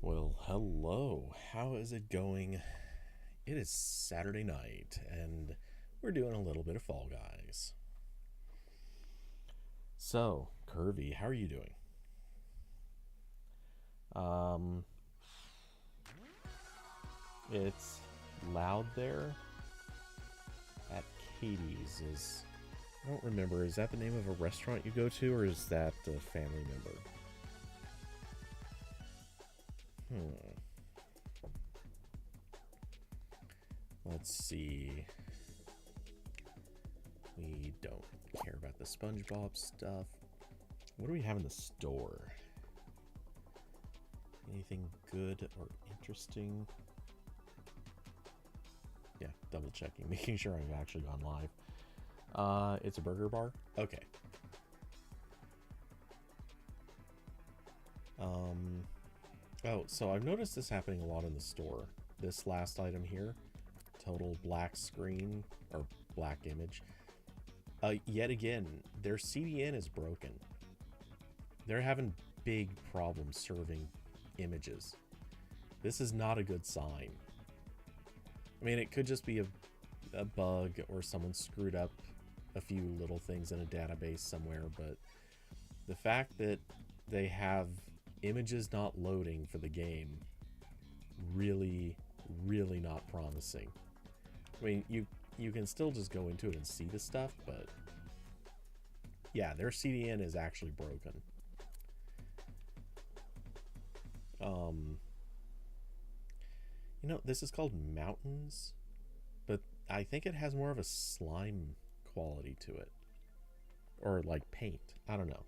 Well, hello. How is it going? It is Saturday night, and we're doing a little bit of Fall Guys. So, Curvy, how are you doing? Um, it's loud there at Katie's. I don't remember. Is that the name of a restaurant you go to, or is that a family member? Let's see. We don't care about the SpongeBob stuff. What do we have in the store? Anything good or interesting? Yeah, double checking, making sure I've actually gone live. It's a burger bar? Okay. Oh, so I've noticed this happening a lot in the store. This last item here, total black screen, or black image. Yet again, their CDN is broken. They're having big problems serving images. This is not a good sign. I mean, it could just be a bug or someone screwed up a few little things in a database somewhere, but the fact that they have images not loading for the game, really not promising. I mean, you can still just go into it and see the stuff, but yeah, their CDN is actually broken. You know, this is called Mountains, but I think it has more of a slime quality to it, or like paint. I don't know.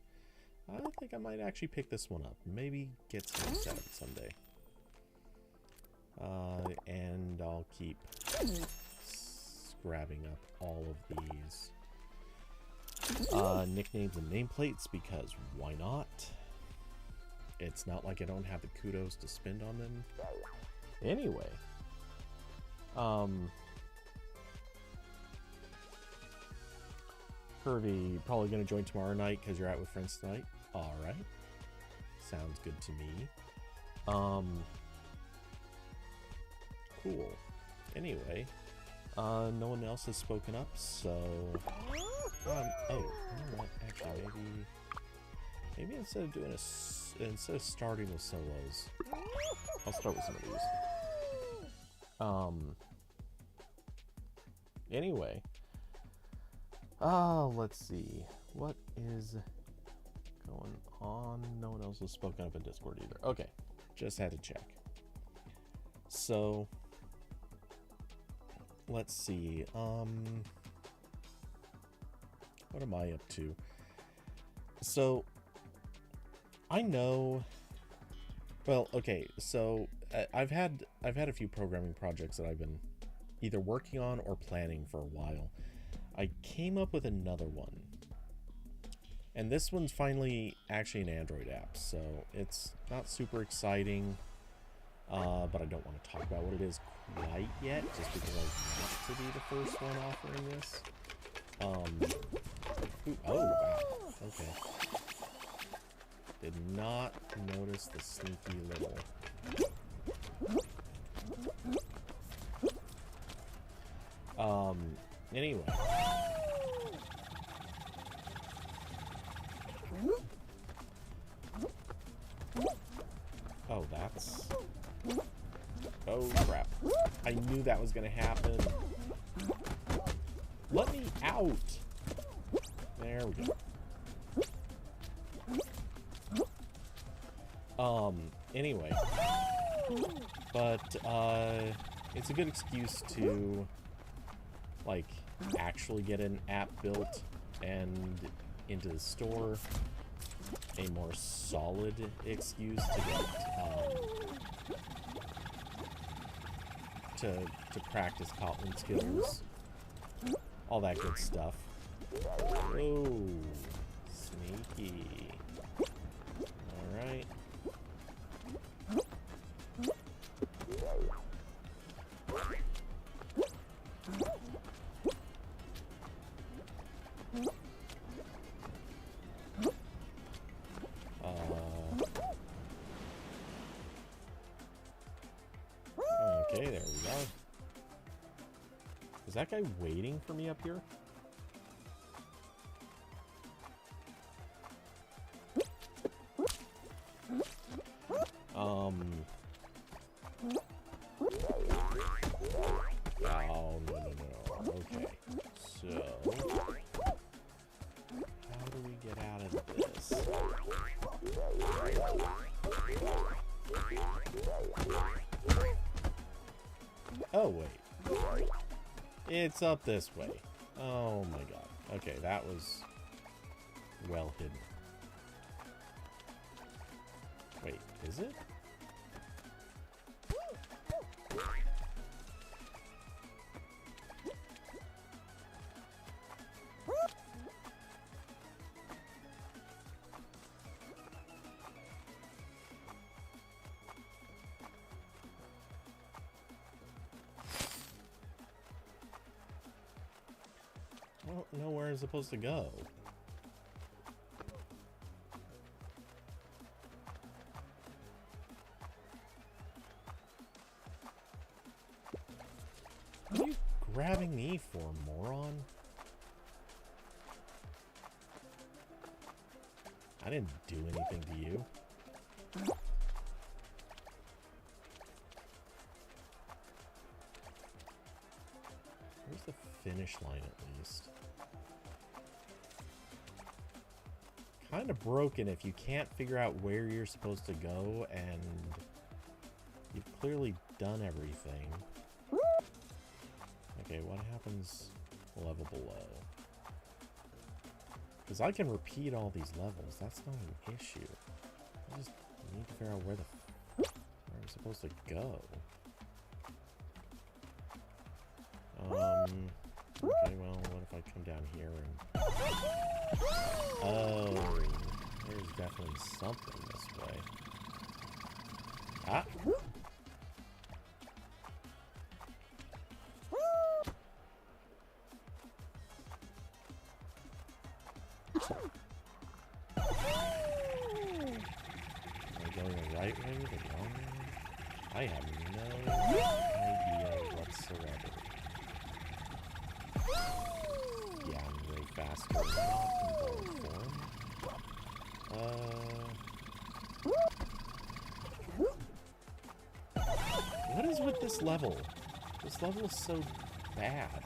I think I might actually pick this one up. Maybe get some setup someday. And I'll keep grabbing up all of these nicknames and nameplates, because why not? It's not like I don't have the kudos to spend on them. Anyway. Curvy, probably going to join tomorrow night because you're out with friends tonight. Alright. Sounds good to me. Cool. Anyway, no one else has spoken up, so... oh, you know what? Actually, maybe instead of starting with solos, I'll start with some of these. Anyway, let's see, what is going on? No one else has spoken up in Discord either. Okay, just had to check. So, let's see, what am I up to? So, I know, well, okay, so I've had a few programming projects that I've been either working on or planning for a while. I came up with another one, and this one's finally actually an Android app, so it's not super exciting, but I don't want to talk about what it is quite yet, just because I want to be the first one offering this. Oh, wow, okay. Did not notice the sneaky little... anyway. Oh, that's... oh, crap. I knew that was gonna happen. Let me out! There we go. Anyway, but, it's a good excuse to, like, actually get an app built and into the store. A more solid excuse to get, to practice Kotlin skills. All that good stuff. Oh, sneaky. Alright. that guy waiting for me up here? Oh, no. Okay. So, how do we get out of this? Oh, wait. It's up this way. Oh my god. Okay, that was well hidden. Wait, is it? I don't know where I'm supposed to go. What are you grabbing me for, moron? I didn't do anything to you. Where's the finish line at least? Kind of broken if you can't figure out where you're supposed to go and you've clearly done everything. Okay, what happens level below? Because I can repeat all these levels. That's not an issue. I just need to figure out where I'm supposed to go. Okay, well, what if I come down here and... Oh, there's definitely something this way. Ah! Right way, the wrong way? I have no idea whatsoever. Yeah, I'm way faster than not in bold form. What is with this level? This level is so bad.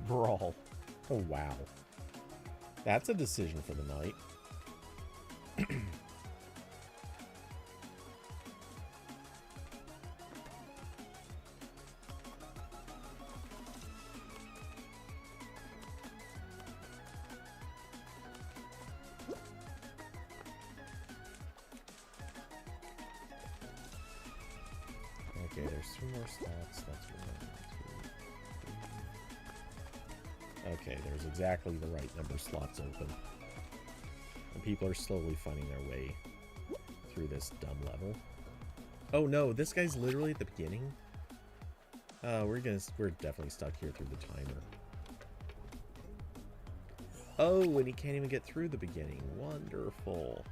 Brawl. Oh, wow. That's a decision for the night. Okay, there's 3 more slots. That's 1, 2, 3. Okay, there's exactly the right number of slots open. And people are slowly finding their way through this dumb level. Oh no, this guy's literally at the beginning? We're definitely stuck here through the timer. Oh, and he can't even get through the beginning. Wonderful.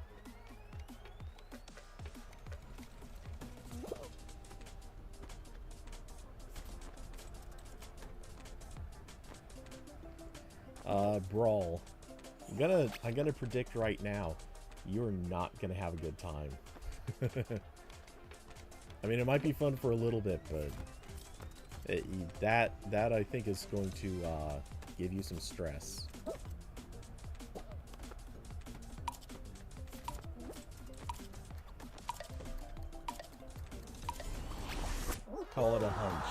Brawl. I gotta predict right now, you're not gonna have a good time. I mean, it might be fun for a little bit, but that I think is going to give you some stress. Call it a hunch.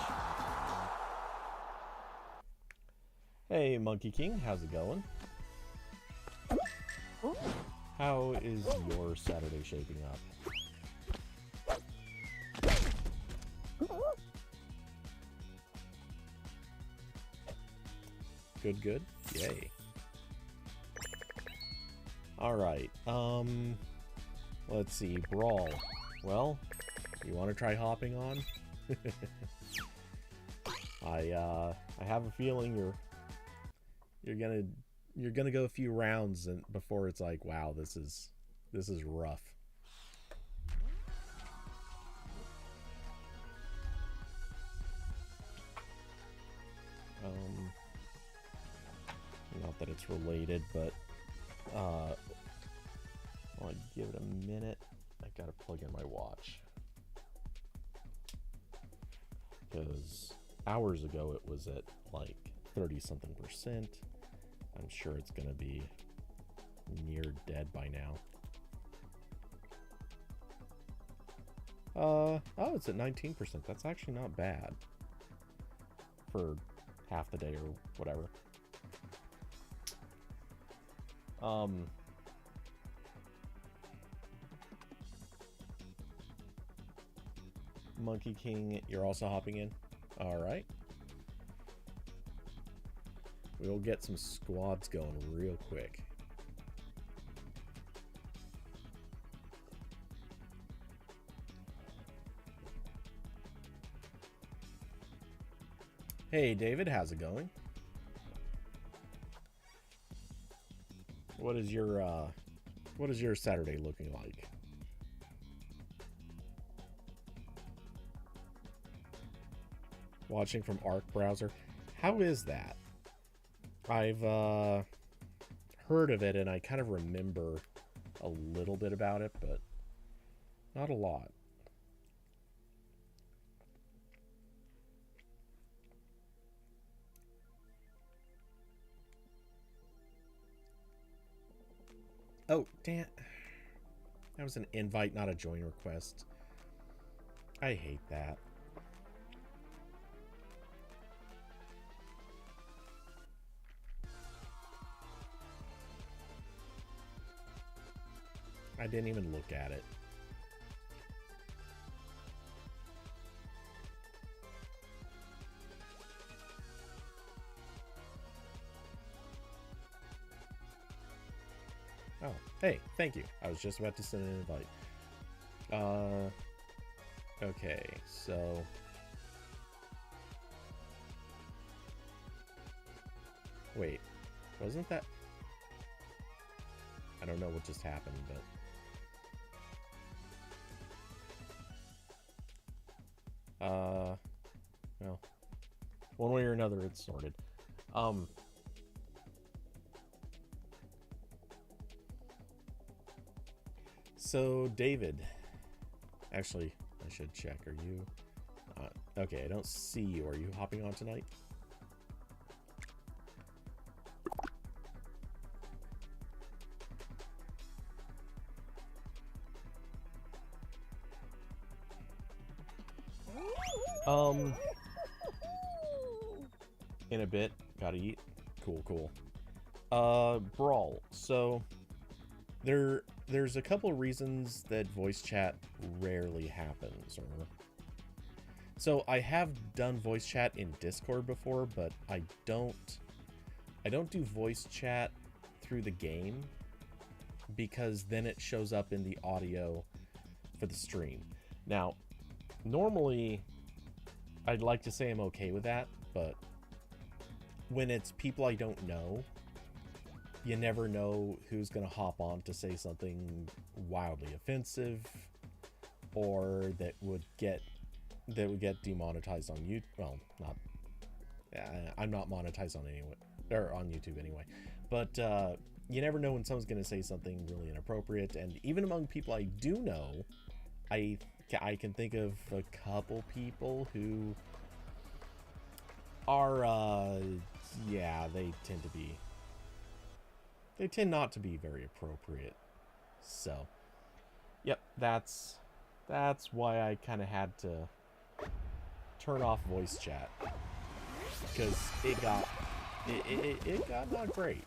Hey, Monkey King, how's it going? How is your Saturday shaping up? Good, good. Yay. Alright, let's see, Brawl. Well, you want to try hopping on? I have a feeling you're gonna go a few rounds and before it's like, wow, this is rough. Not that it's related, but I'll give it a minute. I gotta plug in my watch because hours ago it was at like 30-something%. I'm sure it's gonna be near dead by now. Oh, it's at 19%. That's actually not bad for half the day or whatever. Monkey King, you're also hopping in? Alright. We'll get some squads going real quick. Hey David, how's it going? What is your Saturday looking like? Watching from Arc browser. How is that? I've heard of it and I kind of remember a little bit about it, but not a lot. Oh, damn. That was an invite, not a join request. I hate that. I didn't even look at it. Oh, hey, thank you. I was just about to send an invite. Okay, so... Wait, wasn't that... I don't know what just happened, but... Well, one way or another, it's sorted. So, David, actually, I should check. Are you... okay, I don't see you. Are you hopping on tonight? In a bit. Gotta eat. Cool, cool. Brawl. So, there's a couple of reasons that voice chat rarely happens. So I have done voice chat in Discord before, but I don't do voice chat through the game because then it shows up in the audio for the stream. Now, normally I'd like to say I'm okay with that, but when it's people I don't know, you never know who's gonna hop on to say something wildly offensive or that would get demonetized on YouTube. Well, not I'm not monetized on anyway, or on YouTube anyway, but you never know when someone's gonna say something really inappropriate. And even among people I do know, I can think of a couple people who are yeah, they tend not to be very appropriate. So, yep, that's why I kind of had to turn off voice chat, because it got not great.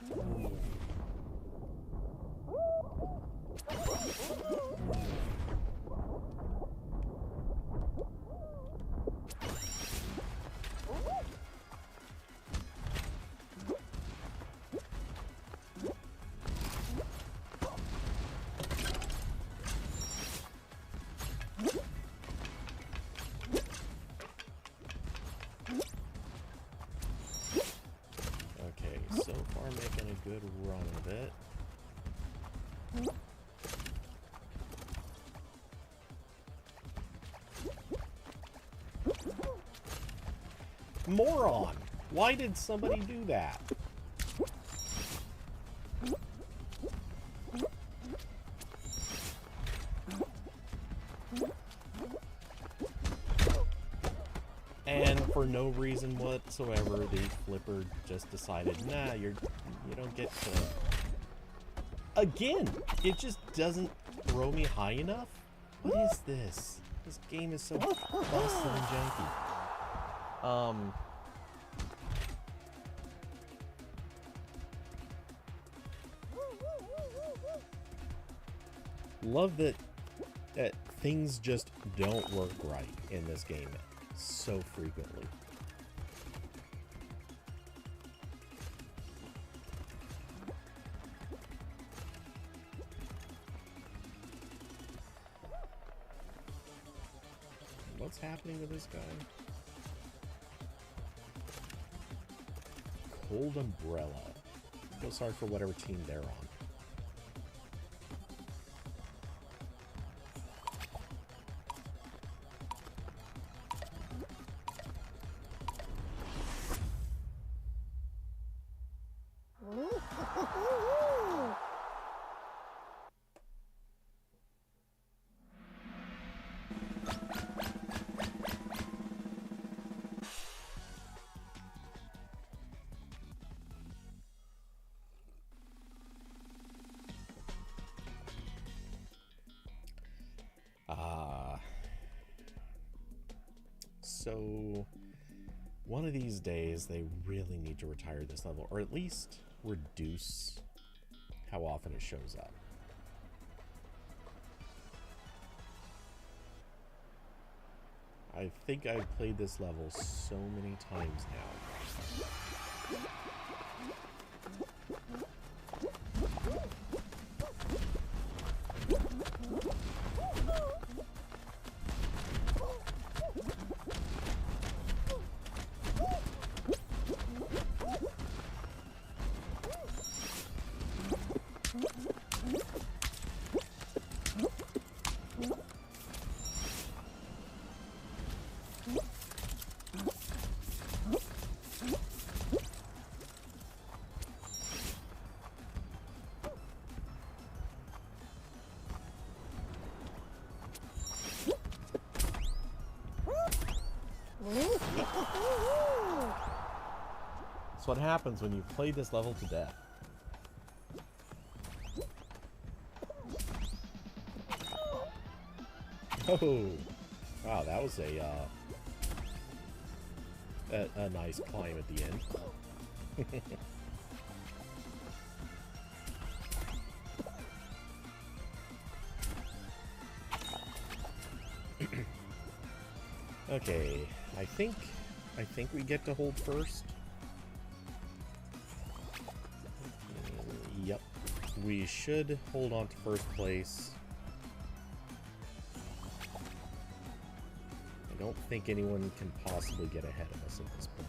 moron! Why did somebody do that? And for no reason whatsoever, the flipper just decided, nah, you don't get to... Again, it just doesn't throw me high enough. What is this? This game is so busted and janky. Love that things just don't work right in this game so frequently. What's happening with this guy? Cold Umbrella. Feel sorry for whatever team they're on. So, one of these days, they really need to retire this level, or at least reduce how often it shows up. I think I've played this level so many times now. That's what happens when you play this level to death. Oh, wow, that was a nice climb at the end. Okay, I think we get to hold first. Yep, we should hold on to first place. I don't think anyone can possibly get ahead of us at this point.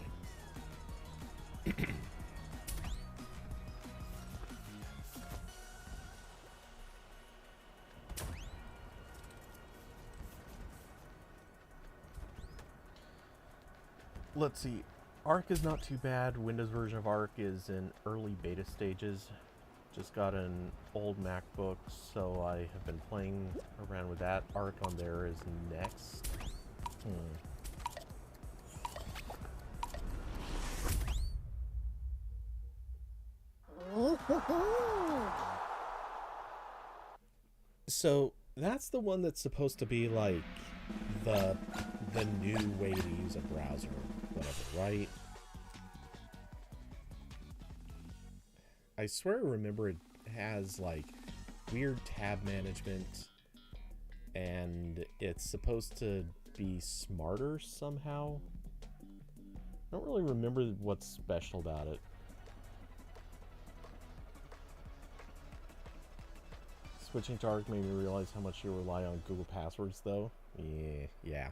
Let's see. Arc is not too bad. Windows version of Arc is in early beta stages. Just got an old MacBook, so I have been playing around with that. Arc on there is next. So that's the one that's supposed to be like the new way to use a browser, whatever, right? I swear I remember it has like weird tab management, and it's supposed to be smarter somehow. I don't really remember what's special about it. Switching to Arc made me realize how much you rely on Google passwords, though. Yeah.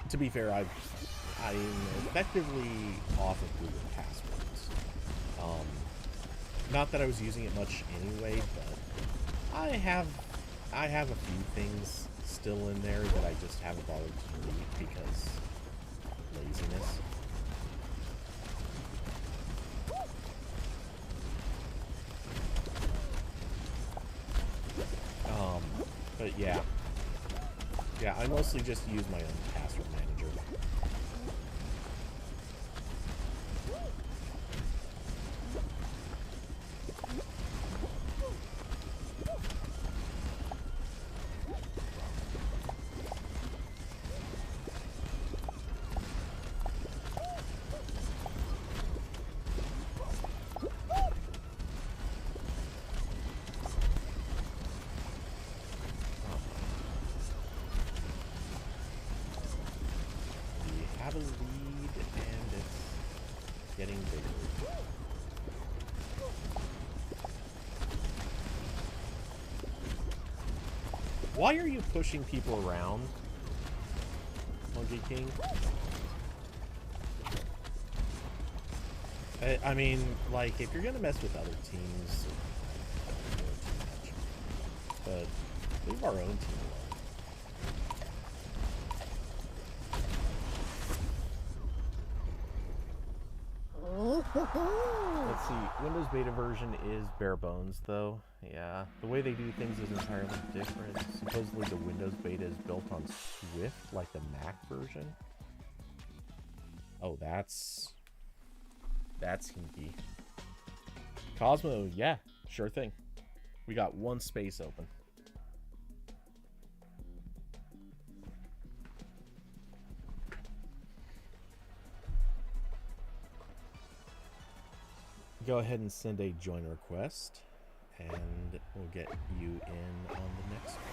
To be fair, I'm effectively off of Google passwords. Not that I was using it much anyway, but I have I have a few things still in there that I just haven't bothered to delete because laziness. But yeah. Yeah, I mostly just use my own password manager. Have a lead, and it's getting bigger. Why are you pushing people around, Monkey King? I mean, like, if you're gonna mess with other teams, don't do it too much. But leave our own team alone. Let's see, Windows beta version is bare bones, though. Yeah, the way they do things is entirely different. Supposedly the Windows beta is built on Swift, like the Mac version. Oh, that's hinky. Cosmo, yeah, sure thing. We got one space open. Go ahead and send a join request, and we'll get you in on the next one.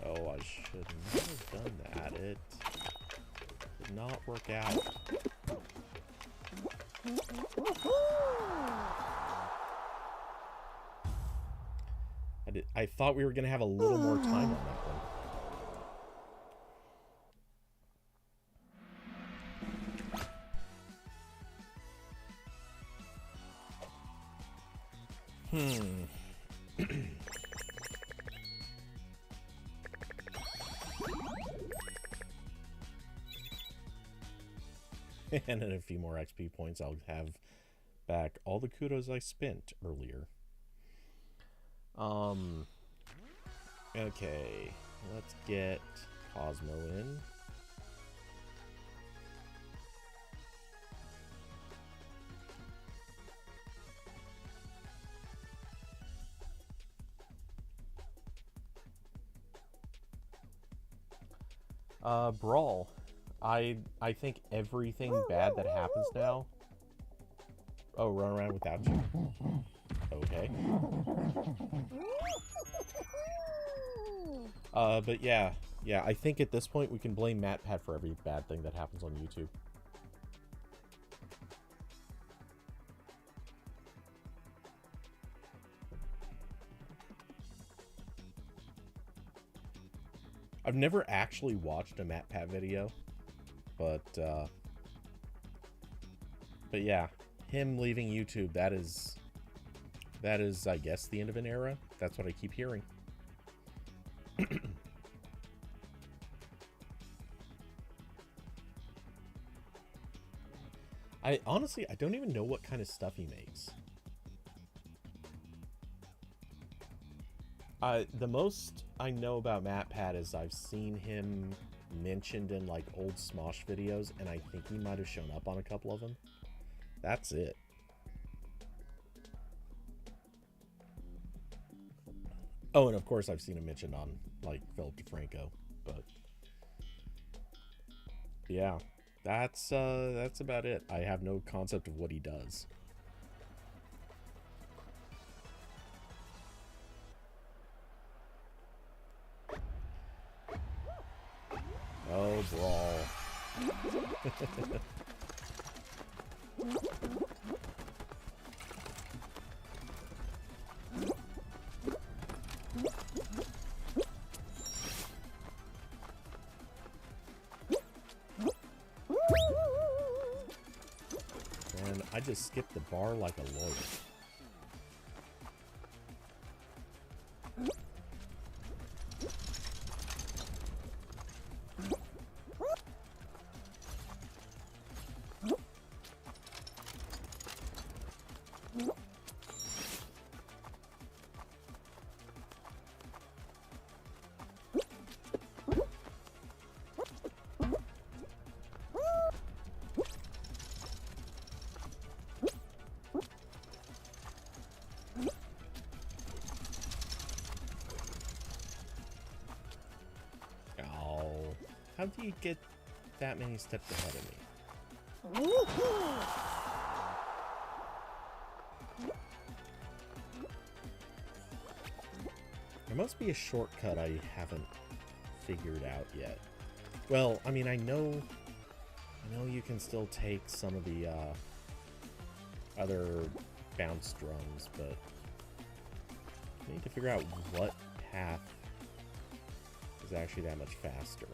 Oh, I should not have done that. It did not work out. I thought we were going to have a little more time on that one. And in a few more XP points, I'll have back all the kudos I spent earlier. Okay, let's get Cosmo in. Brawl. I think everything bad that happens now... Oh, run around without you. Okay. But yeah, I think at this point we can blame MatPat for every bad thing that happens on YouTube. I've never actually watched a MatPat video, but yeah, him leaving YouTube, that is, I guess, the end of an era. That's what I keep hearing. Honestly, I don't even know what kind of stuff he makes. The most I know about MatPat is I've seen him mentioned in like old Smosh videos, and I think he might have shown up on a couple of them. That's it. Oh, and of course I've seen him mentioned on like Philip DeFranco, but yeah, that's about it. I have no concept of what he does. And I just skipped the bar like a lawyer. How do you get that many steps ahead of me? There must be a shortcut I haven't figured out yet. Well, I mean, I know you can still take some of the other bounce drums, but I need to figure out what path is actually that much faster.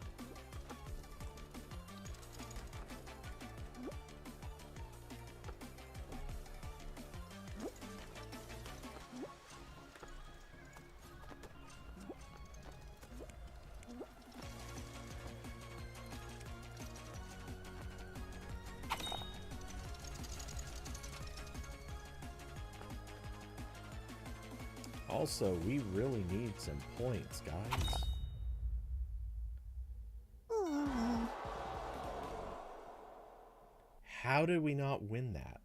Also, we really need some points, guys. How did we not win that?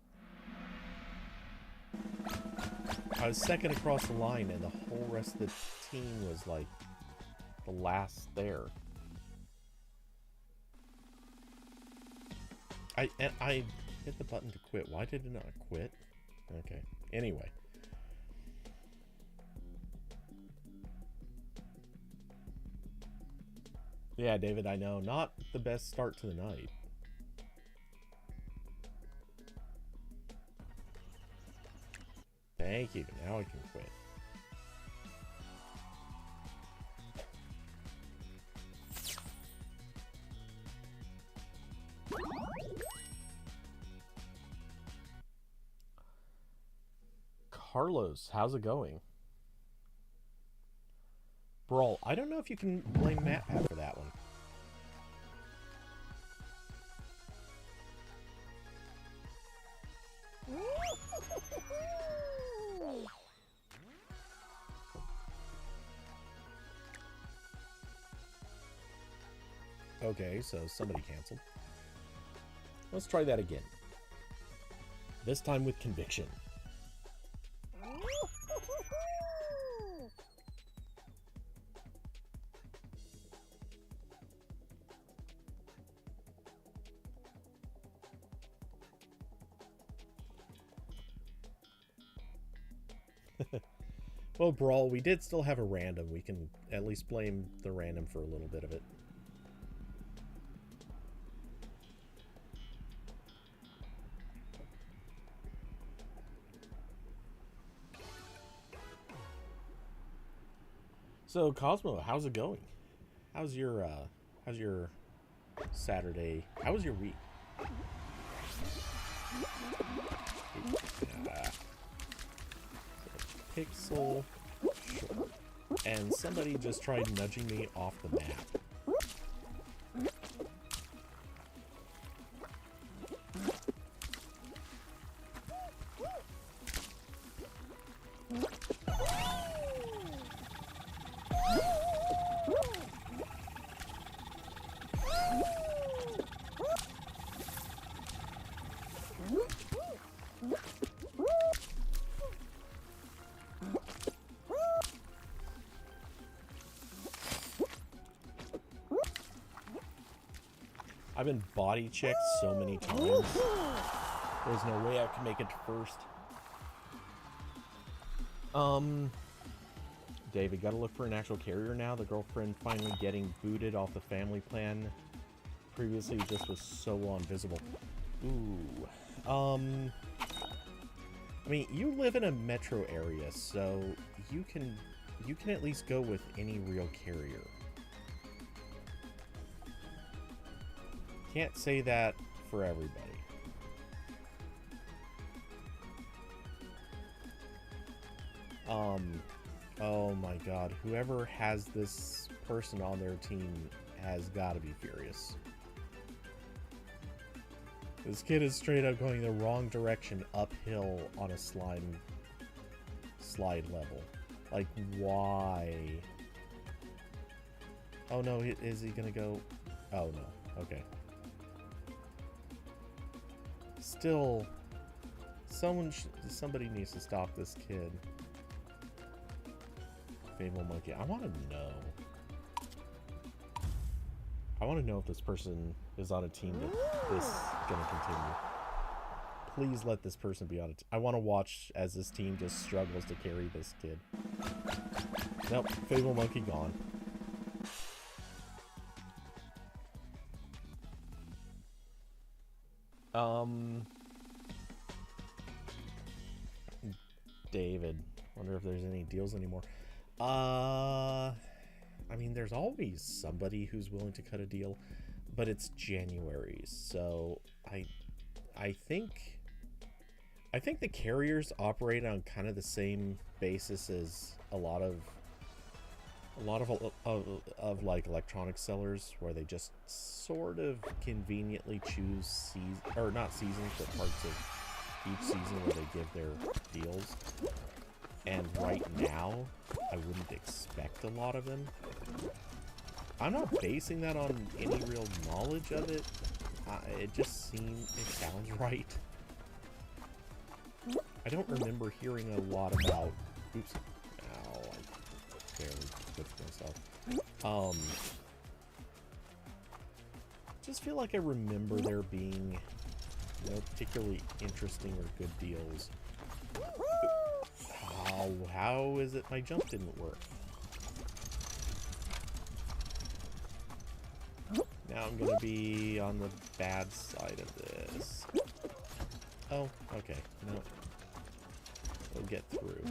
I was second across the line and the whole rest of the team was like the last there. I hit the button to quit. Why did it not quit? Okay. Anyway. Yeah, David, I know. Not the best start to the night. Thank you. Now I can quit. Carlos, how's it going? Brawl, I don't know if you can blame MatPat for that one. Okay, so somebody canceled. Let's try that again. This time with conviction. Well, Brawl, we did still have a random. We can at least blame the random for a little bit of it. So, Cosmo, how's it going? How's your Saturday? How was your week? Pixel, sure. And somebody just tried nudging me off the map. I've been body checked so many times. There's no way I can make it to first. David, gotta look for an actual carrier now. The girlfriend finally getting booted off the family plan previously just was so invisible. Ooh. I mean, you live in a metro area, so you can at least go with any real carrier. Can't say that for everybody. Oh my god, whoever has this person on their team has got to be furious. This kid is straight up going the wrong direction uphill on a slide level. Like, why? Oh no, is he gonna go? Oh no, okay. Still, somebody needs to stop this kid. Fable Monkey. I want to know. I want to know if this person is on a team that this is gonna continue. Please let this person be on a team. I want to watch as this team just struggles to carry this kid. Nope, Fable Monkey gone. David. Wonder if there's any deals anymore. I mean, there's always somebody who's willing to cut a deal, but it's January, so I think the carriers operate on kind of the same basis as a lot of like electronic sellers, where they just sort of conveniently choose not seasons, but parts of each season where they give their deals. And right now, I wouldn't expect a lot of them. I'm not basing that on any real knowledge of it. It sounds right. I don't remember hearing a lot about... Oops. Ow, I barely clipped myself. Just feel like I remember there being no particularly interesting or good deals. How is it my jump didn't work? Now I'm gonna be on the bad side of this. Oh, okay. No. We'll get through.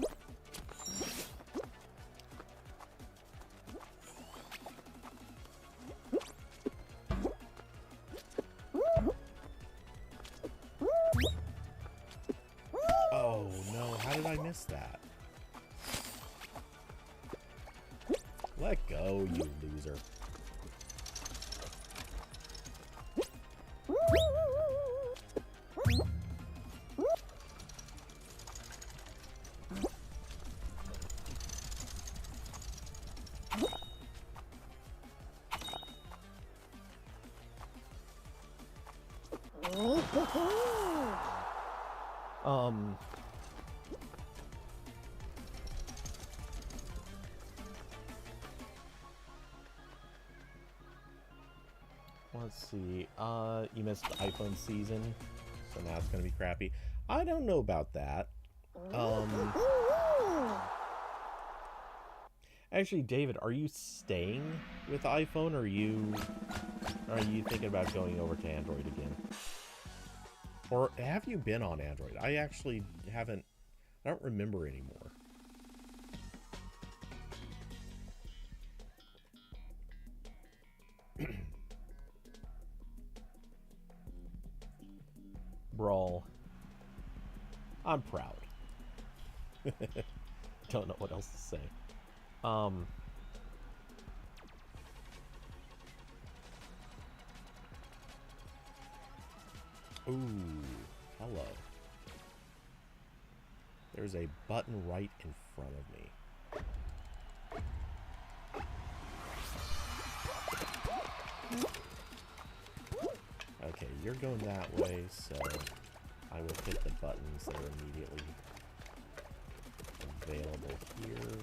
Oh no, how did I miss that? Let go, you loser. Let's see. You missed the iPhone season, so now it's gonna be crappy. I don't know about that. Actually, David, are you staying with iPhone, or are you thinking about going over to Android again? Or have you been on Android? I actually haven't. I don't remember anymore. Brawl. I'm proud. Don't know what else to say. Ooh, hello. There's a button right in front of me. Okay, you're going that way, so I will hit the buttons that are immediately available here.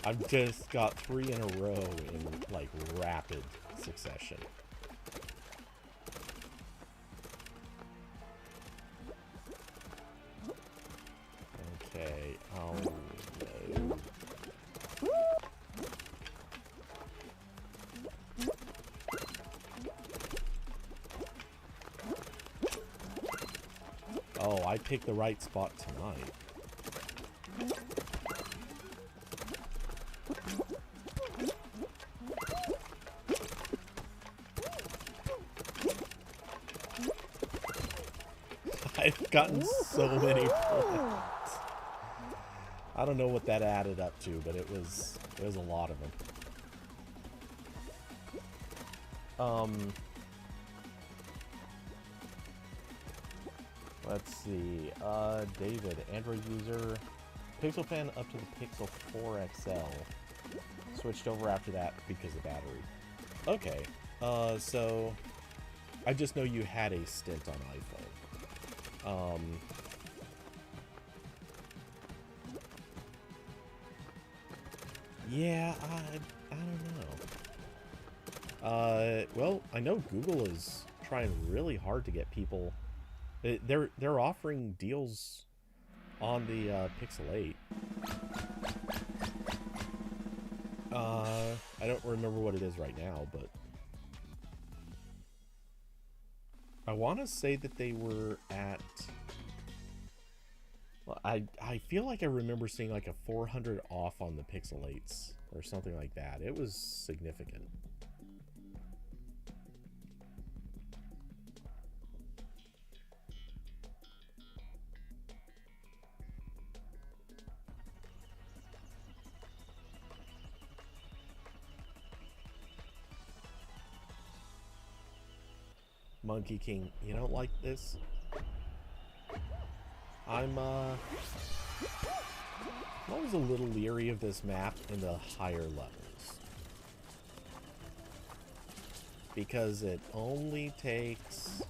I've just got 3 in a row in, like, rapid succession. Okay, oh no. Oh, I picked the right spot tonight. I've gotten so many points. I don't know what that added up to, but it was a lot of them. Let's see. David, Android user, Pixel fan up to the Pixel 4 XL. Switched over after that because of battery. Okay. So I just know you had a stint on iPhone. Yeah, I don't know. Well, I know Google is trying really hard to get people. They're offering deals on the Pixel 8. I don't remember what it is right now, but I want to say that they were at. Well, I feel like I remember seeing like a 400 off on the Pixel 8s or something like that. It was significant. Monkey King, you don't like this? I'm always a little leery of this map in the higher levels. Because it only takes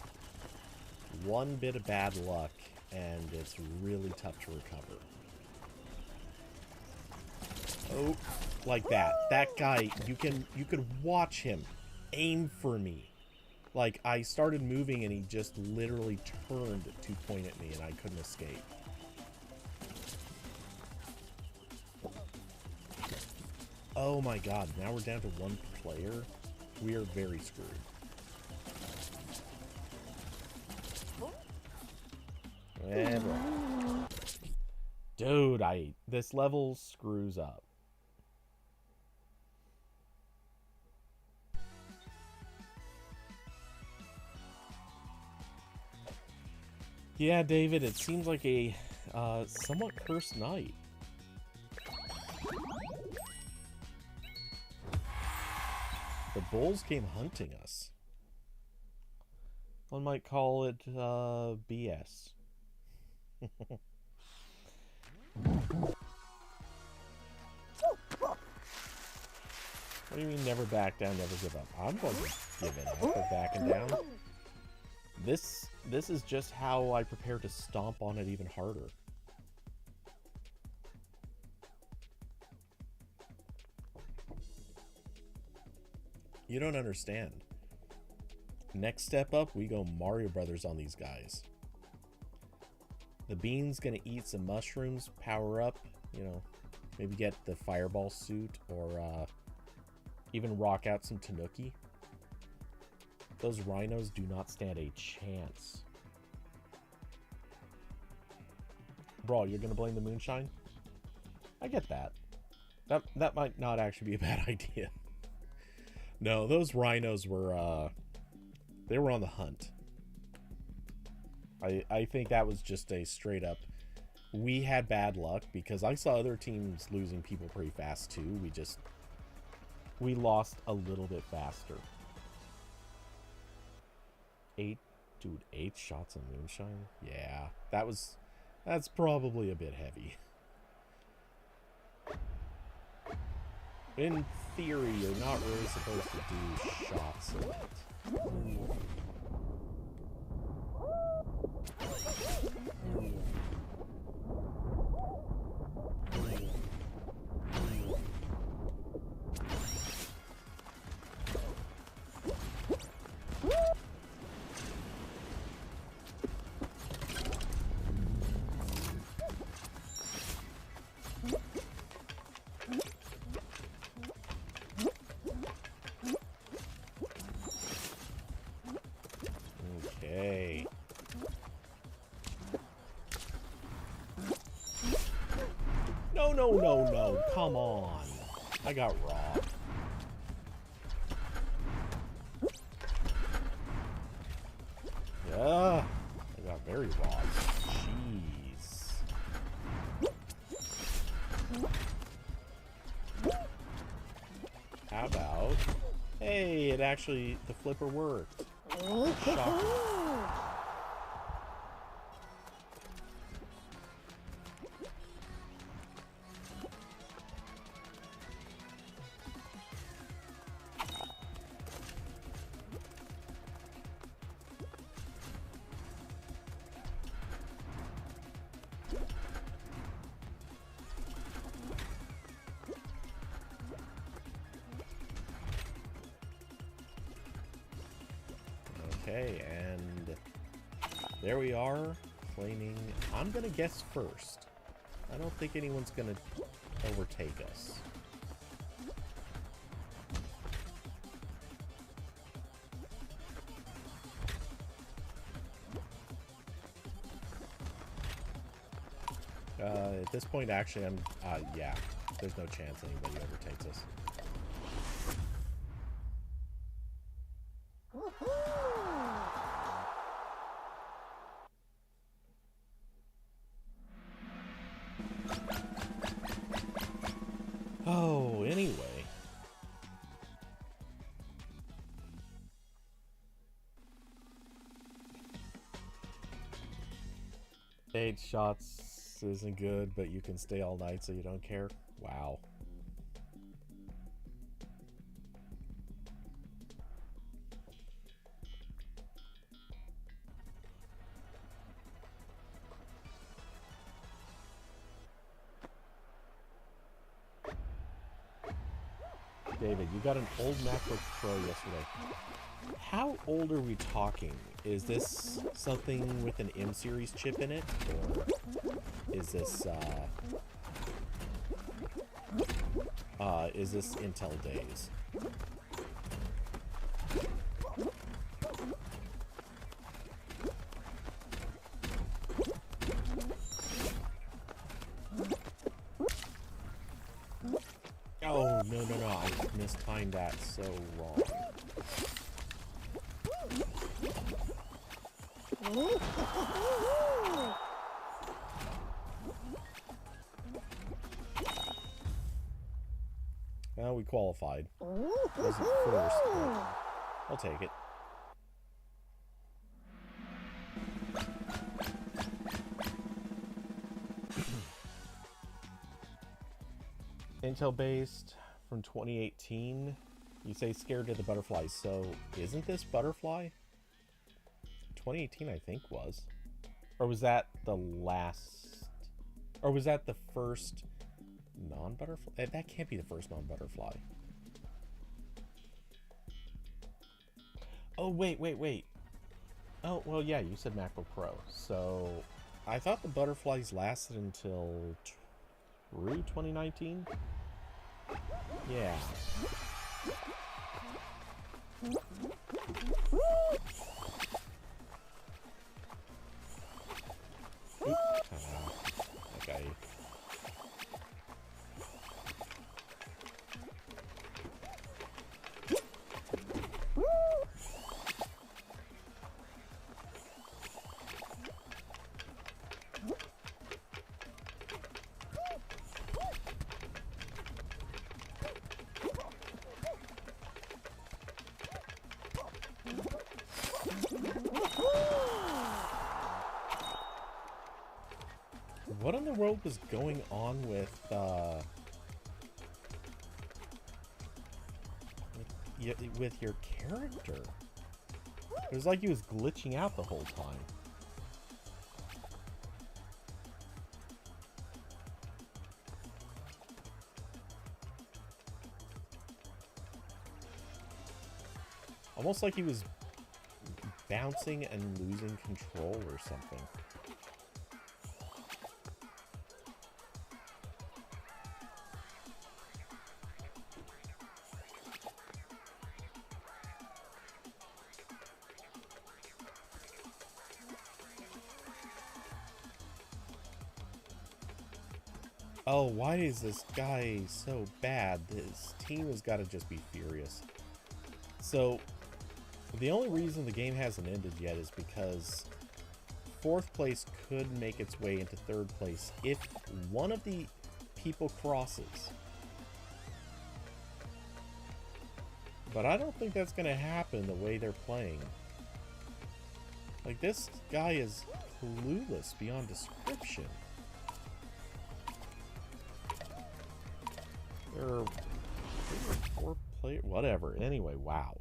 one bit of bad luck and it's really tough to recover. Oh, like that. That guy, you could watch him aim for me. Like, I started moving and he just literally turned to point at me and I couldn't escape. Oh my god, now we're down to 1 player? We are very screwed. Dude, this level screws up. Yeah, David, it seems like a somewhat cursed night. The bulls came hunting us. One might call it BS. What do you mean never back down, never give up? I'm going to give in after backing down. This is just how I prepare to stomp on it even harder. You don't understand. Next step up, we go Mario Brothers on these guys. The bean's gonna eat some mushrooms, power up, you know, maybe get the fireball suit, or even rock out some Tanuki. Those rhinos do not stand a chance. Bro, you're gonna blame the moonshine? I get that. That might not actually be a bad idea. No, those rhinos were, they were on the hunt. I think that was just a straight up, we had bad luck because I saw other teams losing people pretty fast too. We lost a little bit faster. 8 shots of moonshine? Yeah, that's probably a bit heavy. In theory, you're not really supposed to do shots of it. No, no, no. Come on. I got robbed. Yeah. I got very robbed. Jeez. How about... Hey, it actually... The flipper worked. Shocking. Okay, and there we are, claiming... I'm gonna guess first. I don't think anyone's gonna overtake us. At this point, actually, yeah, there's no chance anybody overtakes us. Oh, anyway. 8 shots isn't good, but you can stay all night so you don't care. Wow. David, you got an old MacBook Pro yesterday. How old are we talking? Is this something with an M-series chip in it? Or is this Intel days? Oh, no, no, no. I mistimed that so wrong. Well, we qualified. Wasn't first, but I'll take it. Intel based from 2018. You say scared of the butterflies, so isn't this butterfly? 2018 I think was. Or was that the last, or was that the first non-butterfly? That can't be the first non-butterfly. Oh, wait. Oh, well, yeah, you said MacBook Pro. So I thought the butterflies lasted until through 2019? Yeah. Okay. What in the world was going on with your character? It was like he was glitching out the whole time. Almost like he was bouncing and losing control or something. Oh, why is this guy so bad? This team has got to just be furious. So, the only reason the game hasn't ended yet is because 4th place could make its way into 3rd place if one of the people crosses. But I don't think that's going to happen the way they're playing. Like, this guy is clueless beyond description. There are 4 players, whatever. Anyway, wow.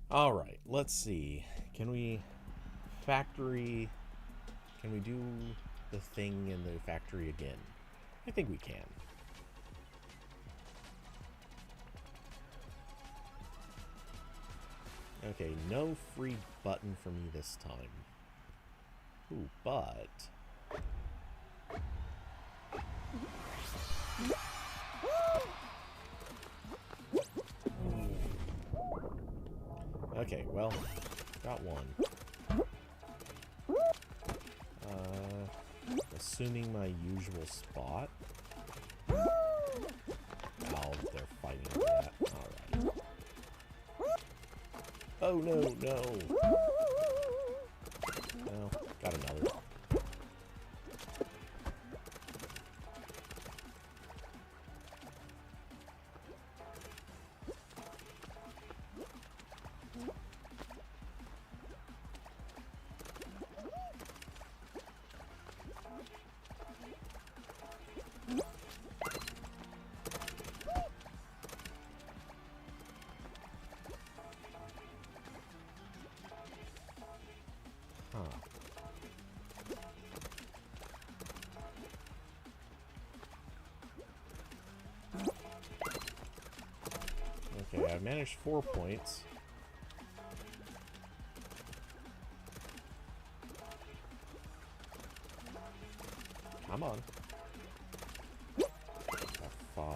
All right, let's see. Can we do the thing in the factory again? I think we can. Okay, no free button for me this time. Ooh, but... Okay, well, got one. Assuming my usual spot. Oh, they're fighting over that. Alright. Oh, no, no. Well, got another. Okay, I managed 4 points. Come on. Got 5.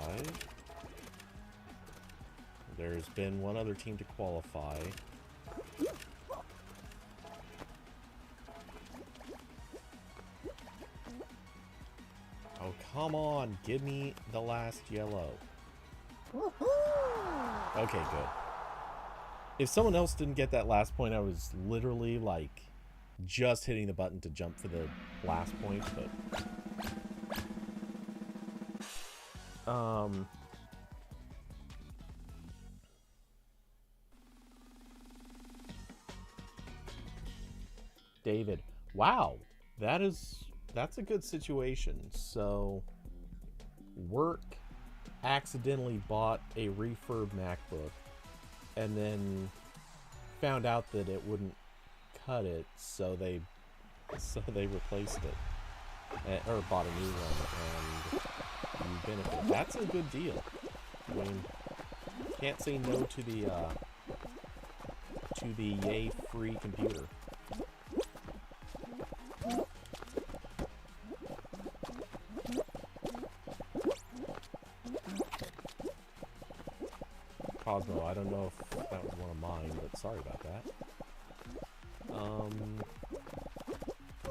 There's been one other team to qualify. Oh, come on. Give me the last yellow. Okay, good. If someone else didn't get that last point, I was literally, like, just hitting the button to jump for the last point, but... David. Wow. That's a good situation. So, work accidentally bought a refurb MacBook and then found out that it wouldn't cut it, so they replaced it, or bought a new one, and you benefit. That's a good deal. I mean, can't say no to the yay free computer. Cosmo, I don't know if that was one of mine, but sorry about that.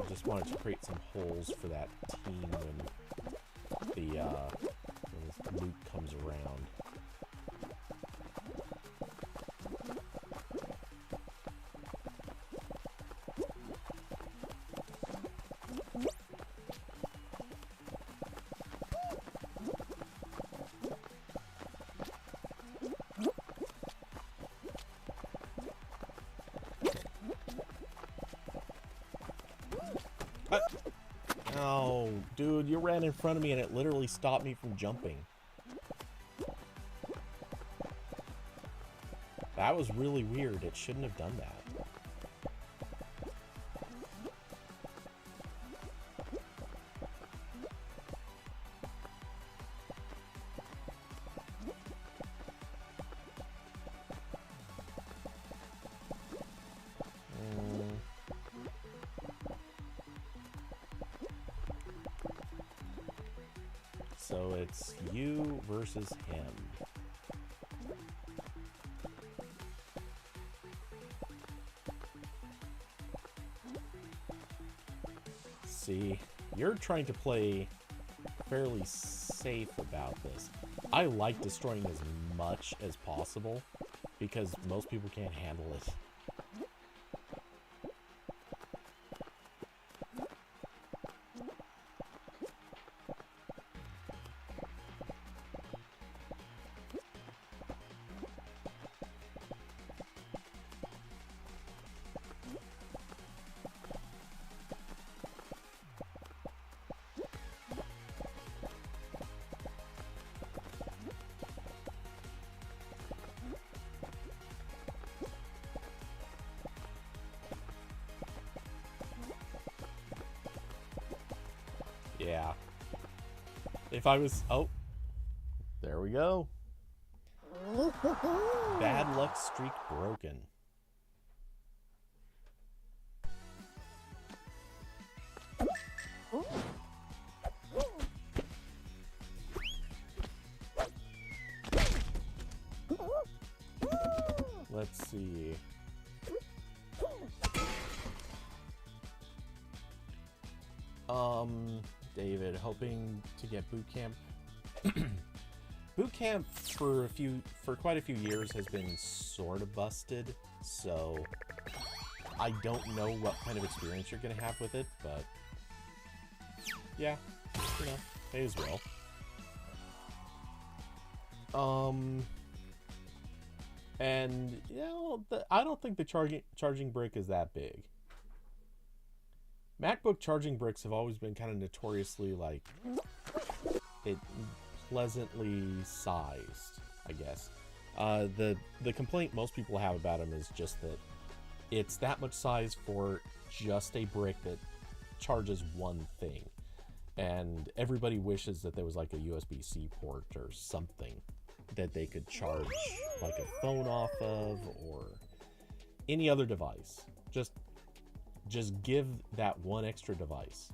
I just wanted to create some holes for that team when the loot comes around. Oh, dude, you ran in front of me and it literally stopped me from jumping. That was really weird. It shouldn't have done that. So it's you versus him. See, you're trying to play fairly safe about this. I like destroying as much as possible because most people can't handle it. Yeah. If I was... Oh. There we go. Bad luck streak broken. Let's see. David, hoping to get boot camp. Boot camp for quite a few years has been sort of busted, so I don't know what kind of experience you're gonna have with it, but yeah, you know, may as well. And you know, I don't think the charging brick is that big. MacBook charging bricks have always been kind of notoriously, like, pleasantly sized, I guess. The complaint most people have about them is just that it's that much size for just a brick that charges one thing. And everybody wishes that there was like a USB-C port or something that they could charge like a phone off of or any other device. Just give that one extra device.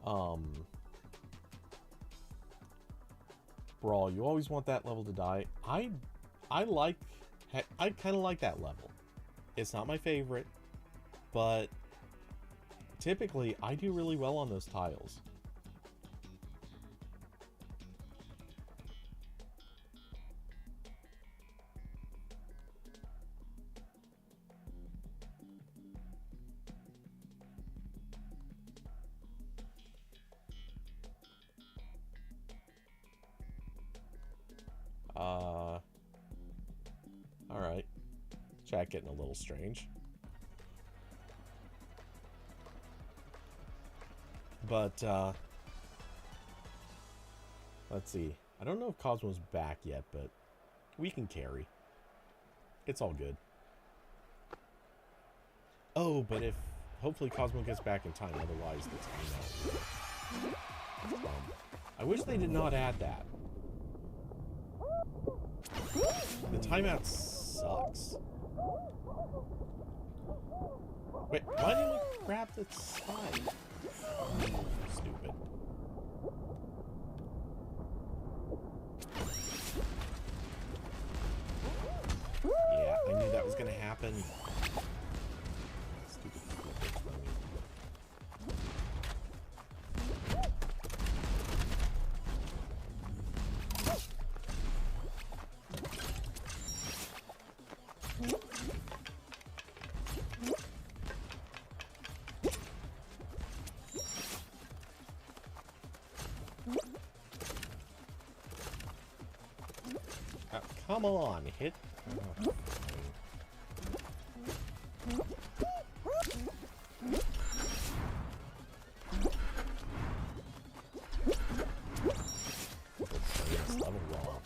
Brawl, you always want that level to die. I kind of like that level. It's not my favorite, but typically I do really well on those tiles. Alright. Chat getting a little strange. But, let's see. I don't know if Cosmo's back yet, but we can carry. It's all good. Oh, but if... Hopefully Cosmo gets back in time, otherwise the timeout. I wish they did not add that. The timeout sucks. Wait, why didn't we grab the side? Stupid. Yeah, I knew that was gonna happen. Stupid. Come on, hit. Oh. Level wrong.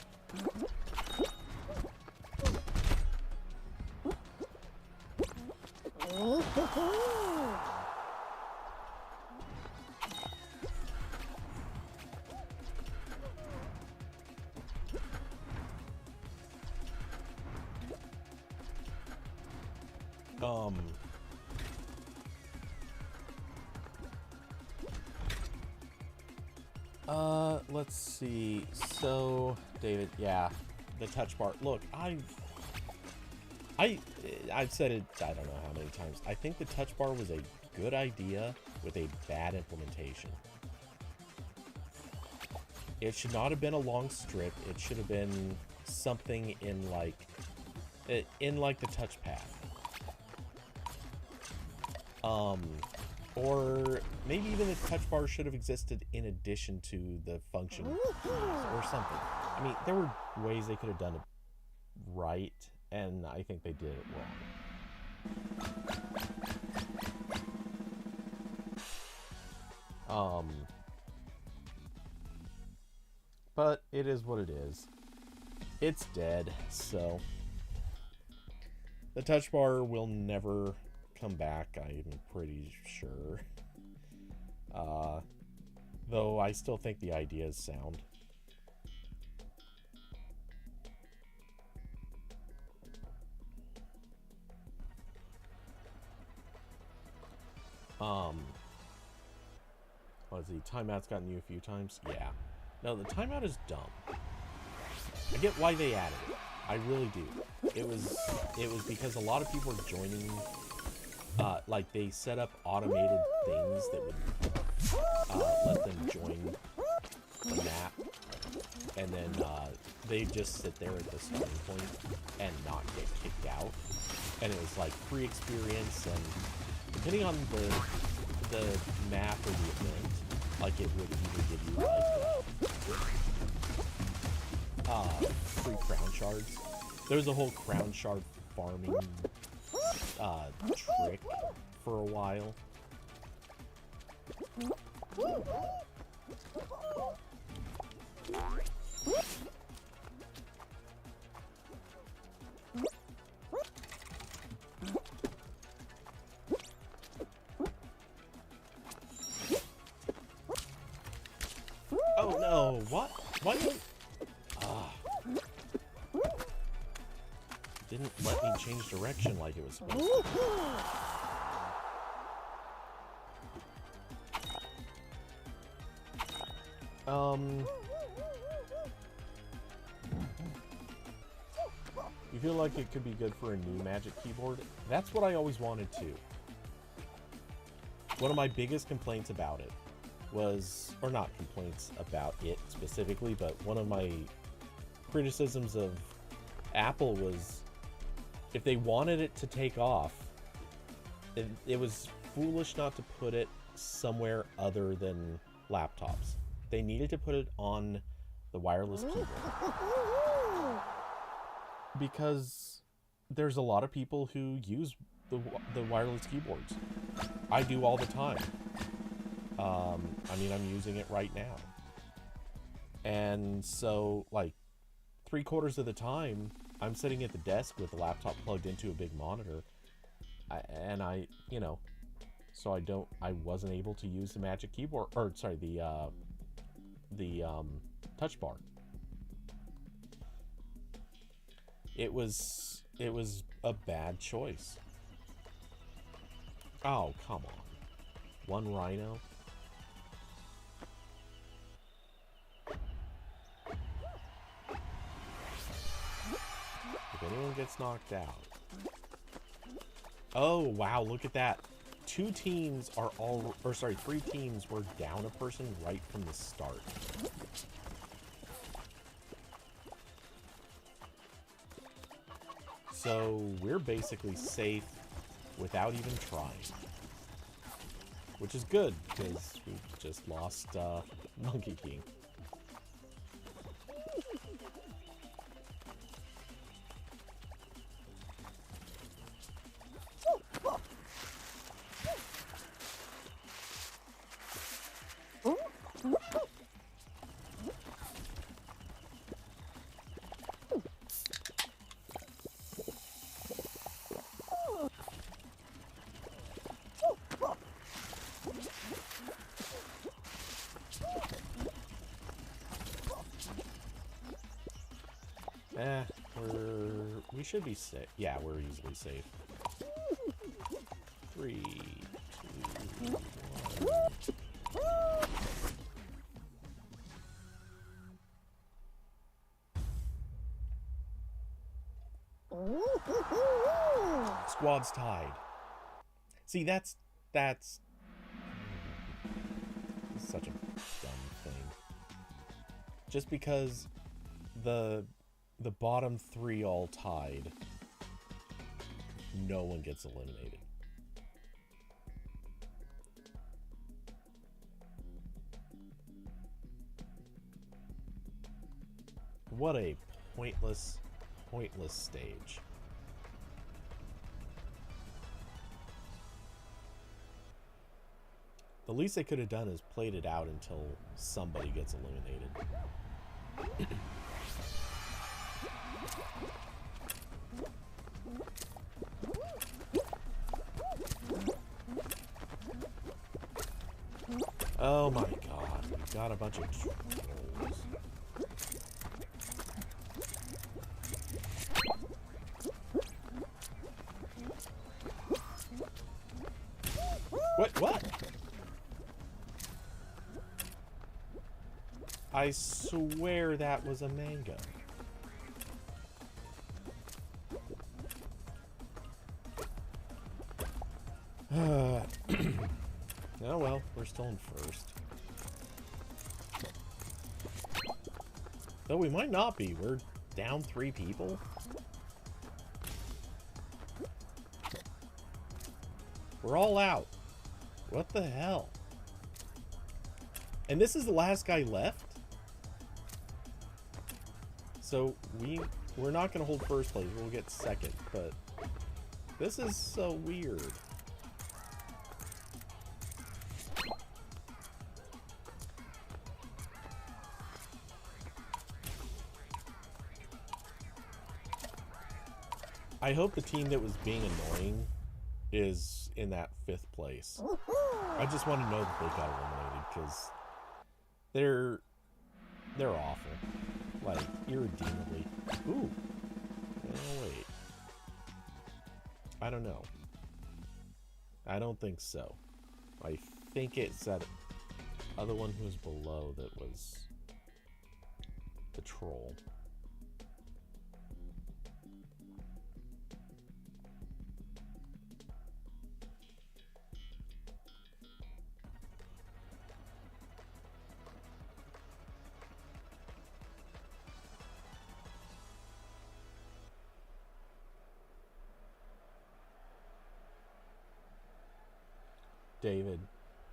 Let's see. So, David, yeah, the touch bar. Look, I've said it, I don't know how many times. I think the touch bar was a good idea with a bad implementation. It should not have been a long strip. It should have been something in like the touchpad. Or maybe even the touch bar should have existed in addition to the function keys or something. I mean, there were ways they could have done it right, and I think they did it wrong. But it is what it is. It's dead, so the touch bar will never come back, I'm pretty sure. Though I still think the idea is sound. Let's see, timeout's gotten you a few times? Yeah. No, the timeout is dumb. I get why they added it. I really do. It was because a lot of people are joining, like they set up automated things that would let them join the map, and then they just sit there at the starting point and not get kicked out. And it was like free experience, and depending on the map or the event, like it would either give you like free crown shards. There was a whole crown shard farming trick for a while. Oh no, what? Why didn't... didn't let me change direction like it was supposed to. You feel like it could be good for a new Magic Keyboard? That's what I always wanted to. One of my biggest complaints about it was, or not complaints about it specifically, but one of my criticisms of Apple was, if they wanted it to take off, it was foolish not to put it somewhere other than laptops. They needed to put it on the wireless keyboard. Because there's a lot of people who use the wireless keyboards. I do all the time. I mean, I'm using it right now. And so, like, 3/4 of the time, I'm sitting at the desk with the laptop plugged into a big monitor. So I wasn't able to use the Magic Keyboard, or sorry, the touch bar. It was a bad choice. Oh, come on. One rhino? If anyone gets knocked out. Oh, wow, look at that. 3 teams were down a person right from the start. So we're basically safe without even trying. Which is good, because we just lost Monkey King. We should be safe. Yeah, we're easily safe. 3, 2, 1. squad's tied. See, that's such a dumb thing. Just because the bottom 3 all tied, no one gets eliminated. What a pointless stage. The least they could have done is played it out until somebody gets eliminated. Oh my god, we've got a bunch of trolls. What? I swear that was a mango. Oh well, we're still in first. Though we might not be. We're down 3 people. We're all out. What the hell? And this is the last guy left? So we're not going to hold first place. We'll get second, but this is so weird. I hope the team that was being annoying is in that 5th place. I just want to know that they got eliminated because they're awful. Like, irredeemably. Ooh. Oh, wait. I don't know. I don't think so. I think it's that other one who was below that was the troll. David,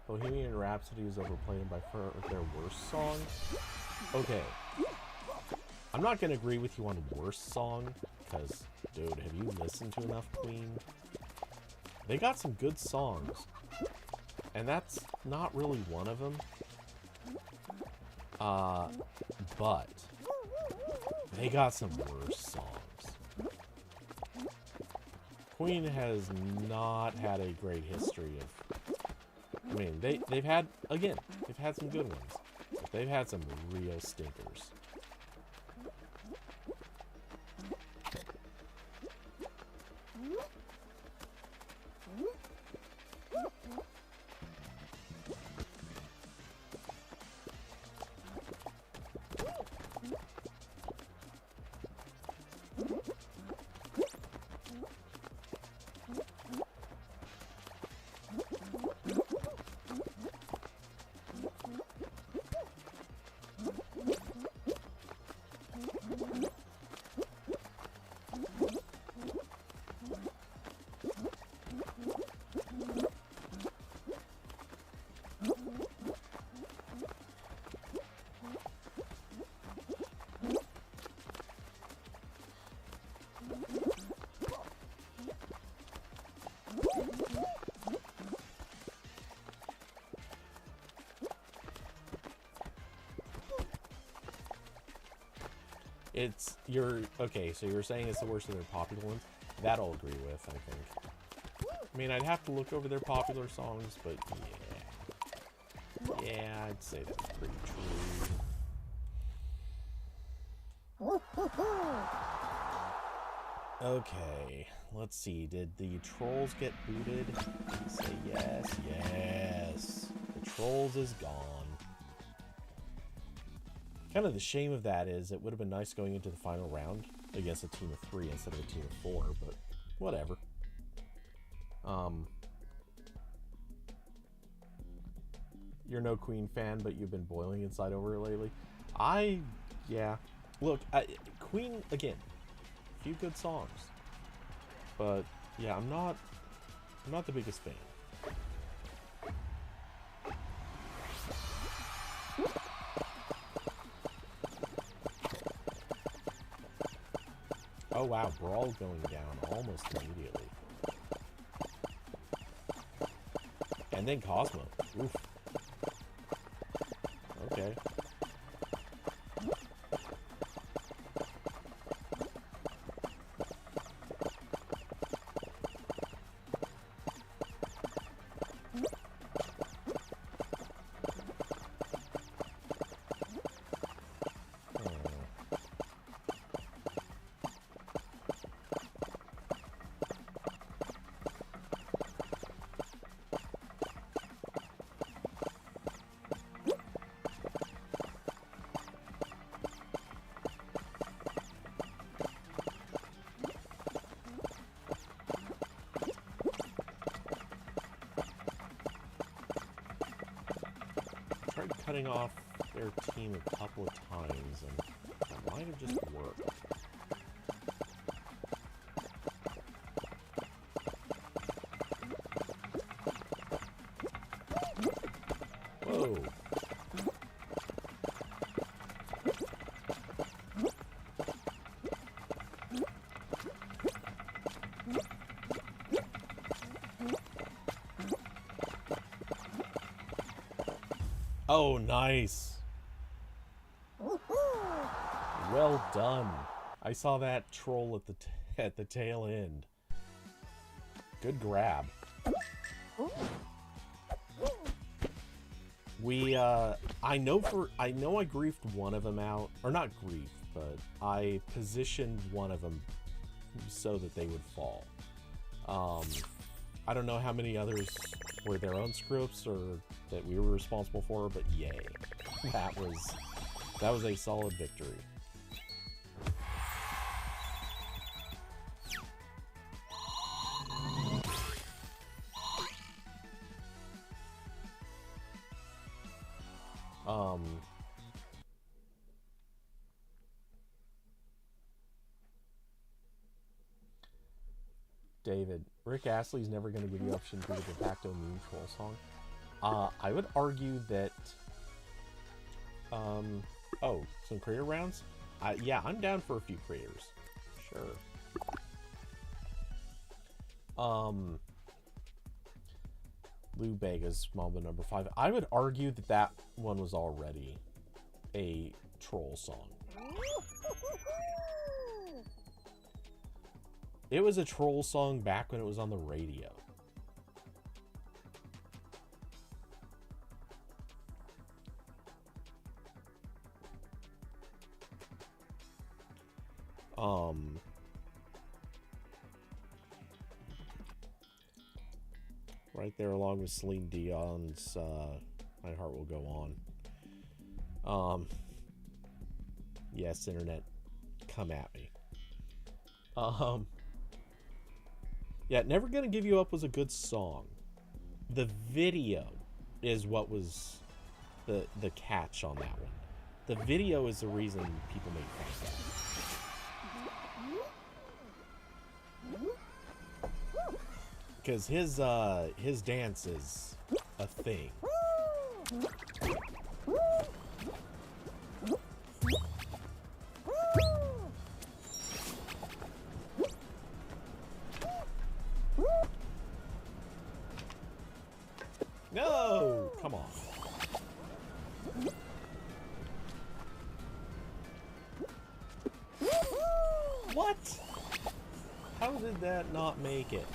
Bohemian Rhapsody is overplayed by far their worst song. Okay. I'm not going to agree with you on worst song, because, dude, have you listened to enough Queen? They got some good songs, and that's not really one of them. But they got some worse songs. Queen has not had a great history of... I mean, they've had some good ones, but they've had some real stinkers. Okay, so you're saying it's the worst of their popular ones? That I'll agree with, I think. I mean, I'd have to look over their popular songs, but yeah. Yeah, I'd say that's pretty true. Okay, let's see. Did the trolls get booted? Say yes, yes. The trolls is gone. Kind of the shame of that is it would have been nice going into the final round against a team of 3 instead of a team of 4, but whatever. Um, you're no Queen fan, but you've been boiling inside over it lately. Yeah. Look, Queen, again, a few good songs. But, yeah, I'm not the biggest fan. Oh wow, Brawl going down almost immediately. And then Cosmo. Oof. Okay. Tried cutting off their team a couple of times, and that might have just worked. Whoa. Oh, nice. Well done. I saw that troll at the tail end. Good grab. I know I griefed one of them out, or not griefed, but I positioned one of them so that they would fall. I don't know how many others were their own screw-ups or that we were responsible for, but yay. That was a solid victory. David, Rick Astley's never going to give you option to do the de facto meme troll song. I would argue that, oh, some creator rounds? Yeah, I'm down for a few creators. Sure. Lou Bega's Mamba number 5. I would argue that that one was already a troll song. It was a troll song back when it was on the radio. Right there along with Celine Dion's My Heart Will Go On. Yes, internet, come at me. Yeah, Never Gonna Give You Up was a good song. The video is what was the catch on that one. The video is the reason people make fun of that. Because his dance is a thing. No! Come on. What? How did that not make it?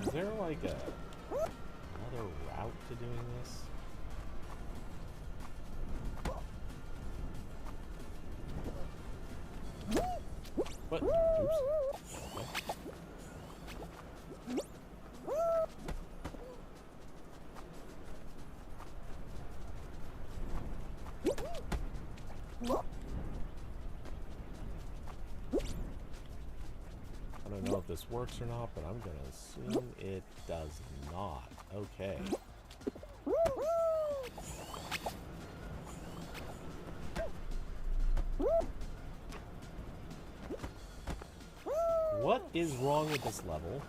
Is there like another route to doing this? What? Oops. Okay. this works or not, but I'm gonna assume it does not. Okay. What is wrong with this level?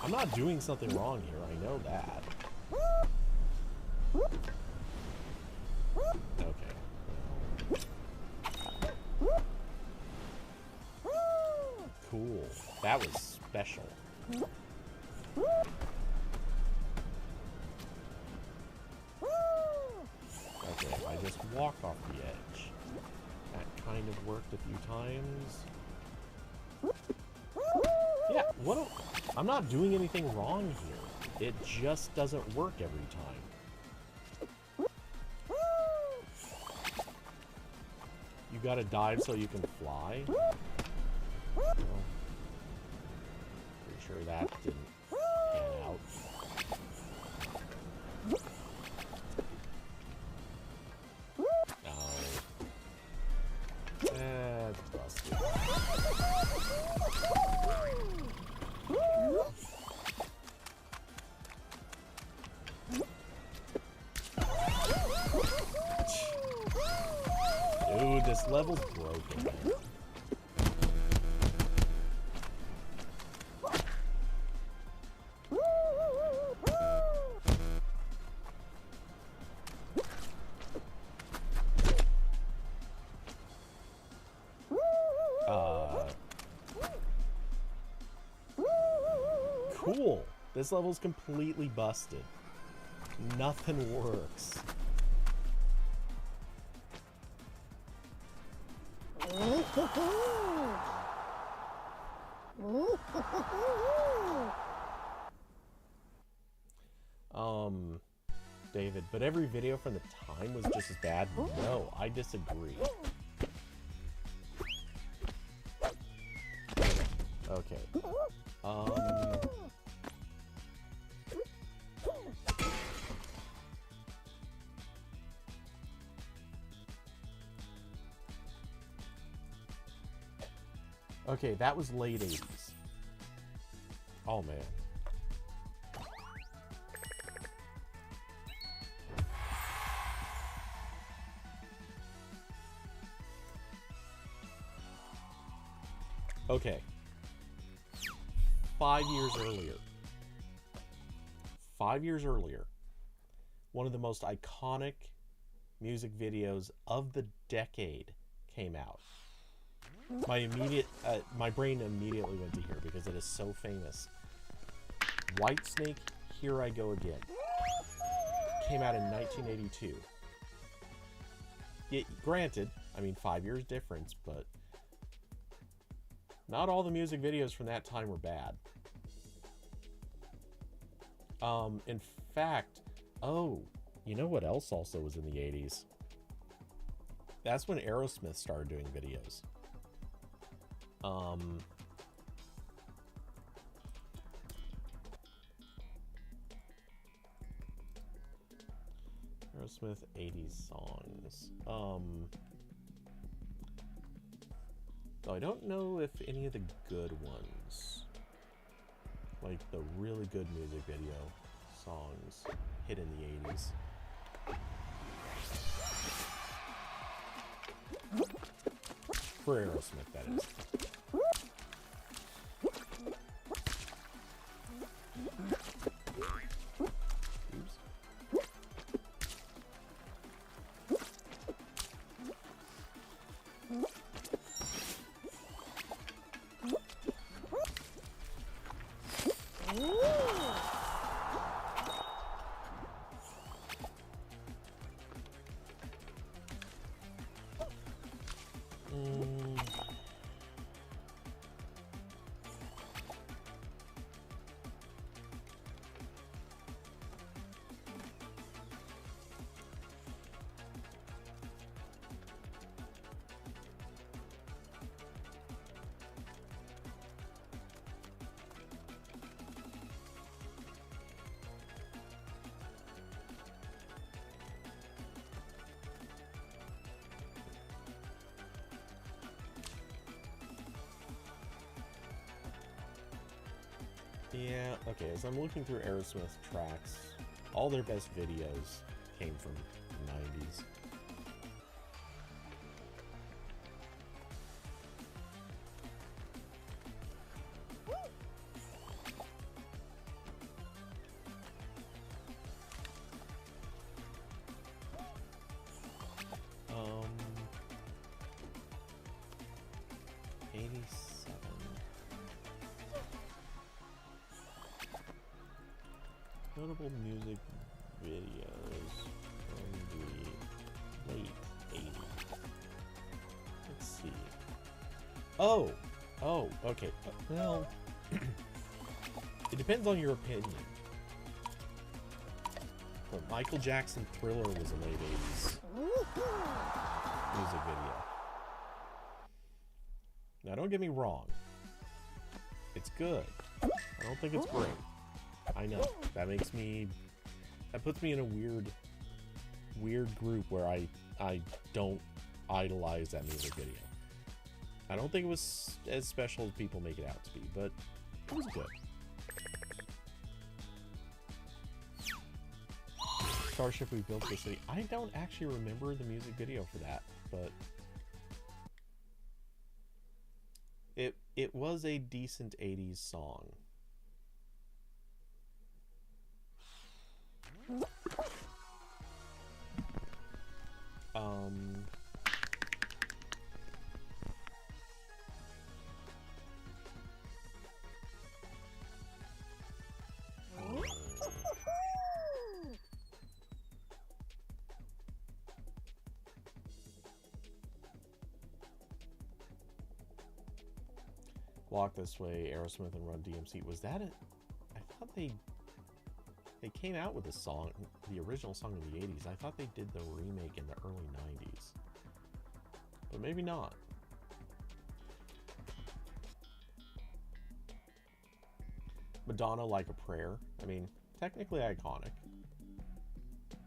I'm not doing something wrong here, I know that. Okay. Cool. That was special. Okay, if I just walk off the edge. That kind of worked a few times. Yeah, I'm not doing anything wrong here. It just doesn't work every time. You gotta dive so you can fly? Well, pretty sure that didn't pan out. It's busted. Dude, this level's broken, man. Cool. This level's completely busted. Nothing works. David, but every video from the time was just as bad? No, I disagree. Okay. Okay, that was late 80s. Oh, man. Okay. 5 years earlier. 5 years earlier. One of the most iconic music videos of the decade came out. My brain immediately went to here because it is so famous. Whitesnake, Here I Go Again. Came out in 1982. Granted, I mean 5 years difference, but not all the music videos from that time were bad. In fact, oh, you know what else also was in the 80s? That's when Aerosmith started doing videos. Aerosmith 80s songs. So I don't know if any of the good ones, like the really good music video songs, hit in the 80s. For Aerosmith, that is. Okay, as I'm looking through Aerosmith tracks, all their best videos came from the 90s. Um, 87. Notable music videos from the late 80s. Let's see. Oh, okay. Well, it depends on your opinion. But Michael Jackson Thriller was a late 80s music video. Now, don't get me wrong. It's good. I don't think it's great. I know. That puts me in a weird group where I don't idolize that music video. I don't think it was as special as people make it out to be, but it was good. Starship We Built the City. I don't actually remember the music video for that, but it was a decent 80s song. Walk This Way, Aerosmith and Run DMC. Was that it? I thought they came out with a song, the original song in the 80s. I thought they did the remake in the early 90s. But maybe not. Madonna, Like a Prayer. I mean, technically iconic. I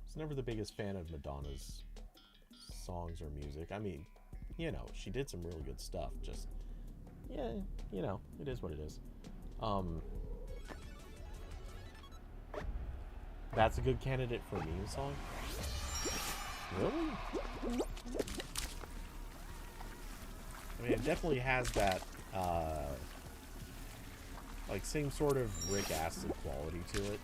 was never the biggest fan of Madonna's songs or music. I mean, you know, she did some really good stuff. Just, yeah, you know, it is what it is. That's a good candidate for a meme song? Really? I mean, it definitely has that, like, same sort of Rick Astley quality to it.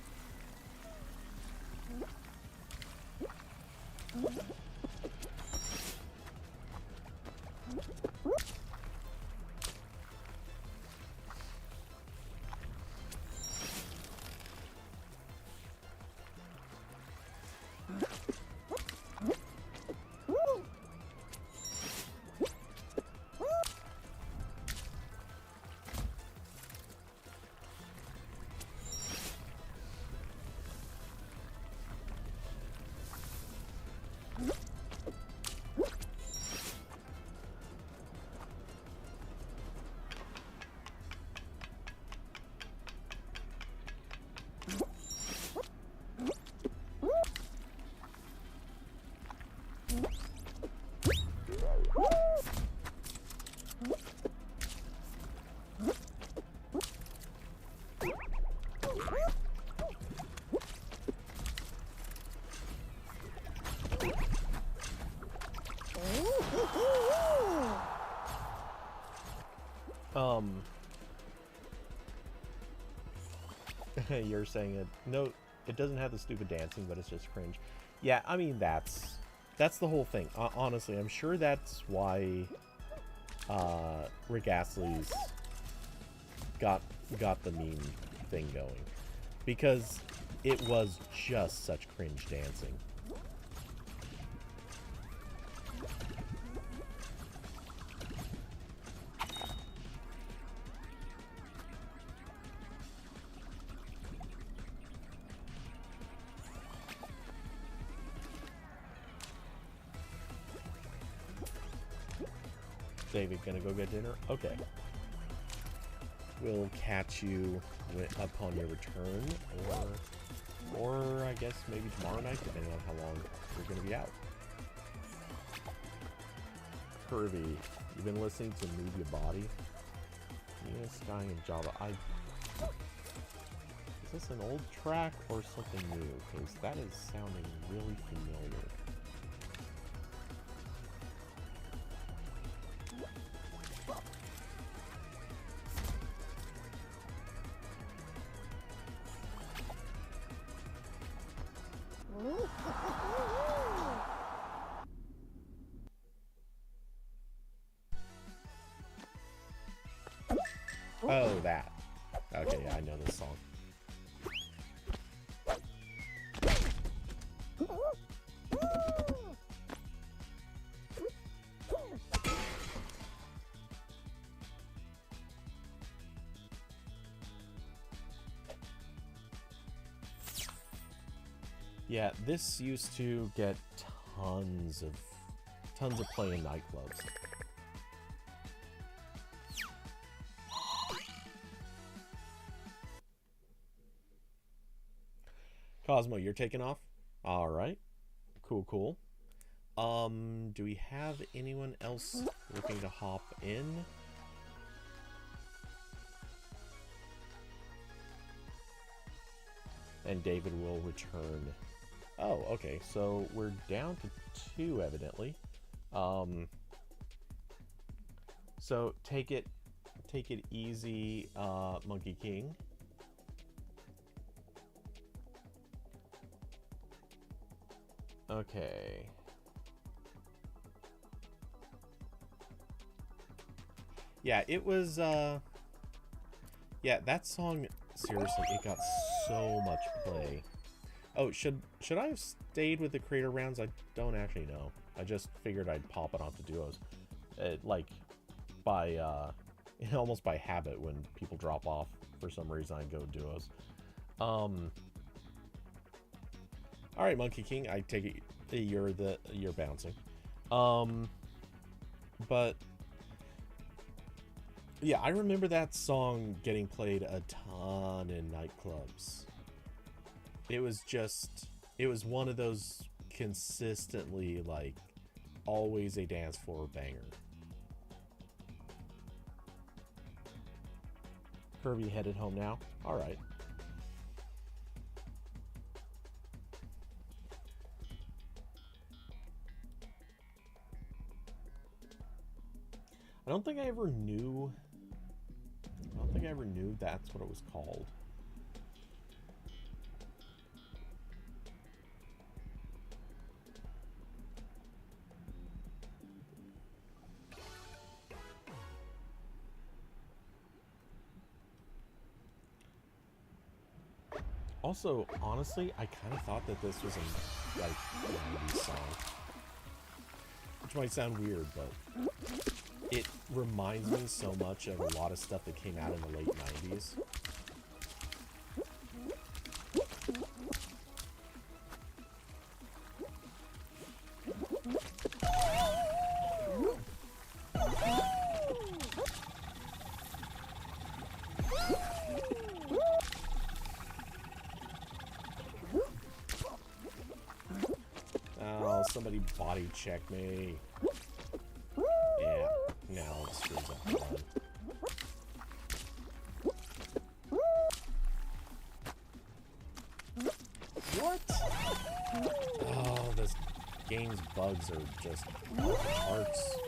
You're saying it. No, it doesn't have the stupid dancing, but it's just cringe. Yeah, I mean, that's the whole thing. Honestly, I'm sure that's why Rick Astley's got the meme thing going, because it was just such cringe dancing. David, gonna go get dinner? Okay. We'll catch you upon your return, or I guess maybe tomorrow night, depending on how long you're gonna be out. Curvy, you've been listening to Move Your Body? Nina Sky and Java. Is this an old track or something new? Because that is sounding really familiar. Oh, that. Okay, yeah, I know this song. Yeah, this used to get tons of play in nightclubs. Cosmo, you're taking off? All right. Cool, cool. Do we have anyone else looking to hop in? And David will return. Oh, okay. So we're down to 2, evidently. So take it easy, Monkey King. Okay. Yeah, it was, yeah, that song, seriously, it got so much play. Oh, should I have stayed with the creator rounds? I don't actually know. I just figured I'd pop it onto duos. Like, by, almost by habit when people drop off. For some reason, I go duos. Alright, Monkey King, I take it you're bouncing. But yeah, I remember that song getting played a ton in nightclubs. It was one of those consistently, like, always a dance floor banger. Kirby headed home now? Alright. I don't think I ever knew that's what it was called. Also, honestly, I kind of thought that this was a, like, 90s song. Which might sound weird, but it reminds me so much of a lot of stuff that came out in the late 90s. Oh, somebody body check me. Yeah, now it screws up the run. What? Oh, this game's bugs are just hearts.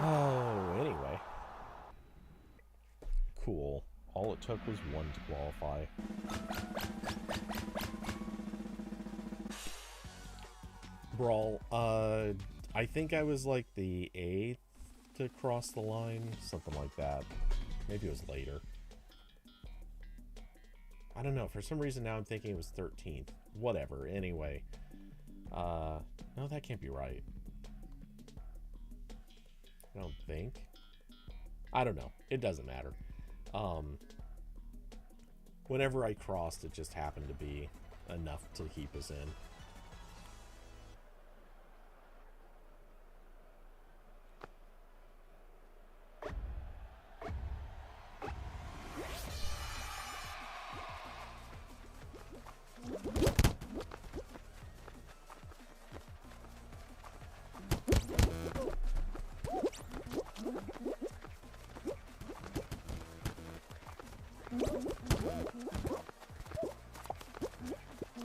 Oh, anyway. Cool. All it took was 1 to qualify. Brawl, I think I was like the 8th to cross the line, something like that. Maybe it was later. I don't know, for some reason now I'm thinking it was 13th. Whatever, anyway. No, that can't be right. I don't think. I don't know. It doesn't matter. Whenever I crossed, it just happened to be enough to keep us in.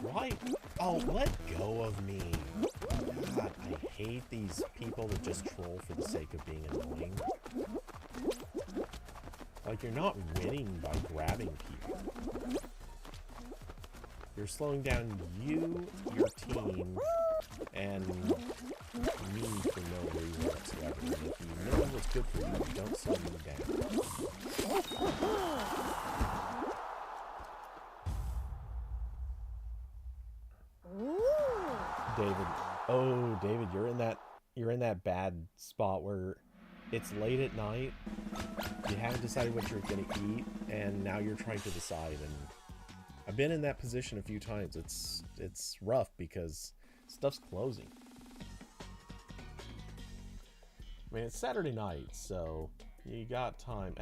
Why? Oh, let go of me. God, I hate these people that just troll for the sake of being annoying. Like, you're not winning by grabbing people. You're slowing down you, your team, and me for no reason whatsoever. And if you know what's good for you, don't slow me down. David, oh David, you're in that bad spot where it's late at night, you haven't decided what you're gonna eat, and now you're trying to decide. And I've been in that position a few times. It's rough because stuff's closing. I mean, it's Saturday night, so you got time.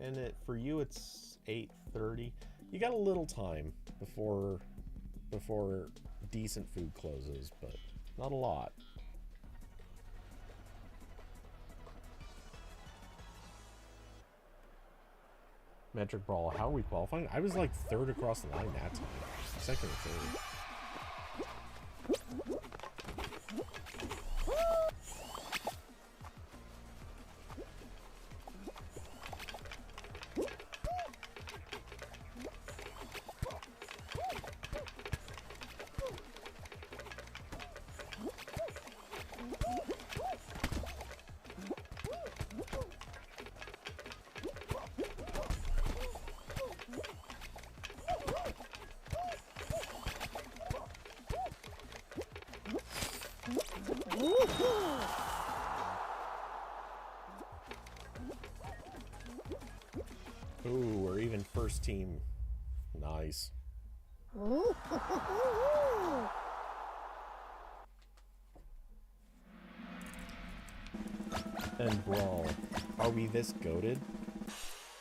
And for you it's 8:30. You got a little time before decent food closes, but not a lot. Metric Brawl, how are we qualifying? I was like third across the line that time. Second or third. Ooh, we're even first team. Nice. And Brawl, are we this goated?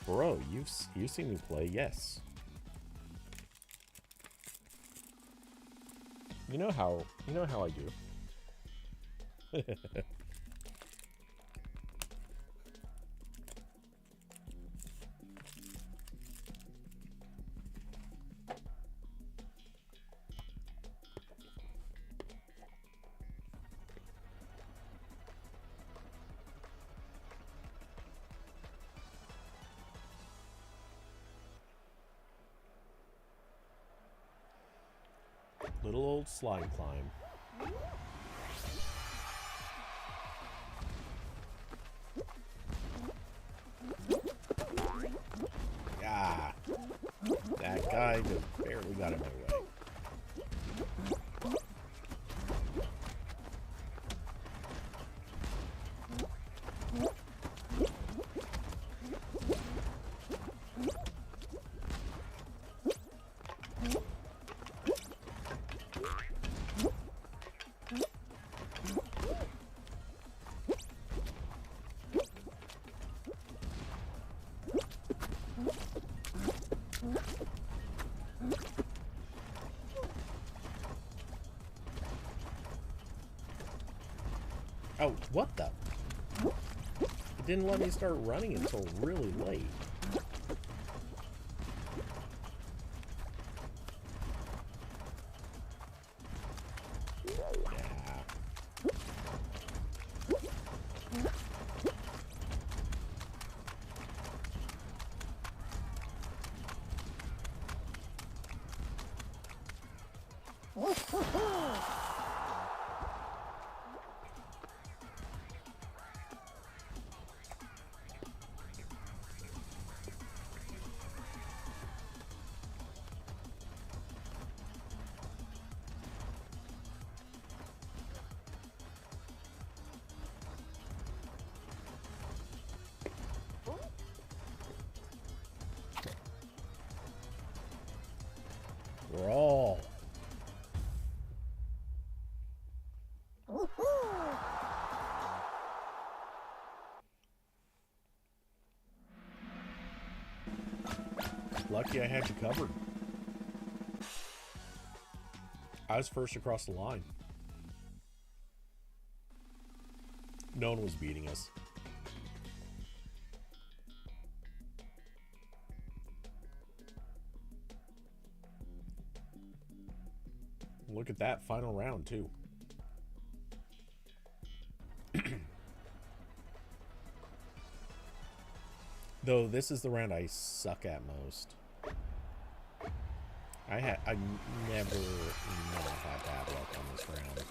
Bro, you've seen me play, yes. You know how I do. Little old slide climb. Ah, that guy just barely got in my way. Oh, what the? It didn't let me start running until really late. Lucky I had you covered. I was first across the line. No one was beating us. Look at that final round, too. Though this is the round I suck at most. I never not had bad luck on this round.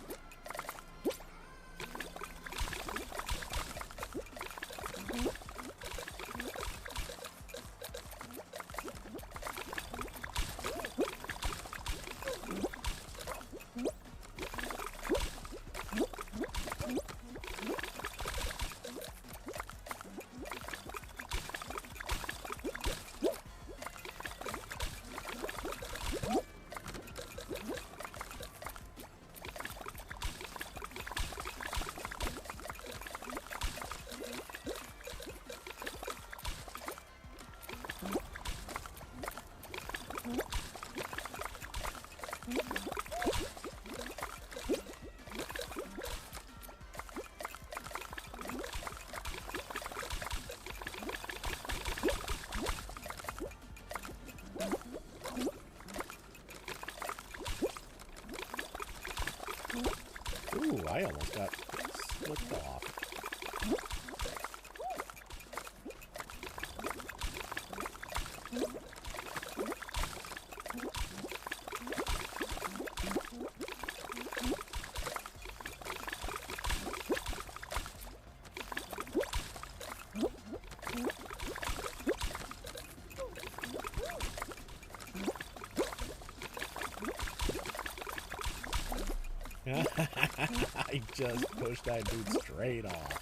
Ooh, I almost got slipped off. I just pushed that dude straight off.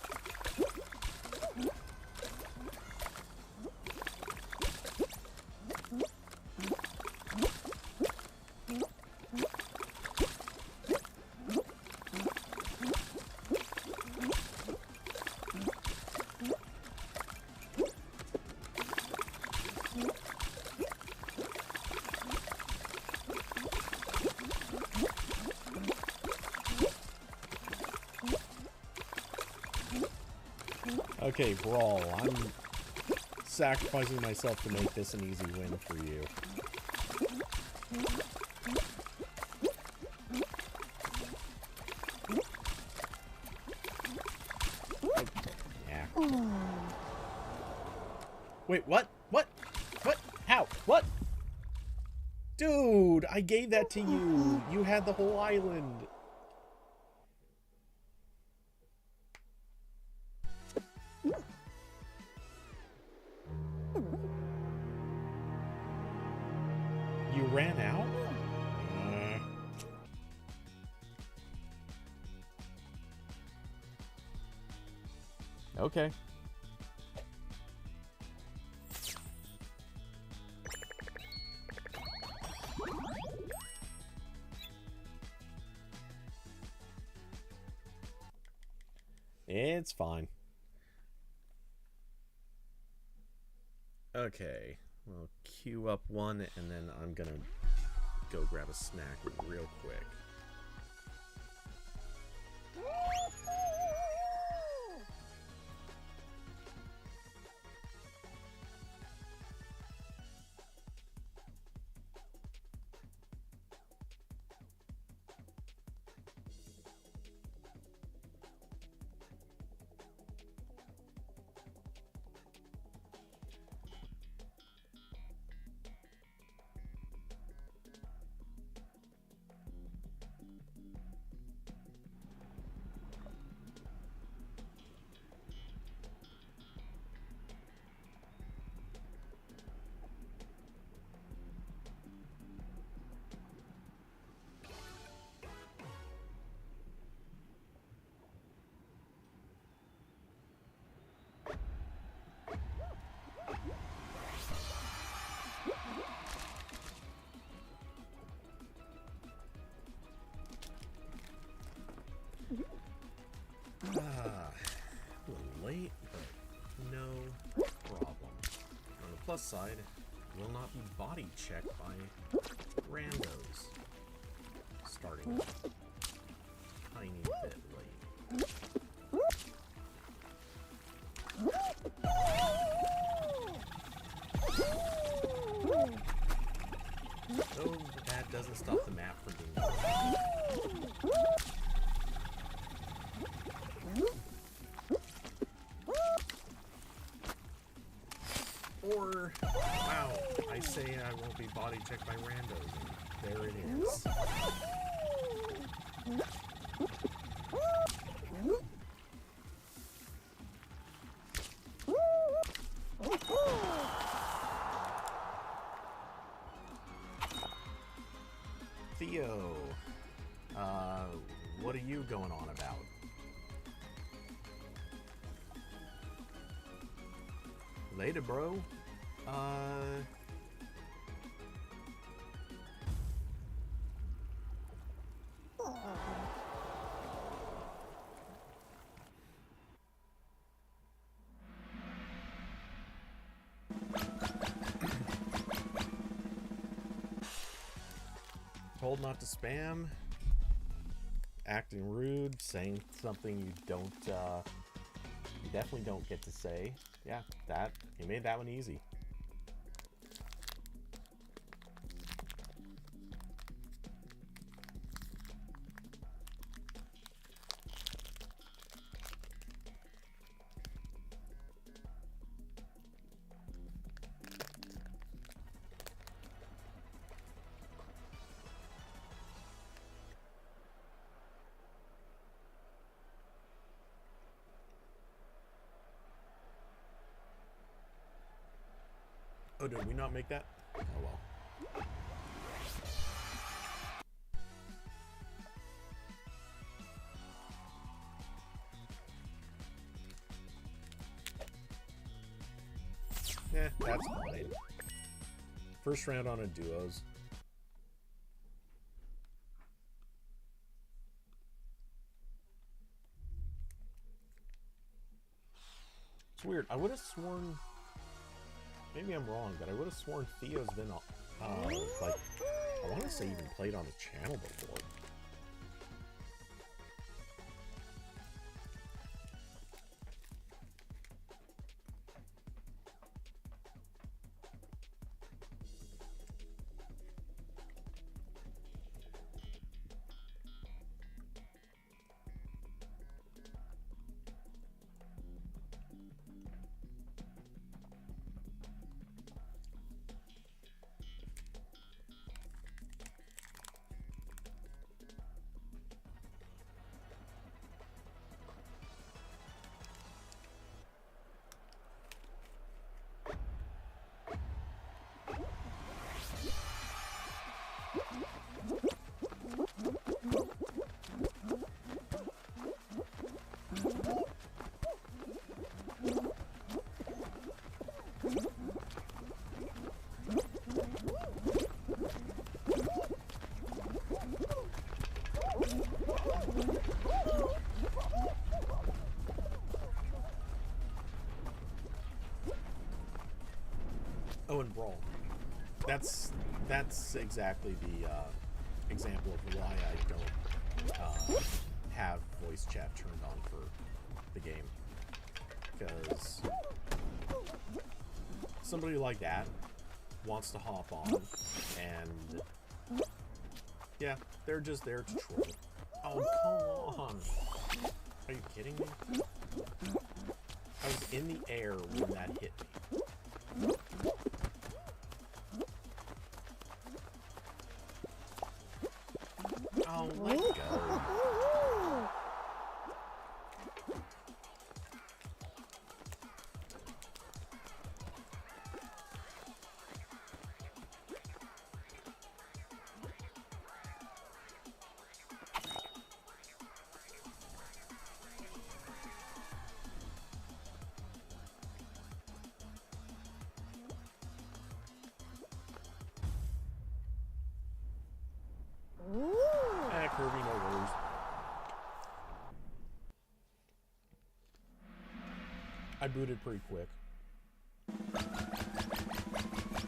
Okay, Brawl, I'm sacrificing myself to make this an easy win for you. Yeah. Wait, what? What? What? How? What? Dude, I gave that to you. You had the whole island. You ran out? Okay. It's fine. Okay. I'll queue up one, and then I'm gonna go grab a snack real quick. A little late, but no problem. On the plus side, will not be body checked by randos. Starting a tiny bit late. Though that doesn't stop the map from being or, wow, I say I won't be body checked by randos, and there it is. Theo, what are you going on about? Later, bro. Told not to spam, acting rude, saying something you don't, you definitely don't get to say. Yeah, you made that one easy. Oh, did we not make that? Oh, well. Yeah, that's fine. First round on a duos. It's weird. I would have sworn... Maybe I'm wrong, but I would have sworn Theo's been, like, I want to say even played on the channel before. Oh, and Brawl. That's exactly the example of why I don't have voice chat turned on for the game. Because somebody like that wants to hop on, and yeah, they're just there to troll. Oh, come on. Are you kidding me? I was in the air when that hit me. Oh, let go. Kirby, no worries. I booted pretty quick.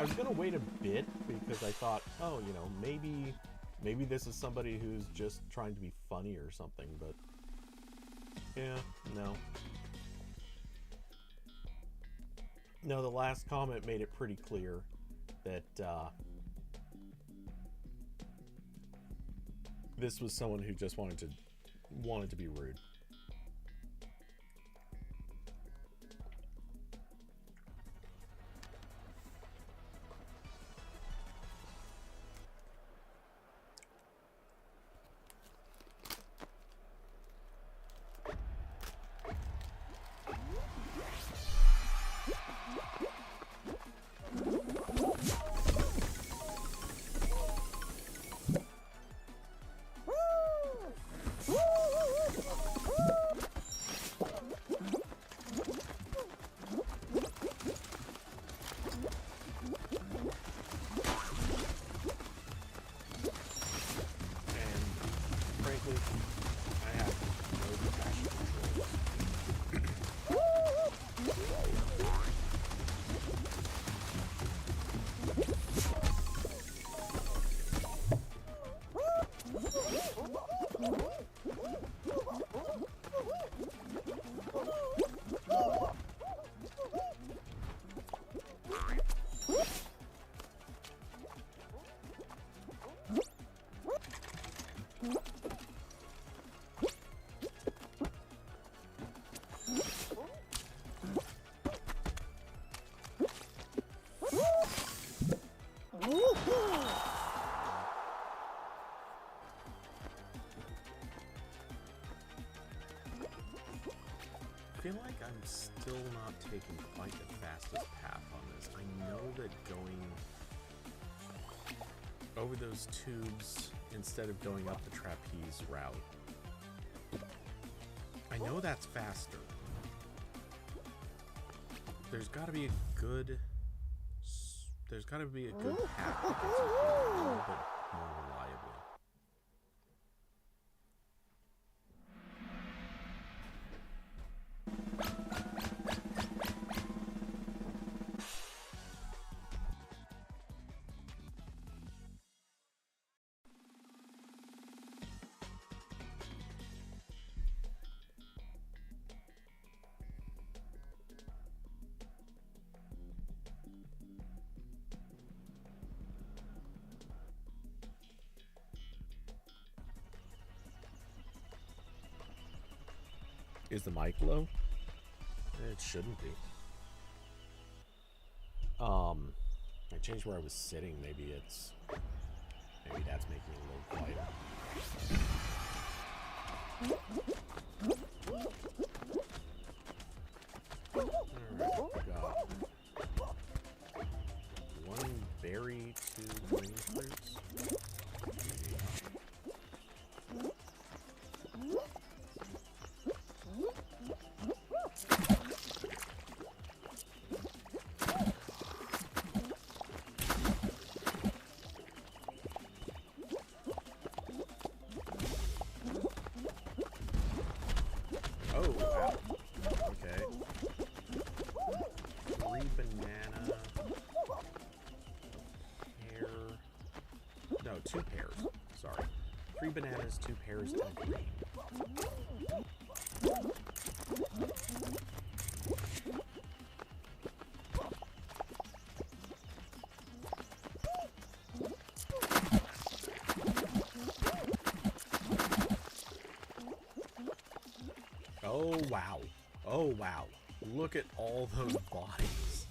I was gonna wait a bit because I thought, oh, you know, maybe this is somebody who's just trying to be funny or something, but yeah, no. No, the last comment made it pretty clear that this was someone who just wanted to be rude. I feel like I'm still not taking quite the fastest path on this. I know that going over those tubes instead of going up the trapeze route, I know that's faster. There's got to be a good path that gets you here a little bit more reliably. Is the mic low? It shouldn't be. I changed where I was sitting. Maybe that's making it a little quieter. Alright, we got one berry, two green fruits. Two pears. Sorry. 3 bananas, 2 pears, and a green. Oh, wow. Oh, wow. Look at all those bodies.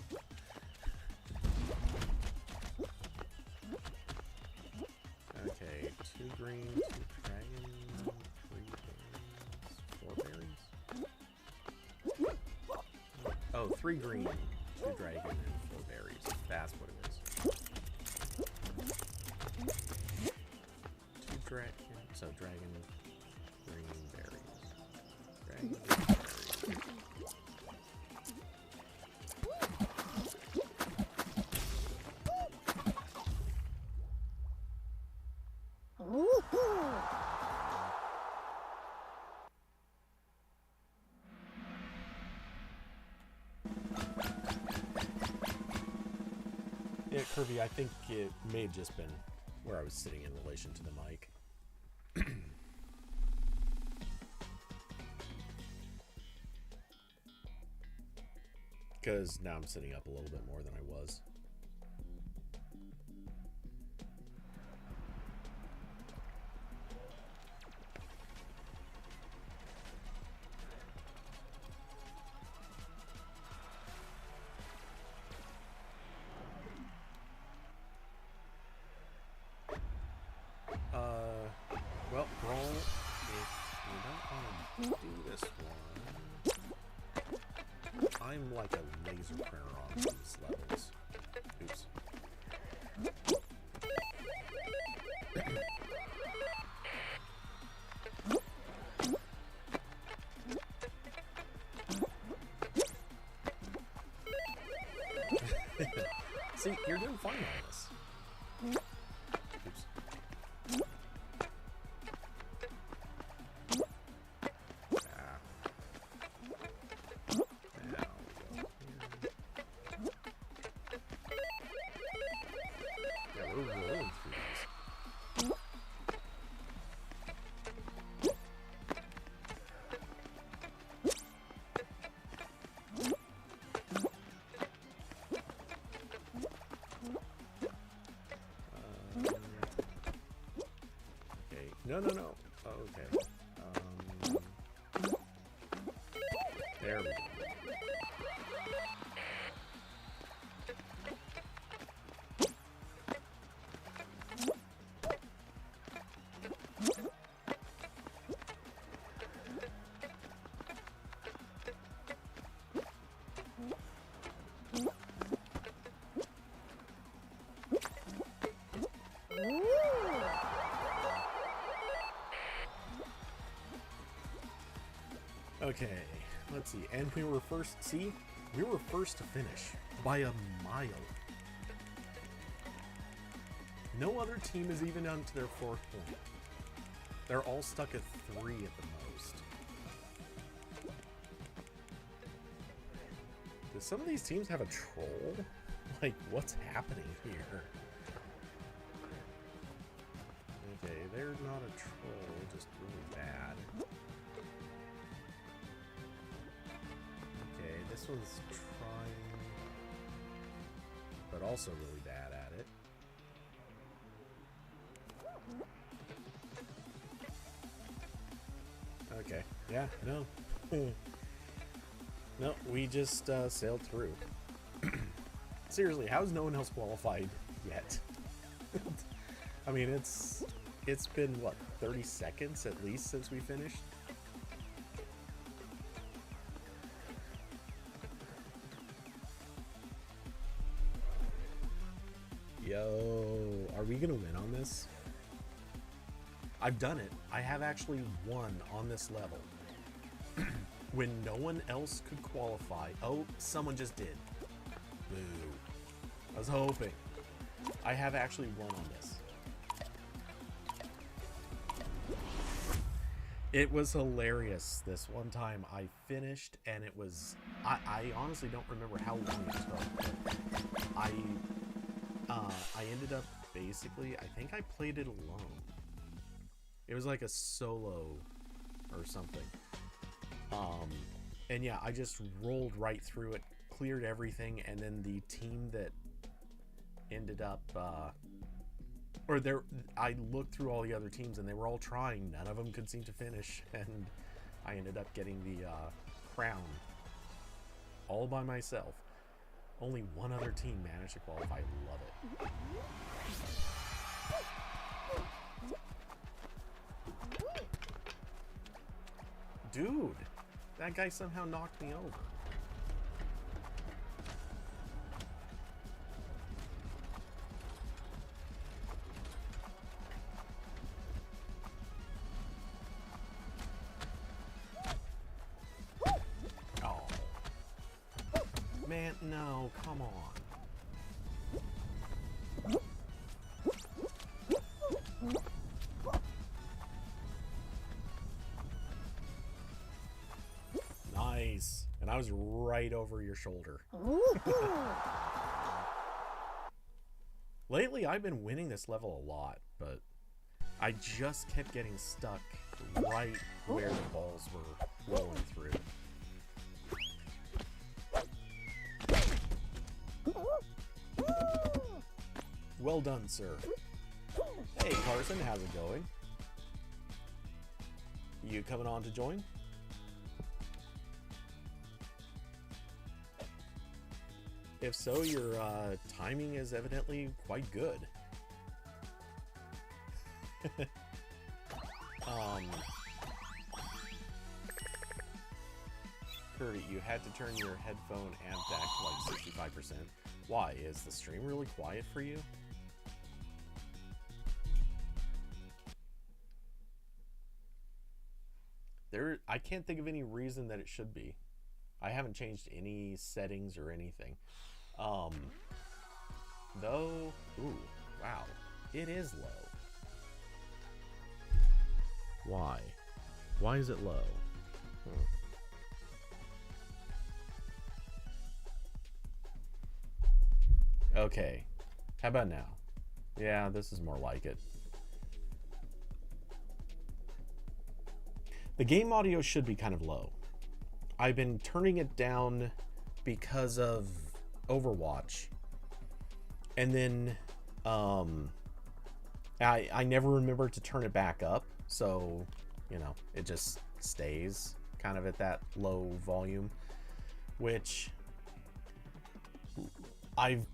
Okay, 2 green, 2 dragon, 3 berries, 4 berries. Oh, 3 green, 2 dragon, and 4 berries. That's what it is. 2 dragon, so dragon, green, berries. Dragon, berries. Yeah, Kirby, I think it may have just been where I was sitting in relation to the mic. Because now I'm sitting up a little bit more than I was. Well, Brawl, if you don't want to do this one, I'm like a laser printer on these levels. Oops. See, you're doing fine on this. Oops. No. Oh, okay. There we go. Okay, let's see. And we were first to finish by a mile. No other team is even on to their 4th point. They're all stuck at 3 at the most. Do some of these teams have a troll? Like, what's happening here? Okay, they're not a troll, just really bad. Okay, this one's trying, but also really bad at it. Okay, yeah, no. No, we just sailed through. Seriously, how's no one else qualified yet? I mean, it's been, what, 30 seconds at least since we finished? Yo, are we gonna win on this? I've done it. I have actually won on this level. When no one else could qualify. Oh, someone just did. Boo. I was hoping. I have actually won on this. It was hilarious. This one time I finished and it was... I honestly don't remember how long it took. I ended up basically... I think I played it alone. It was like a solo or something. And yeah, I just rolled right through it, cleared everything, and then the team that ended up, I looked through all the other teams and they were all trying. None of them could seem to finish, and I ended up getting the crown all by myself. Only one other team managed to qualify. Love it. Dude, that guy somehow knocked me over. Oh. Man, no, come on. Nice. And I was right over your shoulder. Lately, I've been winning this level a lot, but I just kept getting stuck right where the balls were rolling through. Well done, sir. Hey, Carson, how's it going? You coming on to join? If so, your timing is evidently quite good. Curdy, you had to turn your headphone amp back to like 65%. Why? Is the stream really quiet for you? I can't think of any reason that it should be. I haven't changed any settings or anything. Though, ooh, wow, it is low. Why? Why is it low? Okay, how about now? Yeah, this is more like it. The game audio should be kind of low. I've been turning it down because of Overwatch. And then I never remember to turn it back up, so you know, it just stays kind of at that low volume, which I've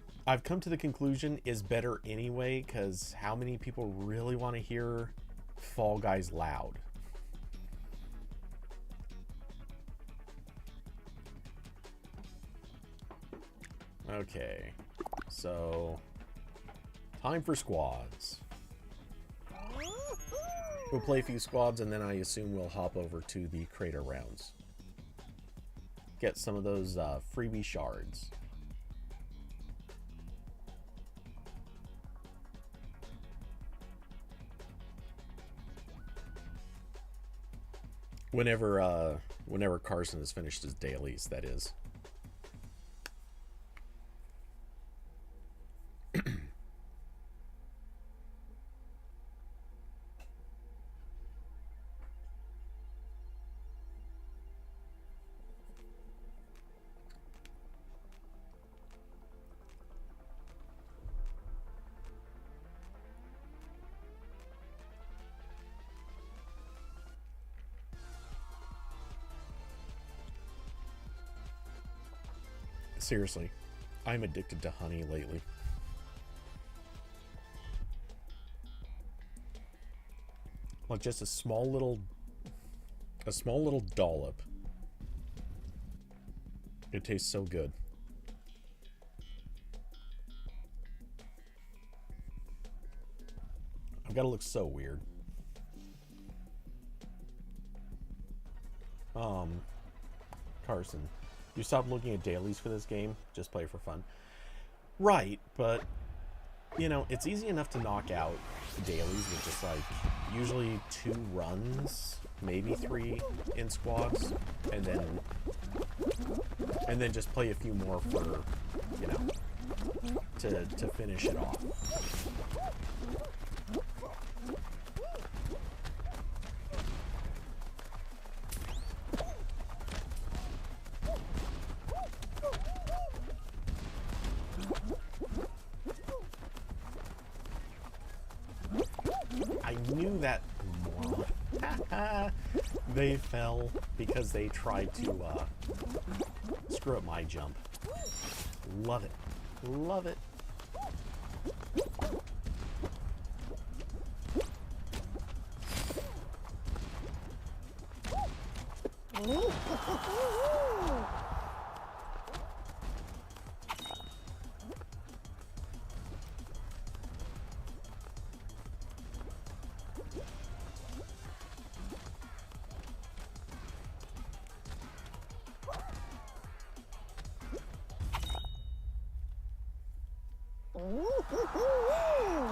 come to the conclusion is better anyway, because how many people really want to hear Fall Guys loud? Okay, so time for squads. We'll play a few squads and then I assume we'll hop over to the crater rounds. Get some of those freebie shards. Whenever Carson has finished his dailies, that is. Seriously, I'm addicted to honey lately. Like just a small little dollop. It tastes so good. I've got to look so weird. Carson, you stopped looking at dailies for this game, just play for fun. Right, but you know, it's easy enough to knock out dailies with just like usually 2 runs, maybe 3 in squads, and then just play a few more for, you know, to finish it off. I knew that more. They fell because they tried to screw up my jump. Love it. Love it.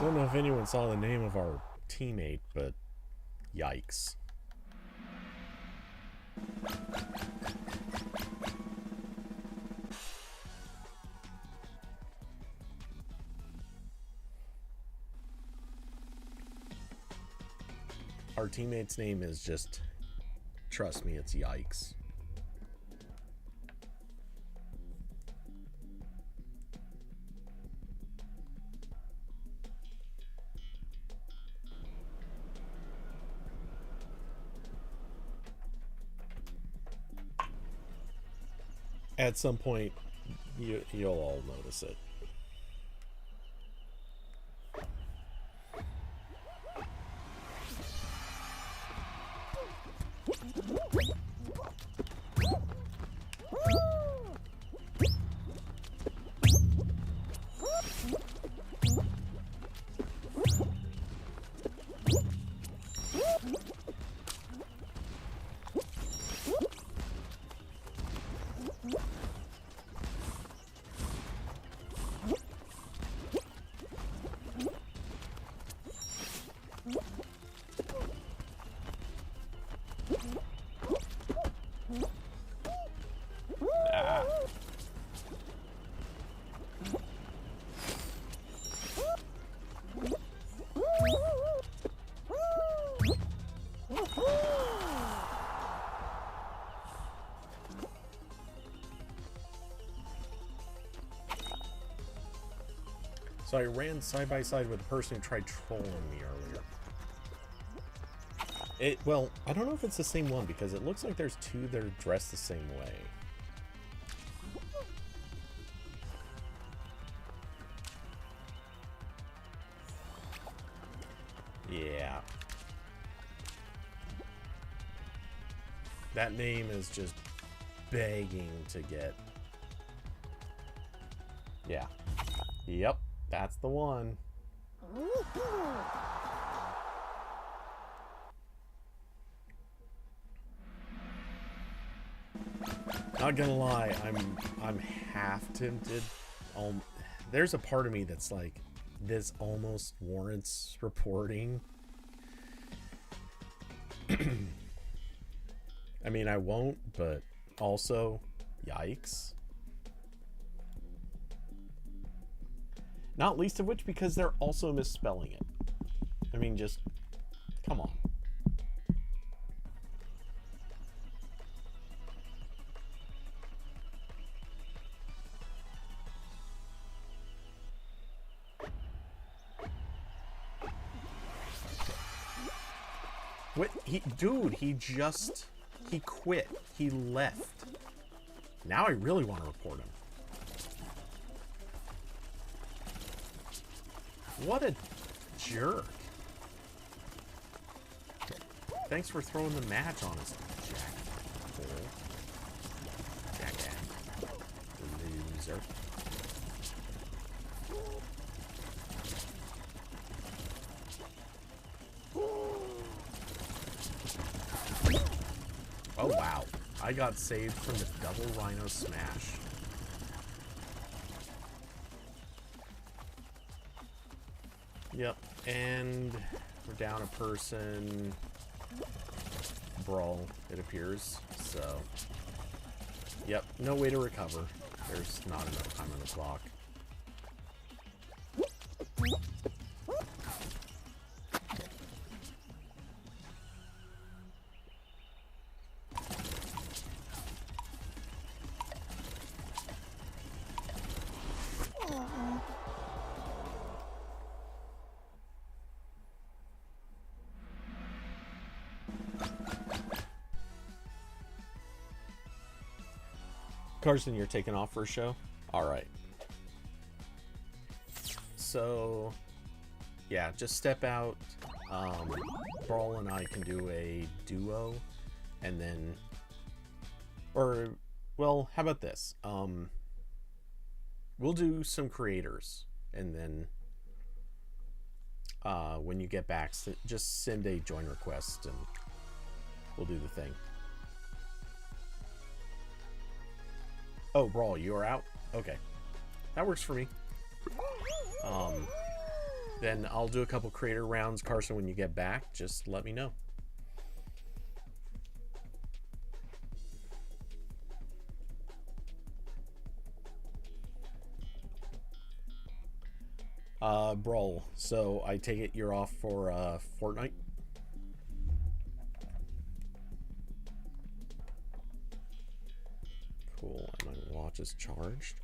Don't know if anyone saw the name of our teammate, but yikes. Our teammate's name is just, trust me, it's Yikes. At some point, you'll all notice it. So I ran side by side with a person who tried trolling me earlier. Well, I don't know if it's the same one because it looks like there's two that are dressed the same way. Yeah. That name is just begging to get... Yeah. Yep. That's the one. Not gonna lie, I'm half tempted. There's a part of me that's like, this almost warrants reporting. I mean, I won't, but also, yikes. Not least of which because they're also misspelling it. I mean, just, come on. What? Dude, he quit. He left. Now I really want to report him. What a jerk. Thanks for throwing the match on us, jackass. Loser. Oh wow. I got saved from the double rhino smash. Yep, and we're down a person. Brawl, it appears. So, yep, no way to recover. There's not enough time on the clock. Carson, you're taking off for a show? Alright. So, yeah, just step out. Brawl and I can do a duo. And then... Or, well, how about this? We'll do some creators. And then, when you get back, just send a join request and we'll do the thing. Oh, Brawl, you are out? Okay. That works for me. Then I'll do a couple creator rounds. Carson, when you get back, just let me know. Brawl, so I take it you're off for Fortnite? My watch is charged.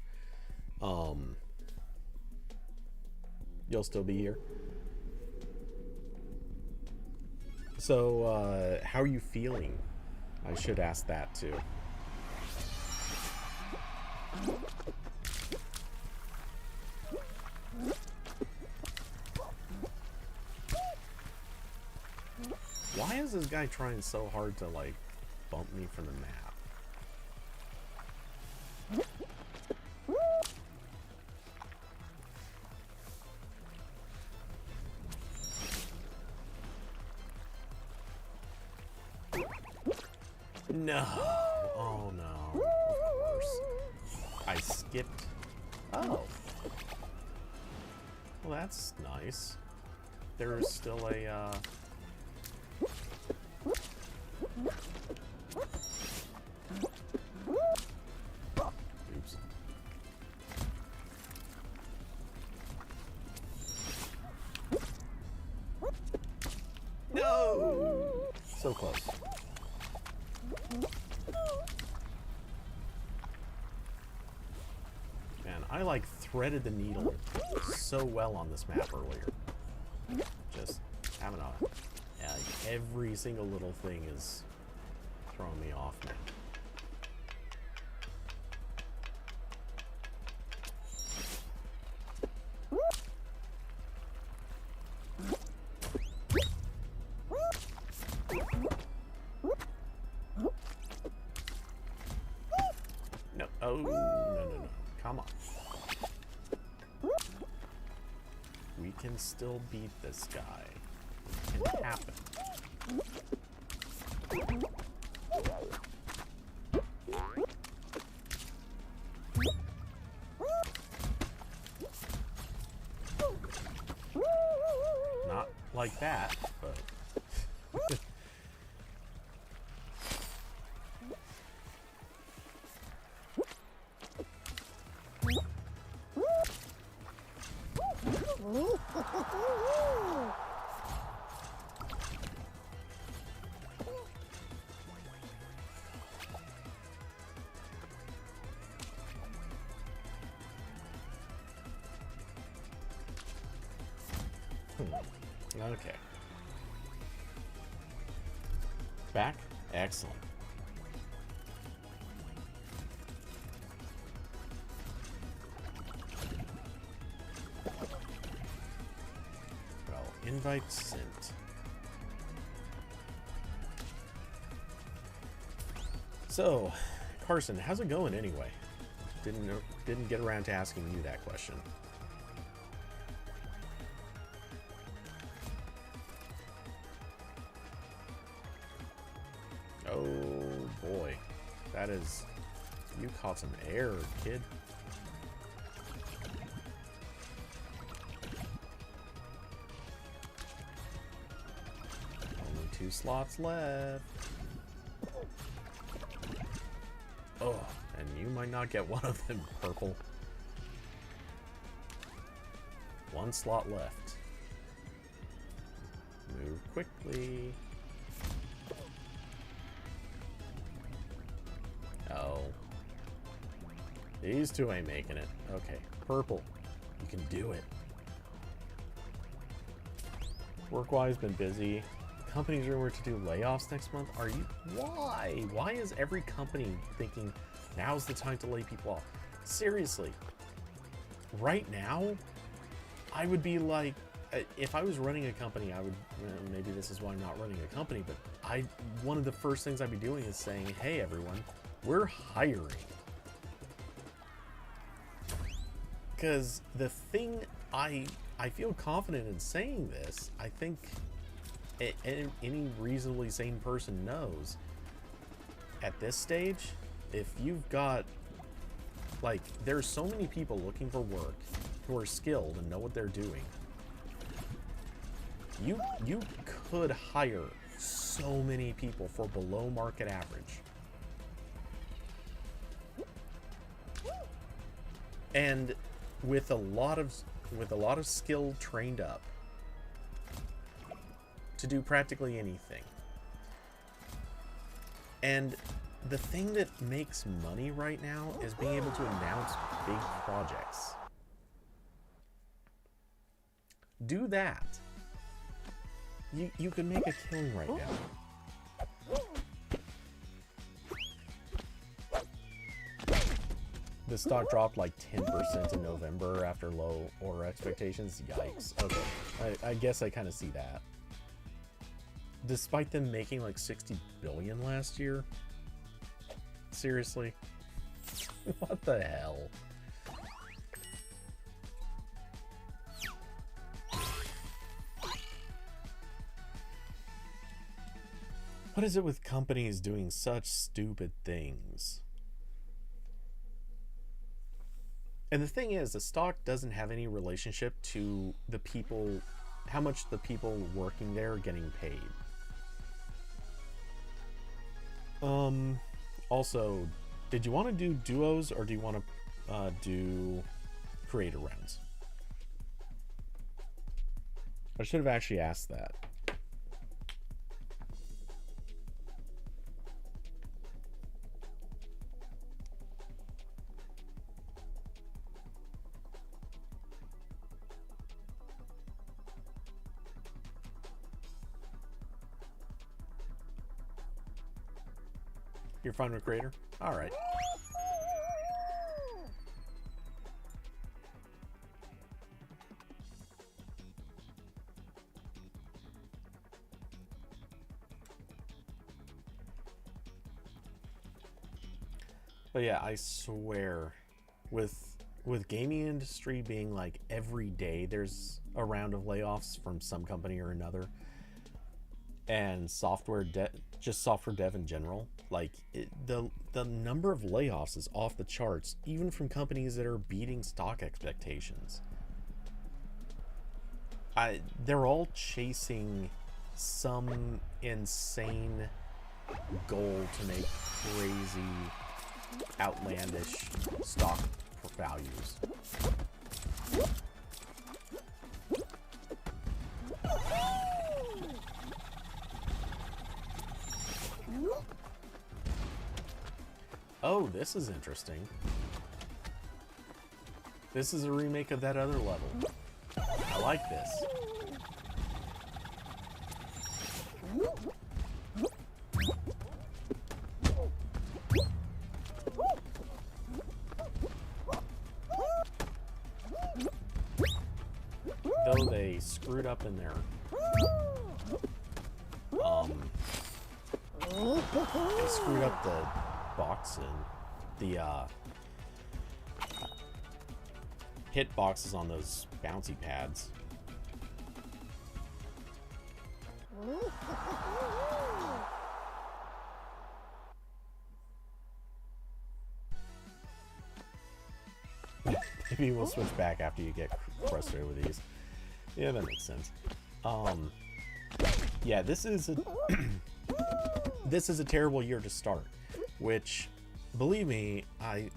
You'll still be here. So, how are you feeling? I should ask that too. Why is this guy trying so hard to, like, bump me from the map? No. Oh, no. Of course. I skipped. Oh. Well, that's nice. There's still a, Oops. No! So close. Man, I like threaded the needle so well on this map earlier. Just having a... Yeah, like every single little thing is throwing me off, man. No. Oh, no. Come on. We can still beat this guy. It can happen. Not like that, but... Okay. Back? Excellent. Well, invite sent. So, Carson, how's it going anyway? Didn't get around to asking you that question. Oh boy, that is, you caught some air, kid. Only 2 slots left. Oh, and you might not get one of them, purple. 1 slot left. Move quickly. Oh. These two ain't making it. Okay. Purple. You can do it. Work-wise, been busy. The company's rumored to do layoffs next month. Are you... Why? Why is every company thinking now's the time to lay people off? Seriously. Right now, I would be like... If I was running a company, I would... maybe this is why I'm not running a company, but one of the first things I'd be doing is saying, hey, everyone, we're hiring. Because the thing I feel confident in saying this, I think any reasonably sane person knows at this stage, if you've got, like, there's so many people looking for work who are skilled and know what they're doing. You could hire so many people for below market average. And with a lot of skill trained up to do practically anything. And the thing that makes money right now is being able to announce big projects. Do that. You can make a killing right now. The stock dropped like 10% in November after low order expectations. Yikes. Okay. I guess I kind of see that. Despite them making like 60 billion last year. Seriously? What the hell? What is it with companies doing such stupid things? And the thing is, the stock doesn't have any relationship to the people, how much the people working there are getting paid. Also, did you want to do duos or do you want to do creator rounds? I should have actually asked that. You're fine with creator? All right. But yeah, I swear, with gaming industry being like every day there's a round of layoffs from some company or another, and just software dev in general, like the number of layoffs is off the charts, even from companies that are beating stock expectations. They're all chasing some insane goal to make crazy, outlandish stock values. Oh, this is interesting. This is a remake of that other level. I like this. Though they screwed up in their they screwed up the box and the hit boxes on those bouncy pads. Maybe we'll switch back after you get frustrated with these. Yeah, that makes sense. Yeah, this is a this is a terrible year to start, which, believe me, I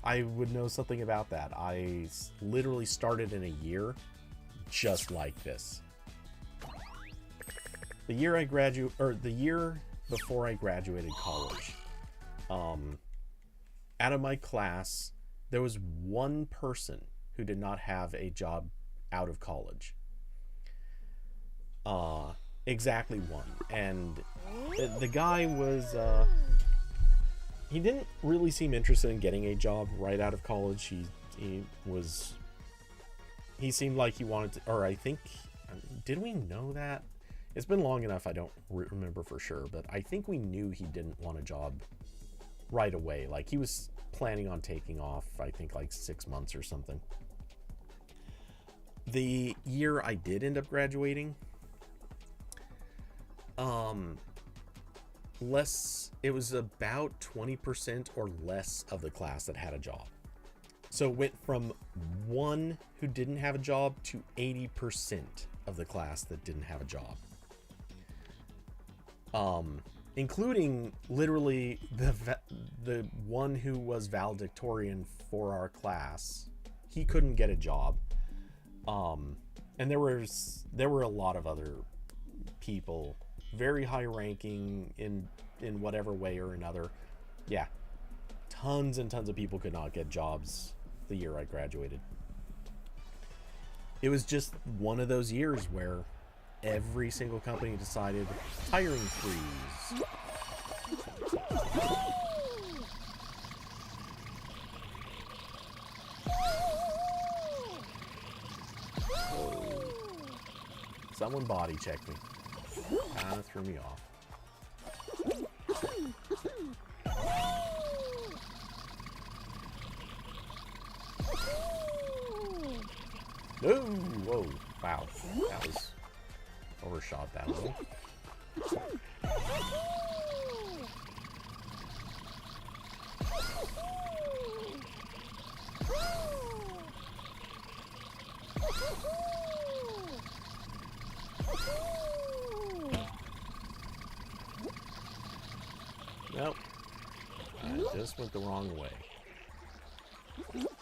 would know something about that. I literally started in a year just like this. The year the year before I graduated college, out of my class, there was one person who did not have a job out of college. Exactly one. And the guy was, he didn't really seem interested in getting a job right out of college. He seemed like he wanted to, or I think, did we know that? It's been long enough, I don't remember for sure, but I think we knew he didn't want a job right away. Like, he was planning on taking off, I think, like 6 months or something. The year I did end up graduating, it was about 20% or less of the class that had a job. So it went from one who didn't have a job to 80% of the class that didn't have a job. Including literally the one who was valedictorian for our class. He couldn't get a job. And there were a lot of other people, very high ranking in in whatever way or another. Yeah, tons and tons of people could not get jobs the year I graduated. It was just one of those years where every single company decided hiring freeze. Oh. Someone body checked me. Kind of threw me off. No! Whoa. Wow. That was overshot that one. Nope. I just went the wrong way. Oops.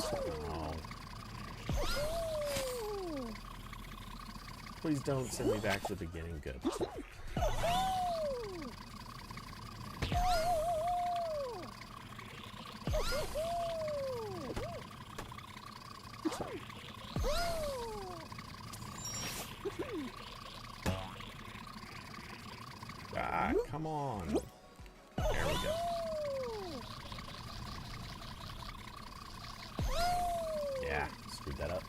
Oh. Please don't send me back to the beginning. Good. Ah, come on. There we go. Yeah, screwed that up.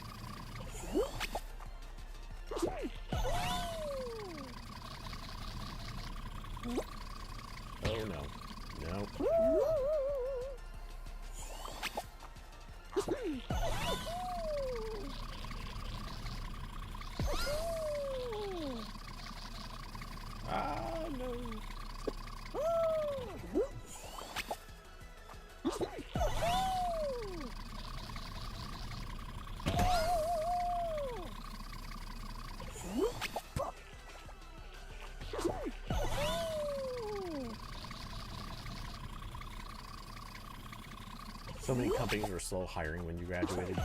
Oh no. No. Ah, no. So many companies were slow hiring when you graduated.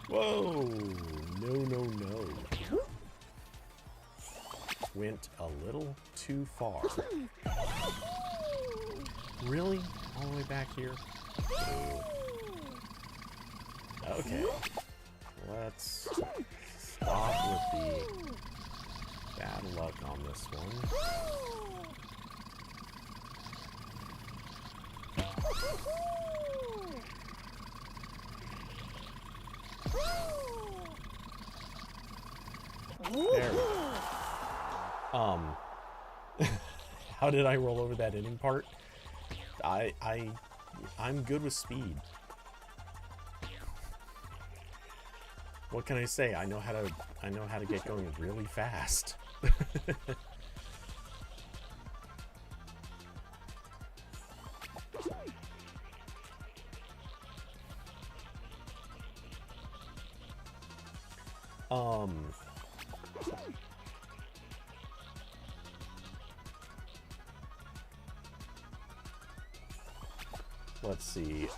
Whoa! No, no, no. Went a little too far. Really? All the way back here? Ooh. Okay. Let's stop with the bad luck on this one. There we go. How did I roll over that inning part? I'm good with speed. What can I say? I know how to get going really fast. Let's see.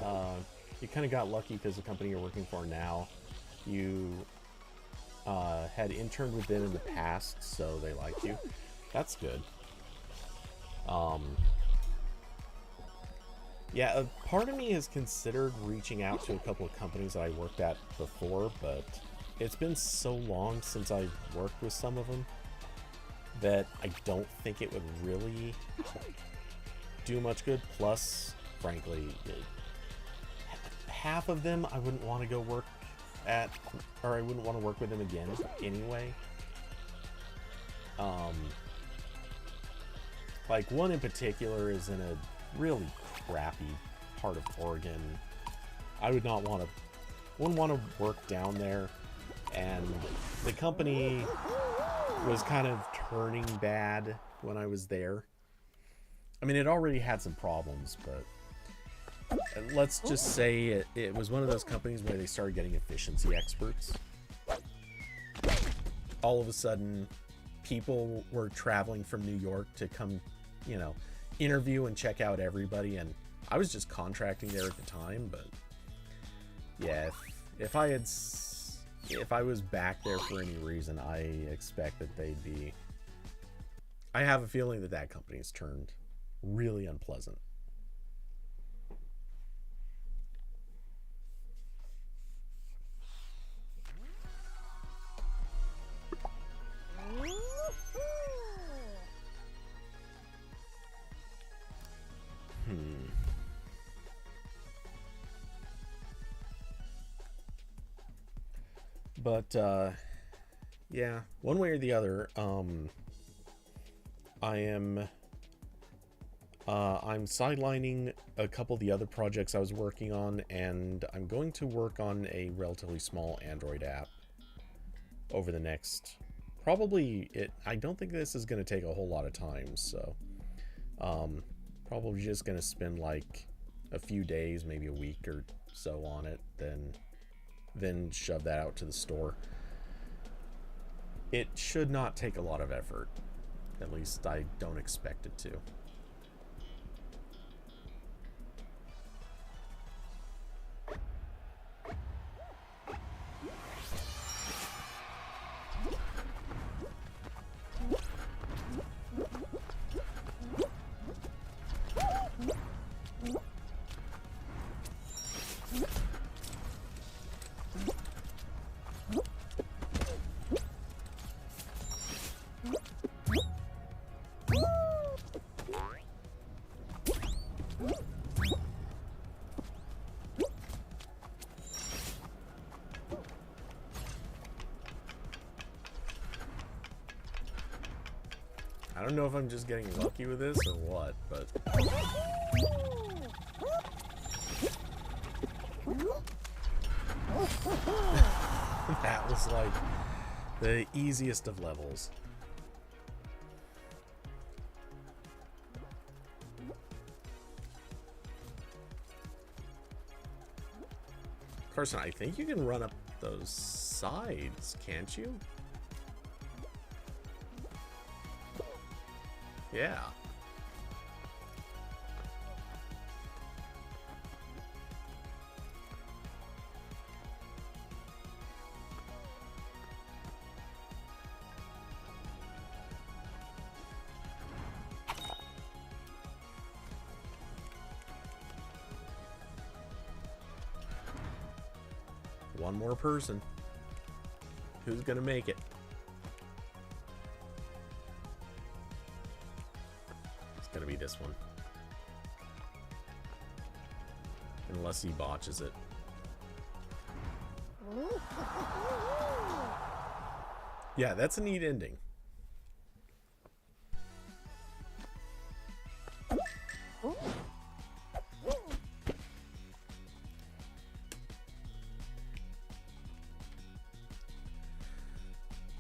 You kind of got lucky because the company you're working for now, you had interned with them in the past, so they like you. That's good. Yeah, a part of me has considered reaching out to a couple of companies that I worked at before, but it's been so long since I've worked with some of them that I don't think it would really do much good. Plus, frankly, half of them I wouldn't want to go work at, or I wouldn't want to work with them again anyway. Um, like one in particular is in a really crappy part of Oregon. I would not want to, wouldn't want to work down there. And the company was kind of turning bad when I was there. I mean, it already had some problems, but let's just say it was one of those companies where they started getting efficiency experts. All of a sudden, people were traveling from New York to come, you know, interview and check out everybody, and I was just contracting there at the time. But yeah, if I was back there for any reason, I expect that they'd be... I have a feeling that that company's turned really unpleasant. But, yeah, one way or the other, I'm sidelining a couple of the other projects I was working on, and I'm going to work on a relatively small Android app over the next, I don't think this is going to take a whole lot of time, so, probably just going to spend like a few days, maybe a week or so on it, then shove that out to the store. It should not take a lot of effort. At least I don't expect it to. I don't know if I'm just getting lucky with this or what, but... that was like the easiest of levels. Carson, I think you can run up those sides, can't you? Yeah. One more person. Who's gonna make it? Gonna be this one. Unless he botches it. Yeah, that's a neat ending.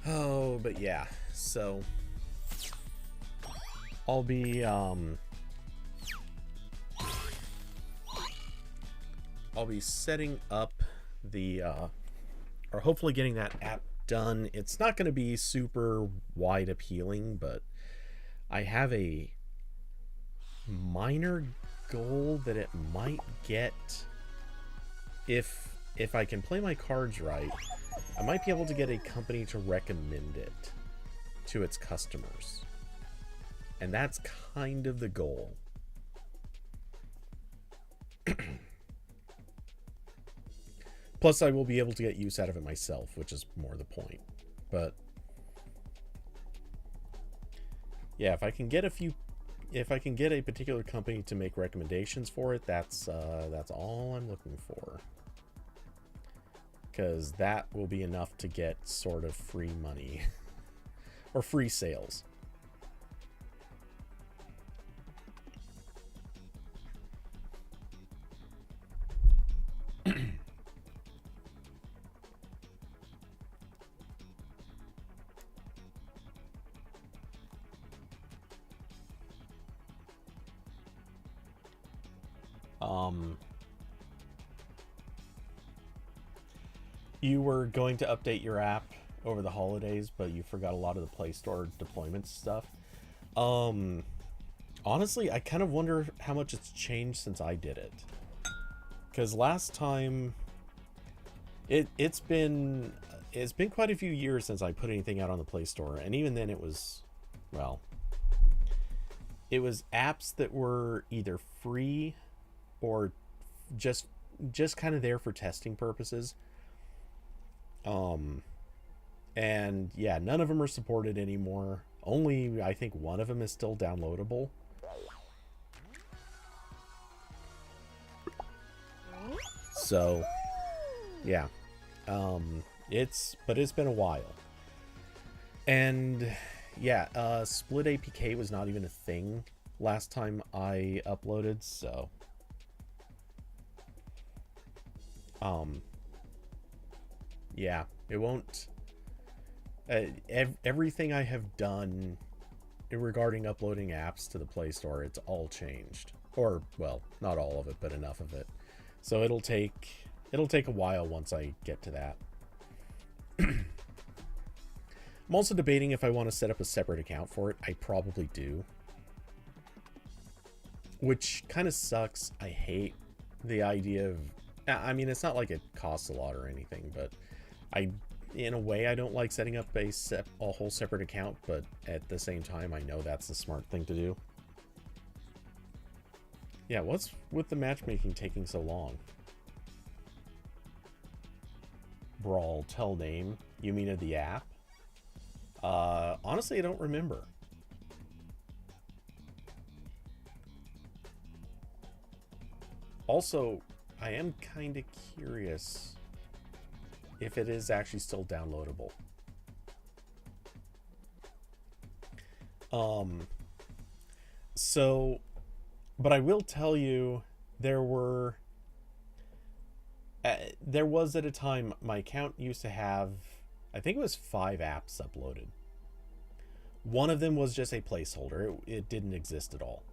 Oh, but yeah, so I'll be setting up the or hopefully getting that app done. It's not going to be super wide appealing, but I have a minor goal that it might get. If I can play my cards right, I might be able to get a company to recommend it to its customers. And that's kind of the goal. Plus, I will be able to get use out of it myself, which is more the point. But yeah, if I can get a particular company to make recommendations for it, that's all I'm looking for. Because that will be enough to get sort of free money or free sales. You were going to update your app over the holidays, but you forgot a lot of the Play Store deployment stuff. Honestly, I kind of wonder how much it's changed since I did it. Because last time, it's been quite a few years since I put anything out on the Play Store, and even then it was, well, it was apps that were either free or just kind of there for testing purposes. And yeah, none of them are supported anymore. Only, I think, one of them is still downloadable. So, yeah. It's been a while. And yeah, split APK was not even a thing last time I uploaded, so yeah, it won't. Everything I have done regarding uploading apps to the Play Store, it's all changed. Or, well, not all of it, but enough of it. So it'll take a while once I get to that. I'm also debating if I want to set up a separate account for it. I probably do. Which kind of sucks. I hate the idea of... I mean, it's not like it costs a lot or anything, but in a way, I don't like setting up a whole separate account, but at the same time, I know that's the smart thing to do. Yeah, what's with the matchmaking taking so long? Brawl, tell name. You mean of the app? Honestly, I don't remember. Also, I am kind of curious if it is actually still downloadable. So, but I will tell you, there was at a time my account used to have, I think it was 5 apps uploaded. One of them was just a placeholder. It didn't exist at all.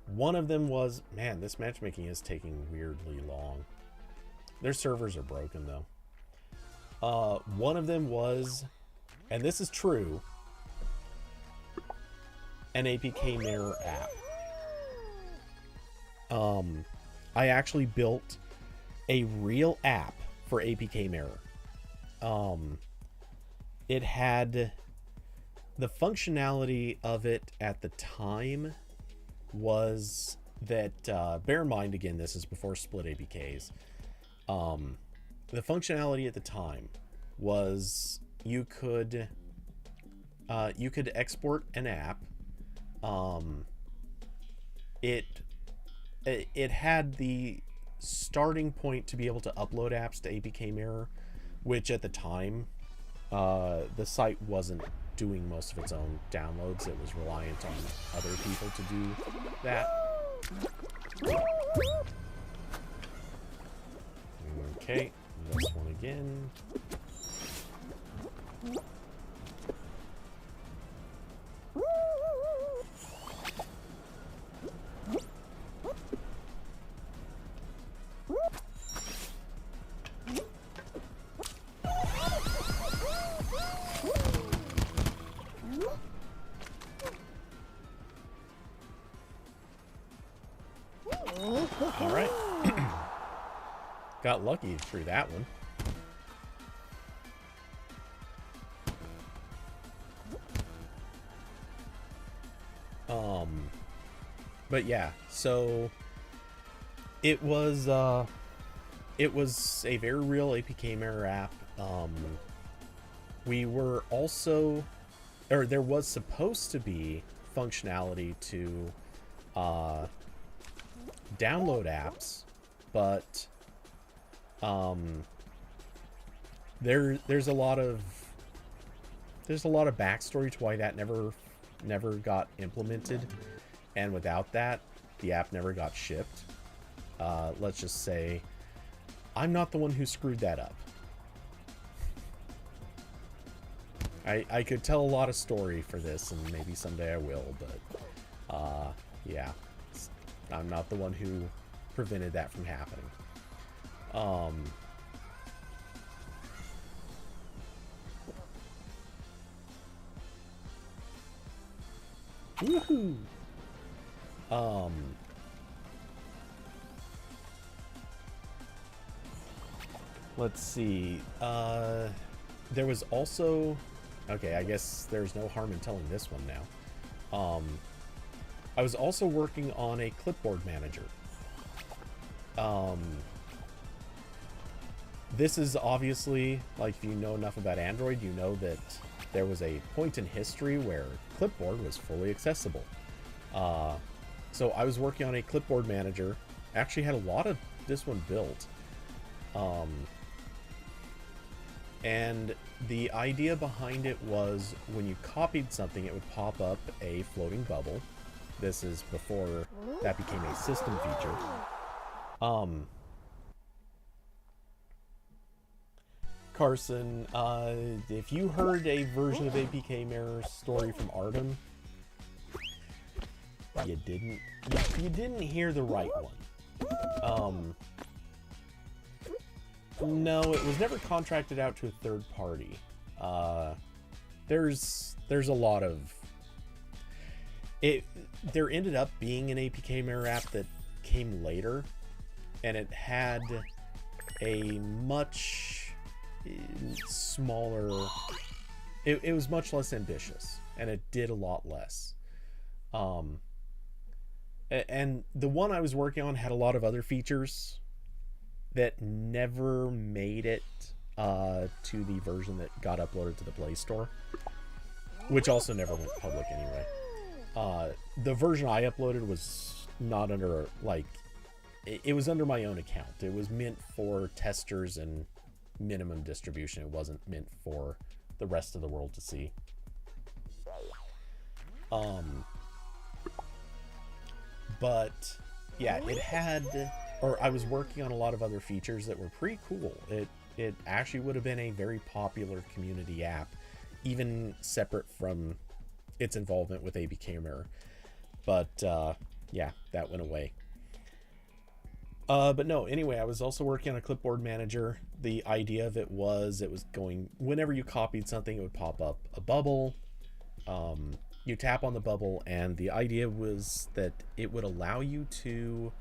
One of them was, man, this matchmaking is taking weirdly long. Their servers are broken, though. One of them was, and this is true, an APK mirror app. I actually built a real app for APK mirror. It had the functionality of it at the time was that, bear in mind, again, this is before split APKs. The functionality at the time was you could export an app. It had the starting point to be able to upload apps to APK Mirror, which at the time, the site wasn't doing most of its own downloads. It was reliant on other people to do that. Okay, this one again. All right. Got lucky through that one. But yeah, so it was a very real APK Mirror app. We were also, or there was supposed to be functionality to download apps, but there's a lot of there's a lot of backstory to why that never got implemented, and without that, the app never got shipped. Let's just say I'm not the one who screwed that up. I could tell a lot of story for this, and maybe someday I will, but yeah, I'm not the one who prevented that from happening. Woohoo! Let's see. There was also... Okay, I guess there's no harm in telling this one now. I was also working on a clipboard manager. This is obviously, like, if you know enough about Android, you know that there was a point in history where clipboard was fully accessible. So I was working on a clipboard manager. I actually had a lot of this one built. And the idea behind it was when you copied something, it would pop up a floating bubble. This is before that became a system feature. Carson, if you heard a version of APK Mirror story from Artem, you didn't hear the right one. No, it was never contracted out to a third party. There's a lot of it. There ended up being an APK Mirror app that came later, and it had a much smaller. It was much less ambitious, and it did a lot less. And the one I was working on had a lot of other features that never made it to the version that got uploaded to the Play Store, which also never went public anyway. The version I uploaded was not under, like, it was under my own account. It was meant for testers and minimum distribution. It wasn't meant for the rest of the world to see. But yeah, it had, or I was working on a lot of other features that were pretty cool. It actually would have been a very popular community app, even separate from its involvement with APK Mirror. But yeah, that went away. But no, anyway, I was also working on a clipboard manager. The idea of it was going, whenever you copied something, it would pop up a bubble. You tap on the bubble, and the idea was that it would allow you to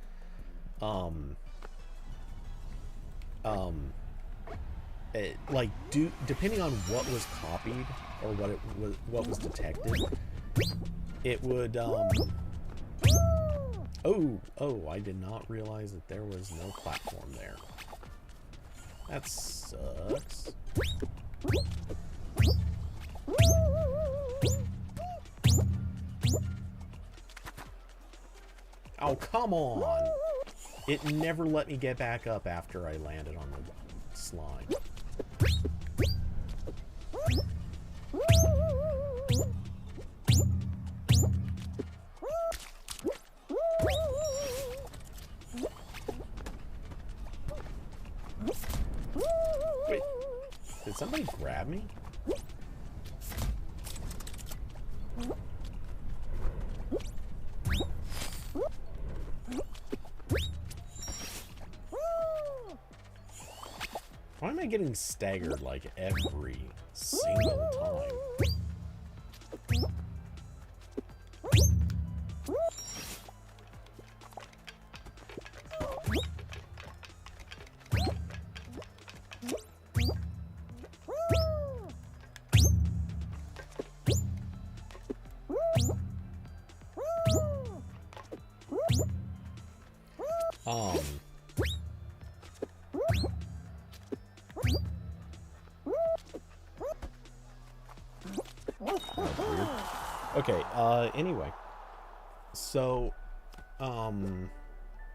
depending on what was copied or what was detected, it would oh, I did not realize that there was no platform there. That sucks. Oh, come on! It never let me get back up after I landed on the slime. Wait, did somebody grab me? Why am I getting staggered like every single time? Okay, anyway. So,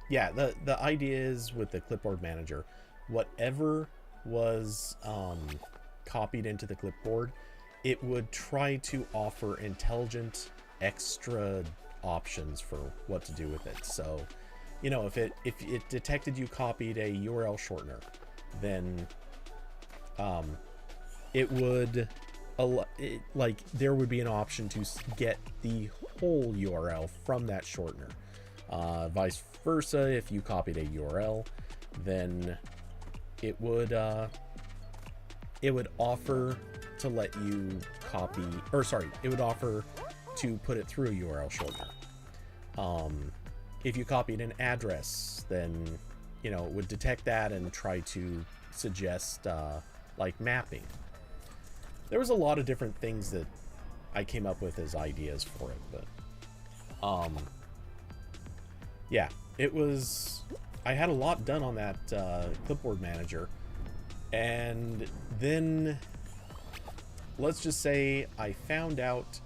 yeah, the idea is with the clipboard manager, whatever was copied into the clipboard, it would try to offer intelligent extra options for what to do with it. So, you know, if it detected you copied a URL shortener, then it would like there would be an option to get the whole URL from that shortener. Vice versa, if you copied a URL, then it would offer to let you copy, or sorry, it would offer to put it through a URL shortener. If you copied an address, then, you know, it would detect that and try to suggest like mapping. There was a lot of different things that I came up with as ideas for it, but yeah, it was, I had a lot done on that clipboard manager, and then let's just say I found out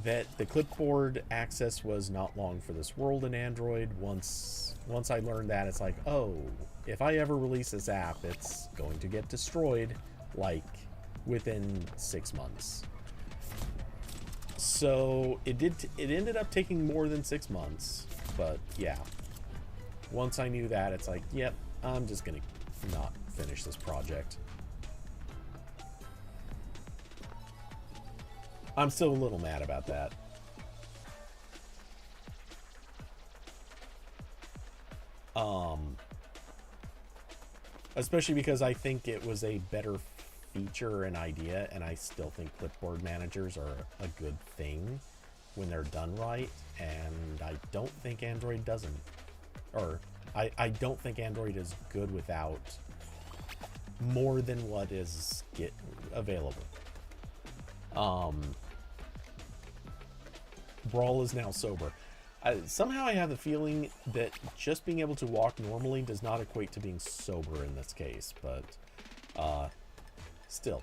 that the clipboard access was not long for this world in Android. Once I learned that, it's like, oh, if I ever release this app, it's going to get destroyed like within 6 months. So it ended up taking more than 6 months, but yeah, once I knew that, it's like, yep, I'm just gonna not finish this project. I'm still a little mad about that. Especially because I think it was a better feature and idea, and I still think clipboard managers are a good thing when they're done right, and I don't think Android doesn't. Or I don't think Android is good without more than what is available. Brawl is now sober. Somehow I have the feeling that just being able to walk normally does not equate to being sober in this case, but still.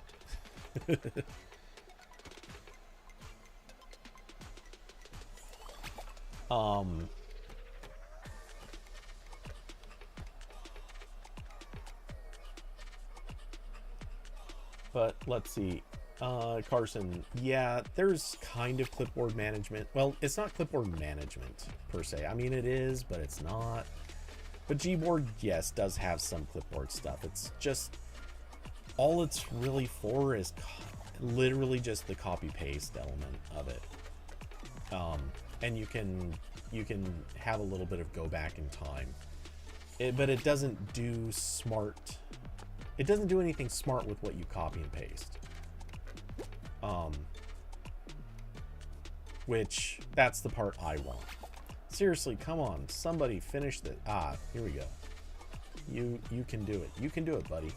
But let's see. Carson, yeah, there's kind of clipboard management. Well, it's not clipboard management per se. I mean, it is, but it's not. But Gboard, yes, does have some clipboard stuff. It's just, all it's really for is literally just the copy paste element of it. And you can have a little bit of go back in time. But it doesn't do smart. It doesn't do anything smart with what you copy and paste. Which, that's the part I want. Seriously, come on, somebody finish the, here we go. You can do it. You can do it, buddy.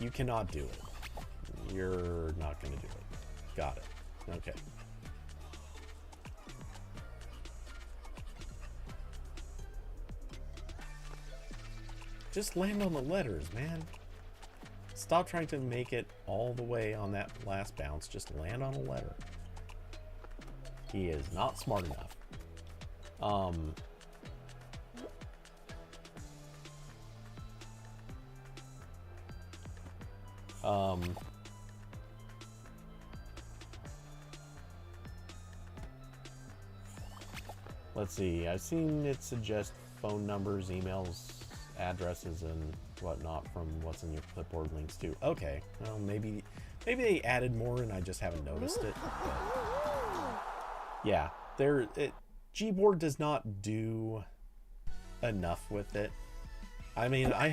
You cannot do it. You're not gonna do it. Got it. Okay. Just land on the letters, man. Stop trying to make it all the way on that last bounce. Just land on a letter. He is not smart enough. Let's see. I've seen it suggest phone numbers, emails, addresses, and whatnot from what's in your clipboard links too. Okay, well, maybe they added more and I just haven't noticed it. But yeah, Gboard does not do enough with it. I mean, I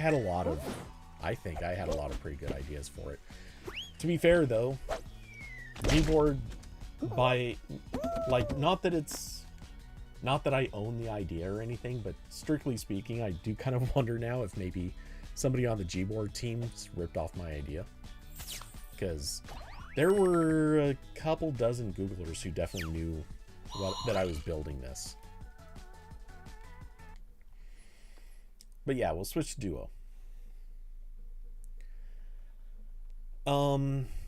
think I had a lot of pretty good ideas for it. To be fair though, Gboard, not that I own the idea or anything, but strictly speaking, I do kind of wonder now if maybe somebody on the Gboard team ripped off my idea. Because there were a couple dozen Googlers who definitely knew that I was building this. But yeah, we'll switch to Duo.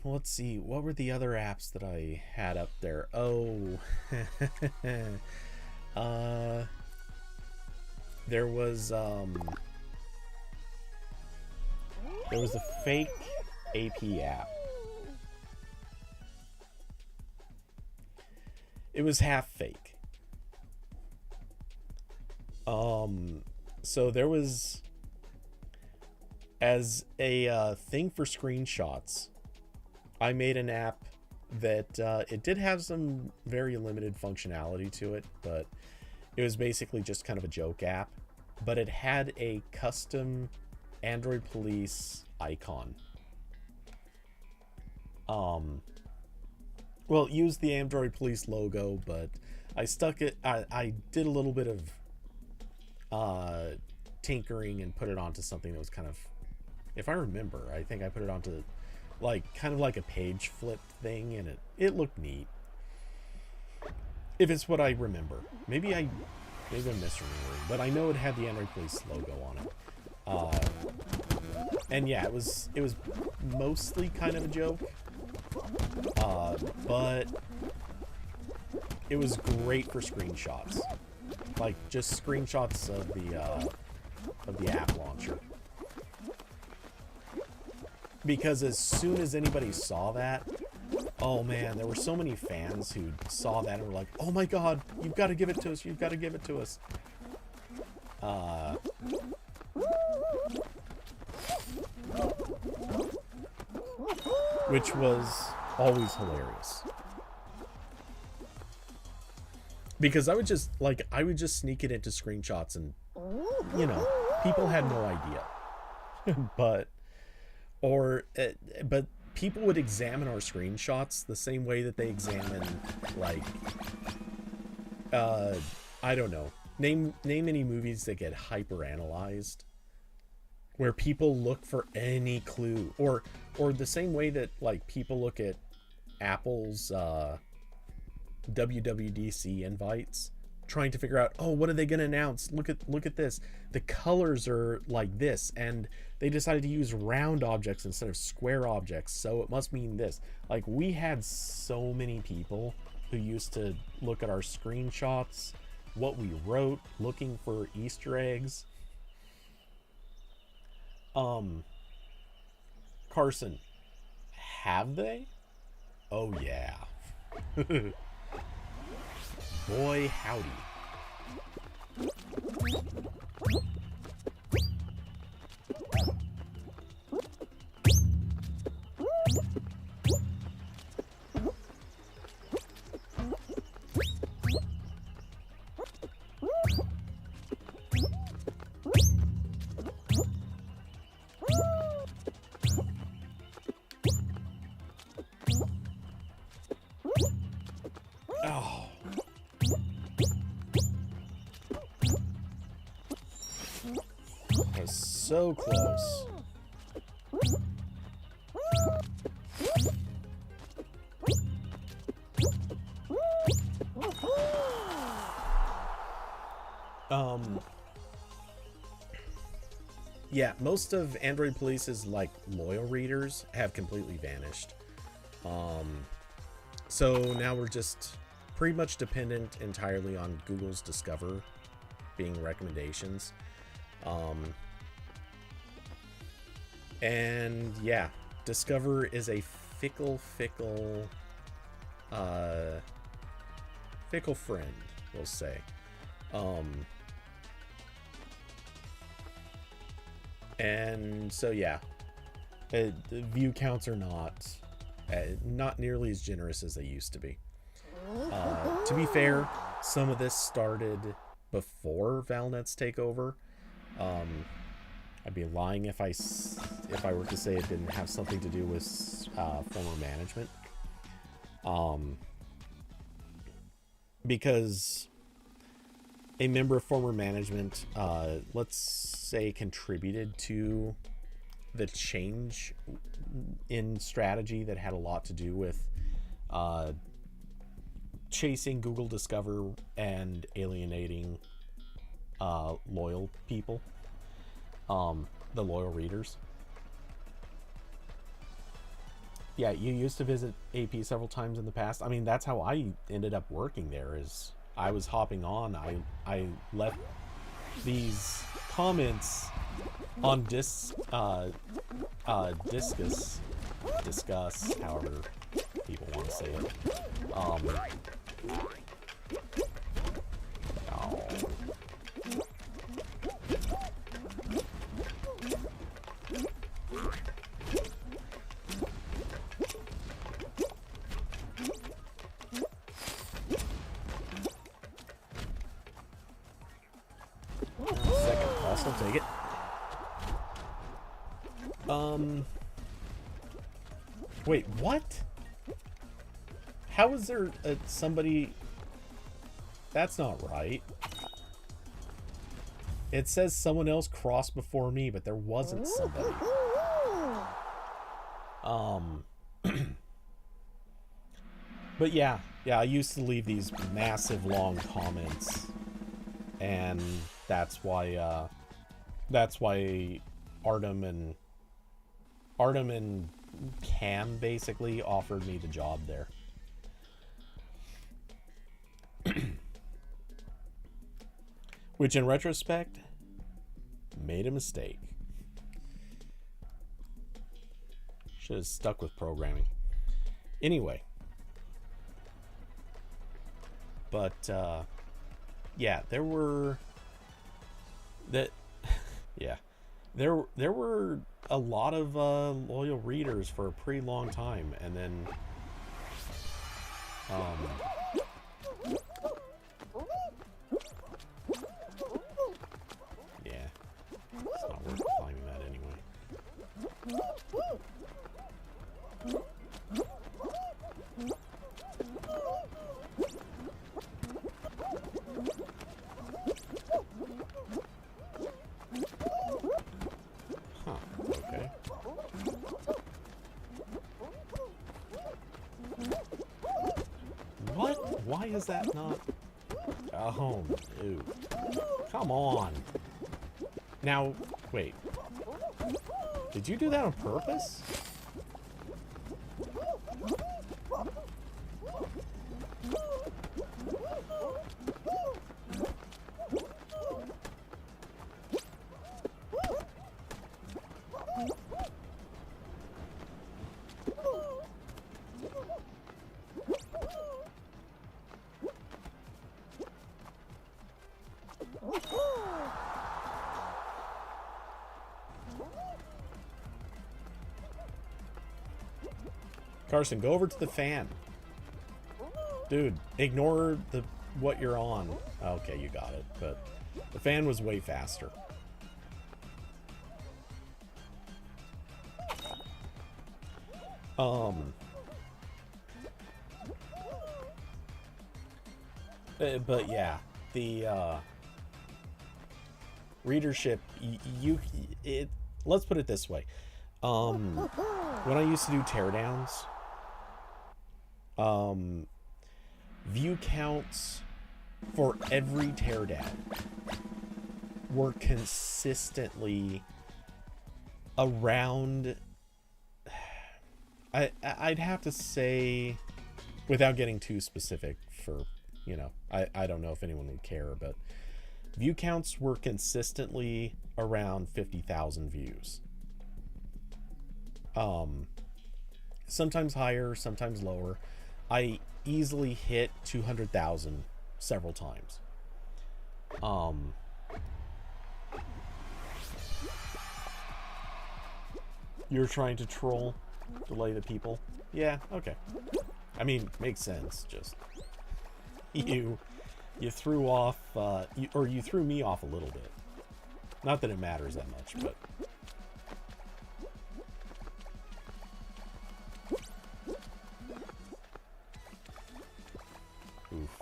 Let's see, what were the other apps that I had up there? Oh, there was a fake AP app. it was half fake. So there was, as a thing for screenshots, I made an app that it did have some very limited functionality to it, but it was basically just kind of a joke app. But it had a custom Android Police icon. Well, it used the Android Police logo, but I stuck it. I did a little bit of tinkering and put it onto something that was kind of, if I remember, I think I put it onto like kind of like a page flip thing, and it looked neat. If it's what I remember, maybe I'm misremembering, but I know it had the Android Police logo on it. And yeah, it was mostly kind of a joke, but it was great for screenshots, like just screenshots of the app launcher. Because as soon as anybody saw that, oh man, there were so many fans who saw that and were like, "Oh my god, you've got to give it to us! You've got to give it to us!" Which was always hilarious. Because I would just sneak it into screenshots, and you know, people had no idea. but people would examine our screenshots the same way that they examine, like, I don't know, name any movies that get hyper analyzed, where people look for any clue, or the same way that like people look at Apple's WWDC invites, trying to figure out, oh, what are they going to announce? Look at this. The colors are like this, and they decided to use round objects instead of square objects, so it must mean this. Like, we had so many people who used to look at our screenshots, what we wrote, looking for Easter eggs. Carson, have they? Oh yeah. Boy howdy. Oh. That was so close. Yeah, most of Android Police's like loyal readers have completely vanished. So now we're just pretty much dependent entirely on Google's Discover being recommendations. And yeah, Discover is a fickle friend, we'll say. And so yeah, the view counts are not nearly as generous as they used to be. To be fair, some of this started before Valnet's takeover. I'd be lying if I were to say it didn't have something to do with former management. Because a member of former management, let's say, contributed to the change in strategy that had a lot to do with chasing Google Discover and alienating loyal people, the loyal readers. Yeah, you used to visit AP several times in the past. I mean, that's how I ended up working there. Is I was hopping on. I left these comments on Discuss, however people want to say it. still take it. Wait, what? How is there somebody... That's not right. It says someone else crossed before me, but there wasn't somebody. But yeah, I used to leave these massive long comments, and that's why Artem and Cam basically offered me the job there. Which in retrospect made a mistake. Should have stuck with programming. Anyway. But yeah, there were there were a lot of loyal readers for a pretty long time, and then yeah, it's not worth climbing that anyway. Okay. What? Why is that not... Oh, dude. Come on. Now, wait. Did you do that on purpose? Carson, go over to the fan. Dude, ignore what you're on. Okay, you got it. But the fan was way faster. But yeah, the readership, let's put it this way. When I used to do teardowns, view counts for every teardown were consistently around, I'd have to say, without getting too specific for, you know, I don't know if anyone would care, but view counts were consistently around 50,000 views. Sometimes higher, sometimes lower. I easily hit 200,000 several times. You're trying to troll, delay the people. Yeah, okay. I mean, makes sense. Just you threw off, you threw me off a little bit. Not that it matters that much, but. Oof.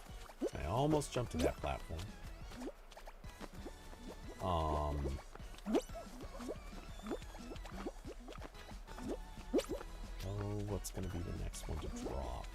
I almost jumped to that platform. Oh, what's gonna be the next one to drop?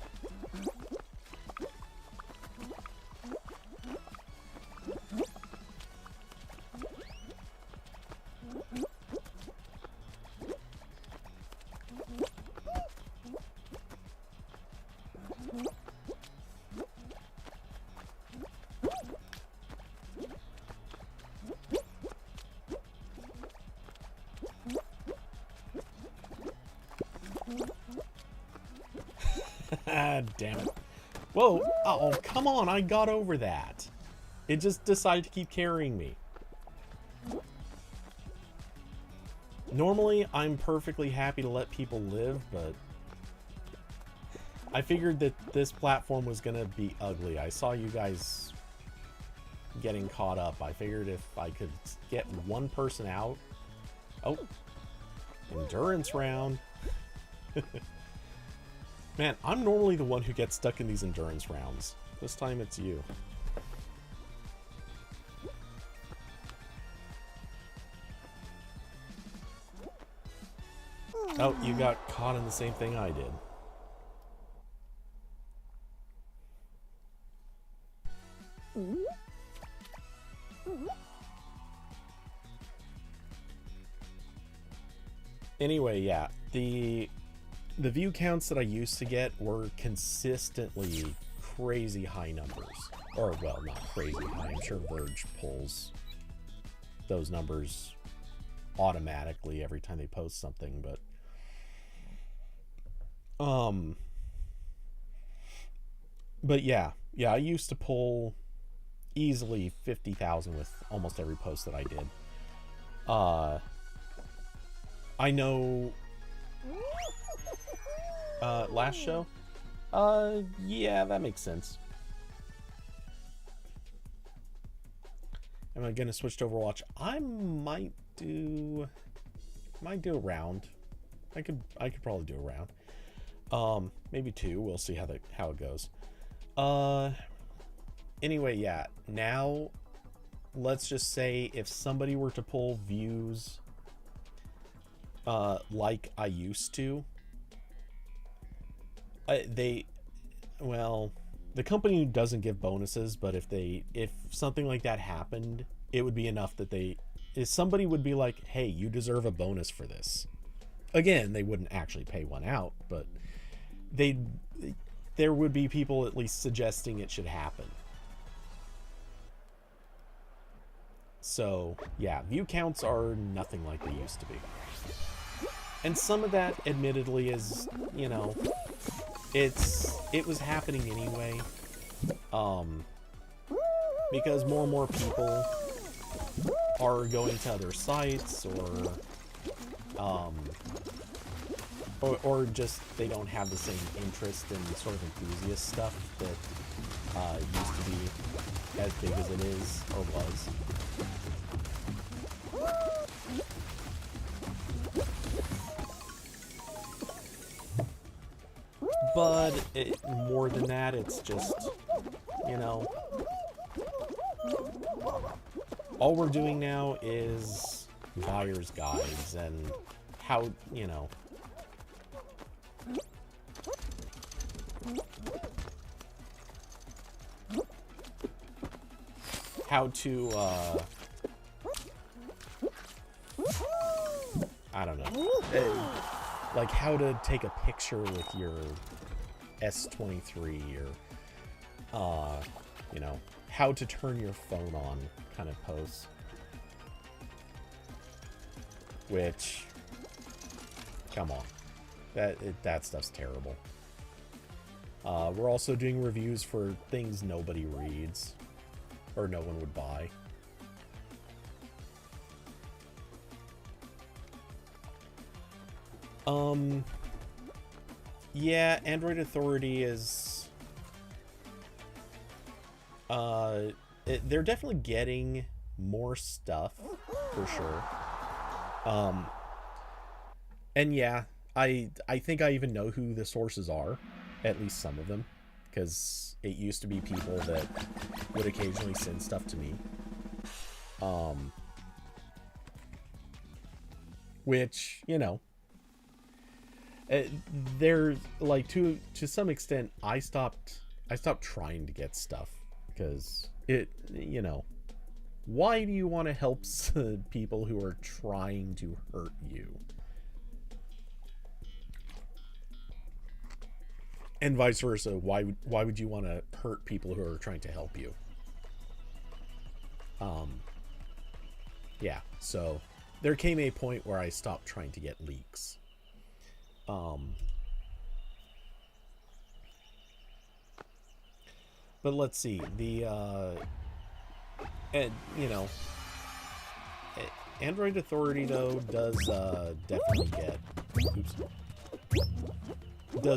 Damn it. Whoa. Oh, come on. I got over that. It just decided to keep carrying me. Normally, I'm perfectly happy to let people live, but I figured that this platform was going to be ugly. I saw you guys getting caught up. I figured if I could get one person out... Oh, endurance round. Man, I'm normally the one who gets stuck in these endurance rounds. This time it's you. Oh, you got caught in the same thing I did. Anyway, yeah, the view counts that I used to get were consistently crazy high numbers. Or, well, not crazy high. I'm sure Verge pulls those numbers automatically every time they post something, but yeah, I used to pull easily 50,000 with almost every post that I did. I know last show? Yeah, that makes sense. Am I gonna switch to Overwatch? I might do a round. I could probably do a round. Maybe 2. We'll see how it goes. Anyway, yeah. Now, let's just say if somebody were to pull views like I used to, the company doesn't give bonuses, but if something like that happened, it would be enough that somebody would be like, hey, you deserve a bonus for this. Again, they wouldn't actually pay one out, but there would be people at least suggesting it should happen. So, yeah, view counts are nothing like they used to be. And some of that, admittedly, is, you know, it was happening anyway. Because more and more people are going to other sites, or just they don't have the same interest in sort of enthusiast stuff that used to be as big as it is or was. But more than that, it's just, you know, all we're doing now is buyer's guides and how, you know, how to, I don't know, like how to take a picture with your S23 or, you know, how to turn your phone on kind of posts. Which, come on, that stuff's terrible. We're also doing reviews for things nobody reads or no one would buy. Yeah, Android Authority is they're definitely getting more stuff for sure. And yeah, I think I even know who the sources are, at least some of them, because it used to be people that would occasionally send stuff to me. Which, you know, they're like, to some extent, I stopped trying to get stuff because it, you know, why do you want to help people who are trying to hurt you? And vice versa, why would you want to hurt people who are trying to help you? Yeah, so there came a point where I stopped trying to get leaks. But let's see, you know, Android Authority though does definitely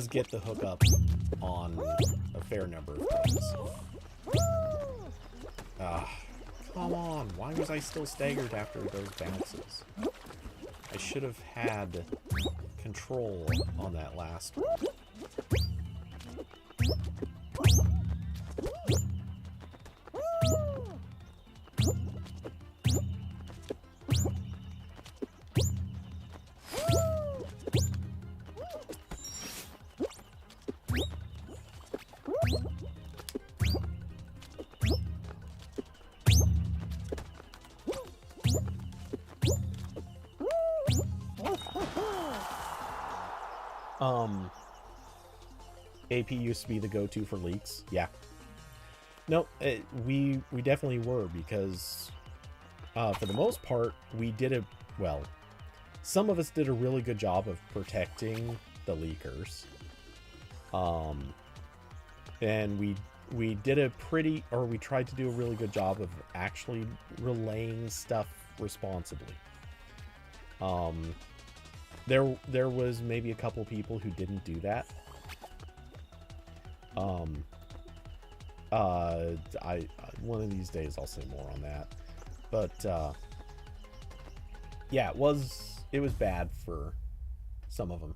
get the hookup on a fair number of things. Why was I still staggered after those bounces? I should have had control on that last one. AP used to be the go-to for leaks. Yeah. No, we definitely were, because for the most part, we did a, well, some of us did a really good job of protecting the leakers. And we did a pretty, or we tried to do a really good job of actually relaying stuff responsibly. There was maybe a couple people who didn't do that. One of these days I'll say more on that. But yeah, it was bad for some of them.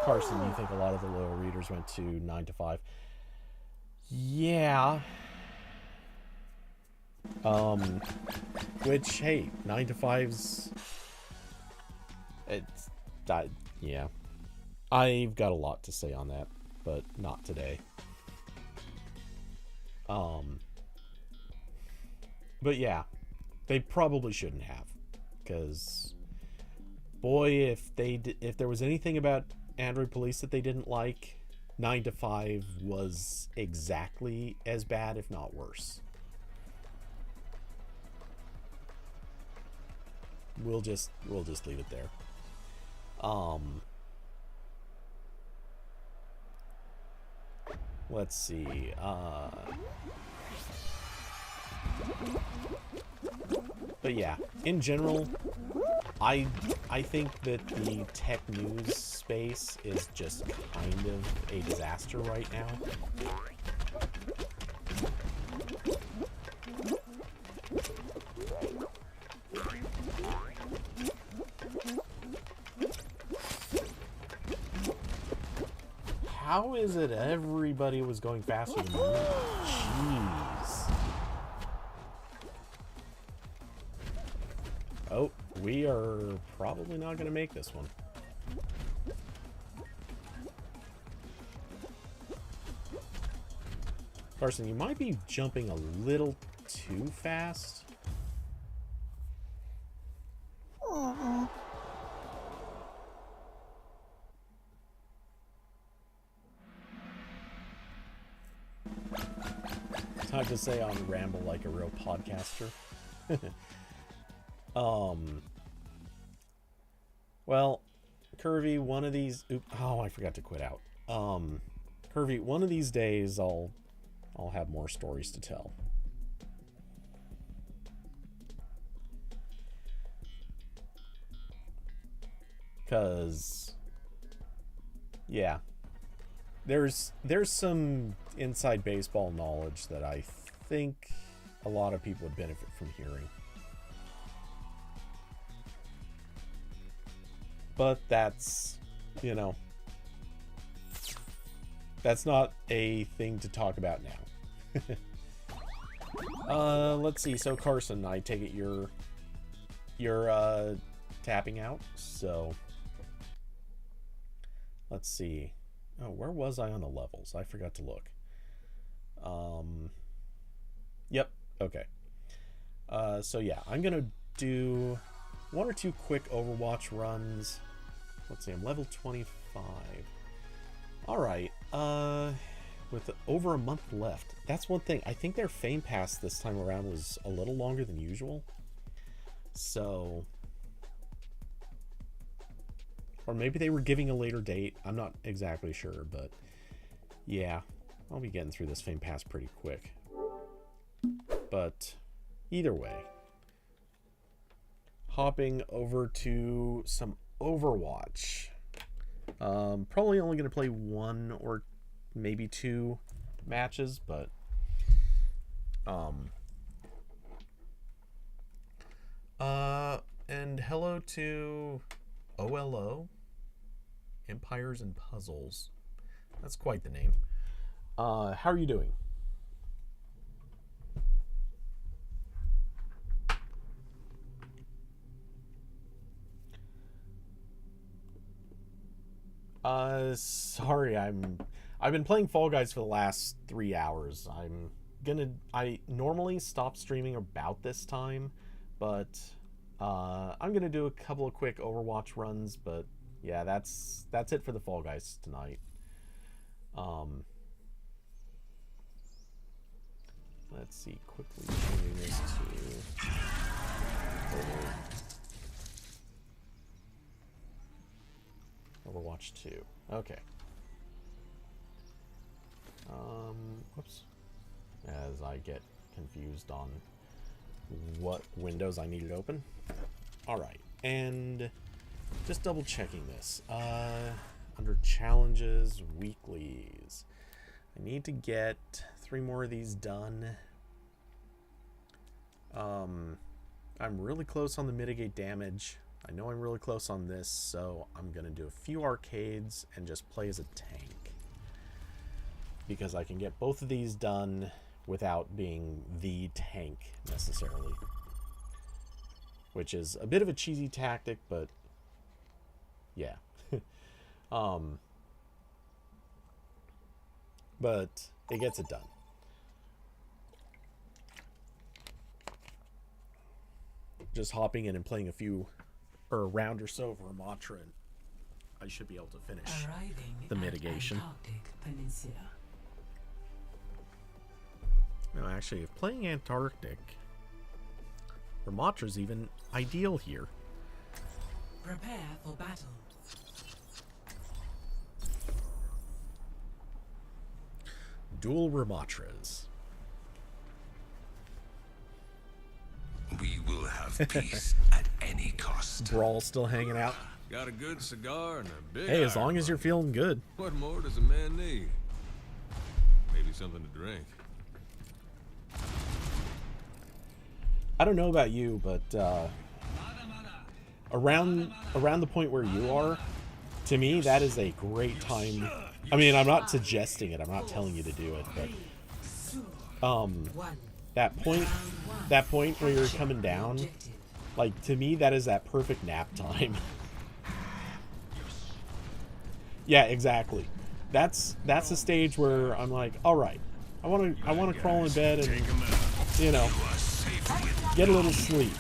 Carson, you think a lot of the loyal readers went to 9 to 5? Yeah. Which, hey, 9 to 5's... It's... yeah. I've got a lot to say on that, but not today. But yeah, they probably shouldn't have, because boy, if there was anything about Android Police that they didn't like, 9 to 5 was exactly as bad, if not worse. We'll just leave it there. Let's see. But yeah, in general, I think that the tech news space is just kind of a disaster right now. How is it everybody was going faster than me? Jeez. Oh, we are probably not going to make this one. Carson, you might be jumping a little too fast. Time to say on ramble like a real podcaster. Well, Curvy, one of these... oh, I forgot to quit out. Curvy, one of these days I'll have more stories to tell. Because... yeah. There's some inside baseball knowledge that I think a lot of people would benefit from hearing. But that's, you know, that's not a thing to talk about now. Let's see. So Carson, I take it you're tapping out. So let's see. Oh, where was I on the levels? I forgot to look. Yep. Okay. So yeah, I'm gonna do one or two quick Overwatch runs. Let's see, I'm level 25. Alright, with over a month left. That's one thing. I think their Fame Pass this time around was a little longer than usual. So... or maybe they were giving a later date. I'm not exactly sure, but... yeah, I'll be getting through this Fame Pass pretty quick. But, either way... hopping over to some Overwatch. Probably only going to play one or maybe two matches, but And hello to OLO, Empires and Puzzles. That's quite the name. How are you doing? Sorry, I've been playing Fall Guys for the last 3 hours. I normally stop streaming about this time, but I'm gonna do a couple of quick Overwatch runs, but yeah, that's it for the Fall Guys tonight. Let's see, quickly changing this to Overwatch 2. Okay. Whoops. As I get confused on what windows I needed open. Alright, and just double checking this. Under challenges, weeklies. I need to get 3 more of these done. I'm really close on the mitigate damage. I know I'm really close on this, so I'm going to do a few arcades and just play as a tank. Because I can get both of these done without being the tank, necessarily. Which is a bit of a cheesy tactic, but yeah. But it gets it done. Just hopping in and playing a round or so of Ramatra, and I should be able to finish the mitigation. No, actually, if playing Antarctic, Ramatra's even ideal here. Prepare for battle. Dual Ramatras. We will have peace at any cost. Brawl still hanging out. Got a good cigar and a big Hey, as long as you're feeling good. What more does a man need? Maybe something to drink. I don't know about you, but around the point where you are, to me, that is a great time. I mean, I'm not suggesting it. I'm not telling you to do it, but that point where you're coming down, like, to me, that is that perfect nap time. Yeah, exactly. That's the stage where I'm like, all right, I want to crawl in bed and, you know, get a little sleep.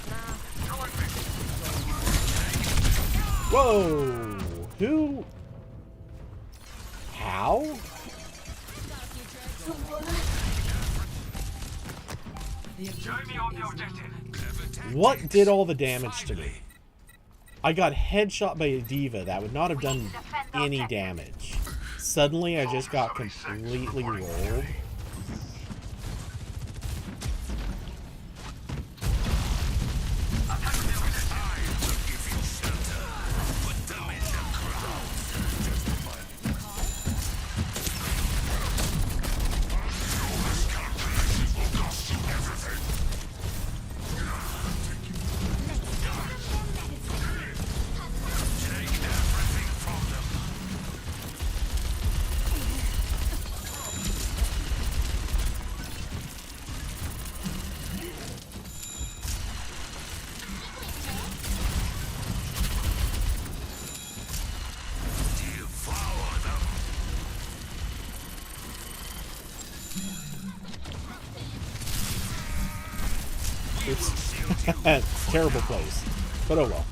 Whoa! Who? How? What did all the damage to me? I got headshot by a diva that would not have done any damage. Suddenly I just got completely rolled. It's a terrible place, but oh well.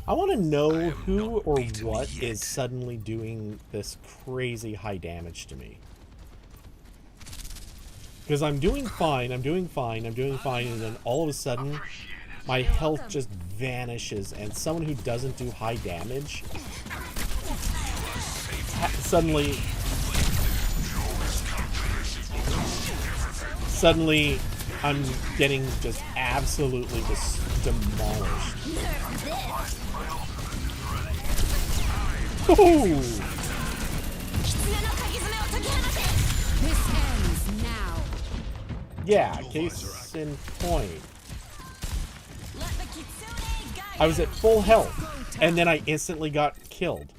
I want to know who not or beaten what yet. is suddenly doing this crazy high damage to me. Because I'm doing fine, and then all of a sudden, my health just vanishes, and someone who doesn't do high damage suddenly I'm getting just absolutely just demolished. Ooh. This ends now. Yeah, case in point. I was at full health, and then I instantly got killed.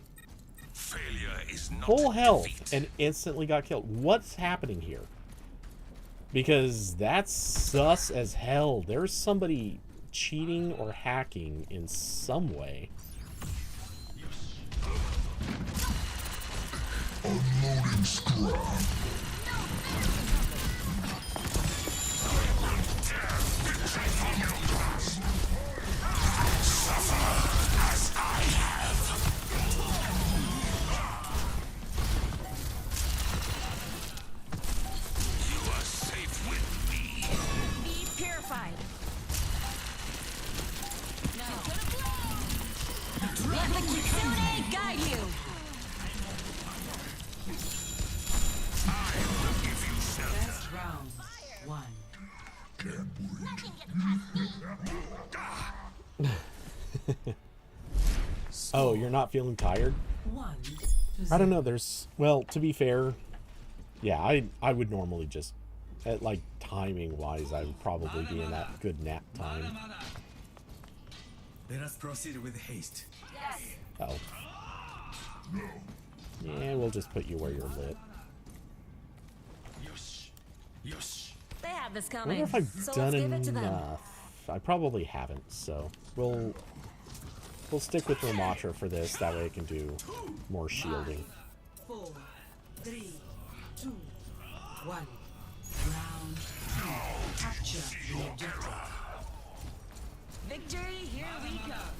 Failure is not Full health, defeat. and instantly got killed. What's happening here? Because that's sus as hell. There's somebody cheating or hacking in some way. Unloading scrap. You are safe with me. Be purified. Let the Kitsune guide you. I will give you shelter. Best round. 1. Oh, you're not feeling tired? 1 to I don't 0. know, there's... Well, to be fair, yeah, I would normally just... At, like, timing-wise, I would probably be in that good nap time. Let us proceed with haste. Oh. Yeah, we'll just put you where you're lit. Yosh. Yosh. They have this I coming. wonder if I've so done let's give it to them. enough. I probably haven't, so we'll stick with Ramatra for this. That way I can do more shielding. 4, 3, 2, 1. Round 2. Capture the objective. Victory, here we come.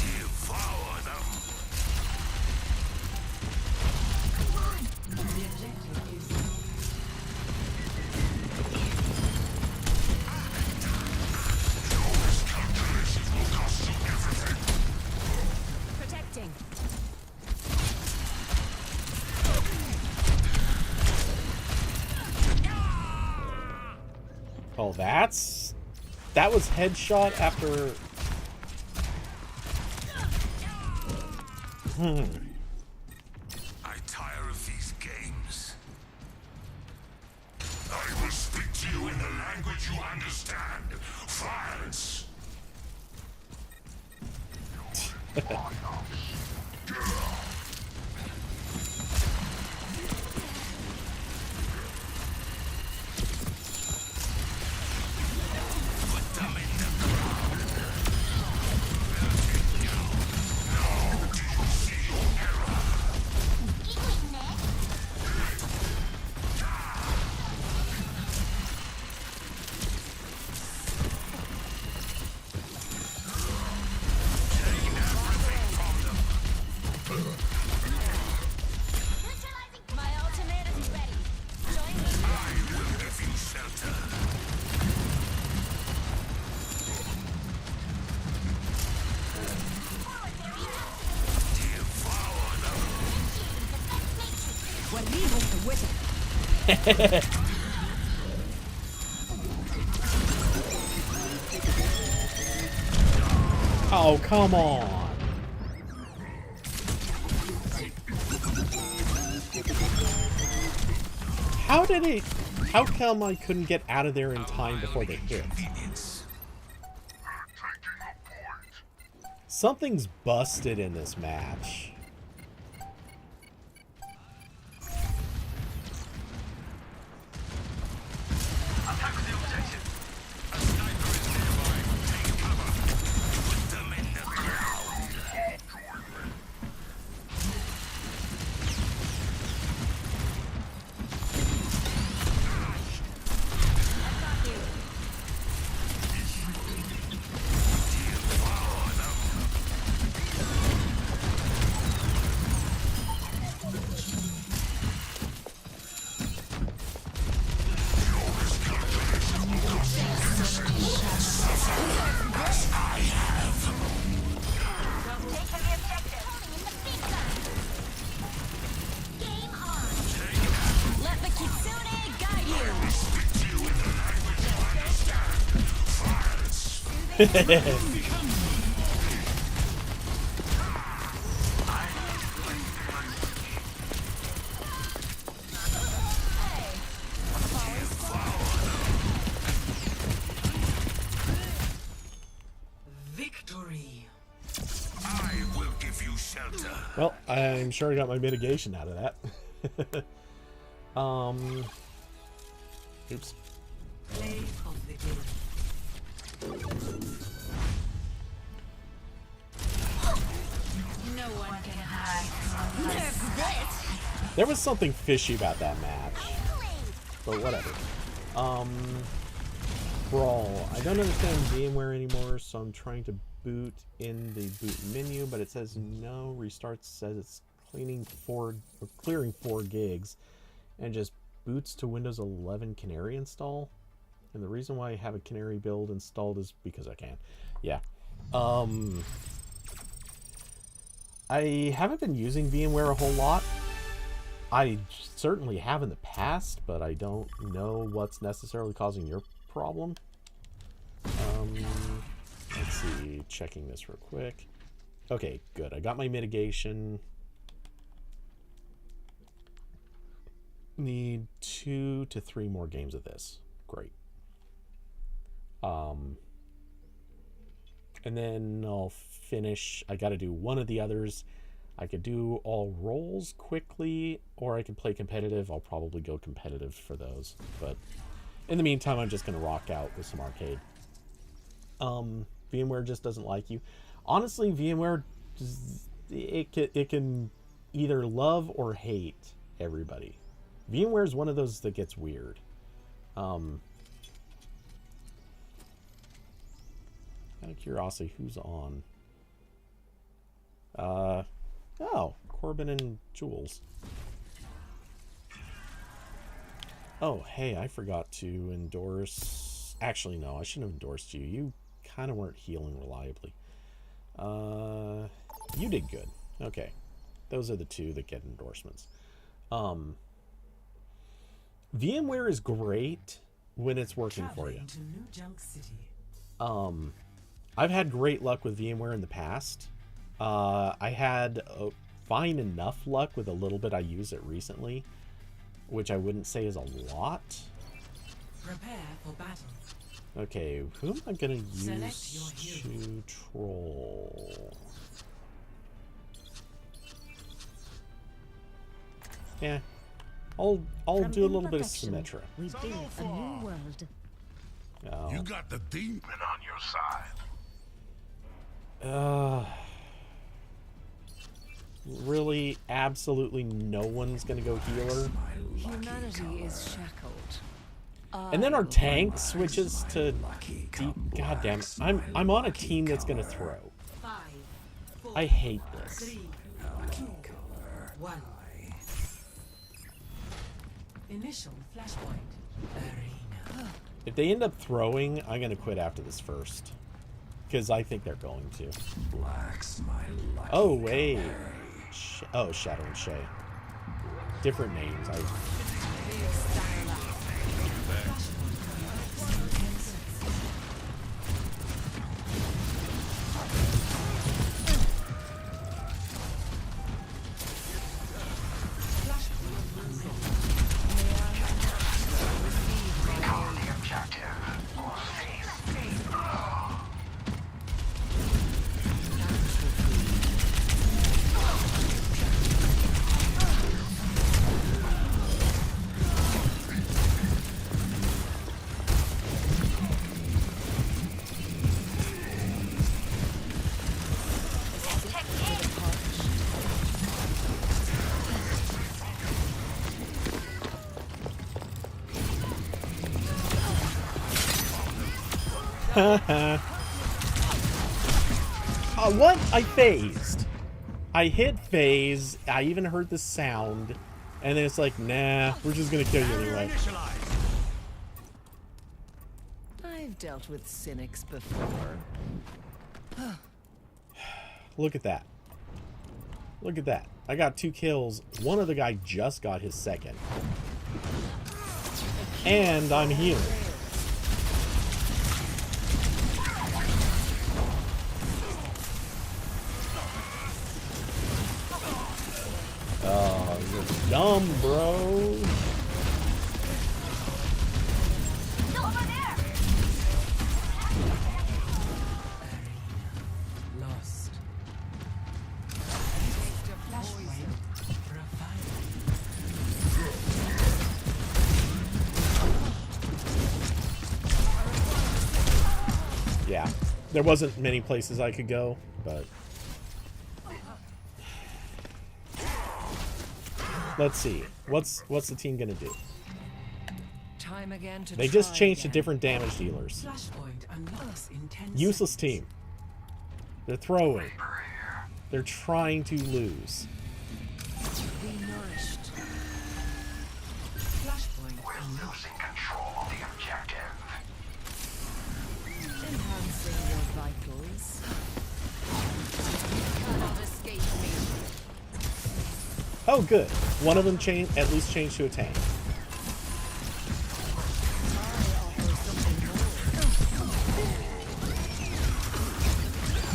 Devour them. The objective is Protecting. Oh, that was headshot after. I tire of these games. I will speak to you in the language you understand. Violence. Put them in the ground. Now do you see your error? My ultimate is ready. Join me. I will give you shelter. Devour them. Oh, come on. How come I couldn't get out of there in time before they hit? Convenience. Something's busted in this match. A sniper is nearby. Take Victory. I will give you shelter. Well, I'm sure I got my mitigation out of that. Oops. Play of the game. No one can hide from us. Nerf this. There was something fishy about that match, but whatever. Brawl. I don't understand VMware anymore, so I'm trying to boot in the boot menu, but it says no. Restart says it's clearing 4 gigs, and just boots to Windows 11 Canary install. And the reason why I have a Canary build installed is because I can. Yeah. I haven't been using VMware a whole lot. I certainly have in the past, but I don't know what's necessarily causing your problem. Let's see, checking this real quick. Okay, good. I got my mitigation. Need 2 to 3 more games of this. Great. And then I'll finish. I got to do one of the others. I could do all roles quickly, or I can play competitive. I'll probably go competitive for those. But in the meantime, I'm just going to rock out with some arcade. VMware just doesn't like you. Honestly, VMware, it can either love or hate everybody. VMware is one of those that gets weird. Out of curiosity, who's on? Oh, Corbin and Jules. Oh, hey, I forgot to endorse... Actually, no, I shouldn't have endorsed you. You kind of weren't healing reliably. You did good. Okay. Those are the 2 that get endorsements. VMware is great when it's working for you. Traveling to New Junk City. I've had great luck with VMware in the past. I had fine enough luck with a little bit I use it recently, which I wouldn't say is a lot. Prepare for battle. Okay, who am I gonna Select your use hero. to troll? Yeah, I'll From do a little bit of imperfection, Symmetra. We build a new world. Oh. You got the demon on your side. Really, absolutely no one's gonna go healer. Humanity is shackled. And then our tank switches to deep. God damn it! I'm on a team that's gonna throw. 5, 4, I hate this. 3, 2, 1. Initial flashpoint. Arena. If they end up throwing, I'm gonna quit after this first, because I think they're going to. Black's my lucky Oh wait. Oh, Shadow and Shay. Different names. What? I phased. I hit phase. I even heard the sound. And then it's like, nah, we're just going to kill you anyway. I've dealt with cynics before. Look at that. Look at that. I got 2 kills. One other guy just got his second. And I'm healing. dumb, bro. Lost. Flashpoint refined. Yeah, there wasn't many places I could go, but let's see. What's the team gonna do? Time again to They just try changed to again. different damage dealers. Flashpoint unlocks in 10 Useless seconds. team. They're throwing. They're trying to lose. Be nourished. Flashpoint unlocked. Losing control of the objective. Enhancing your vitals. Cannot escape me. Oh, good. One of them at least changed to a tank.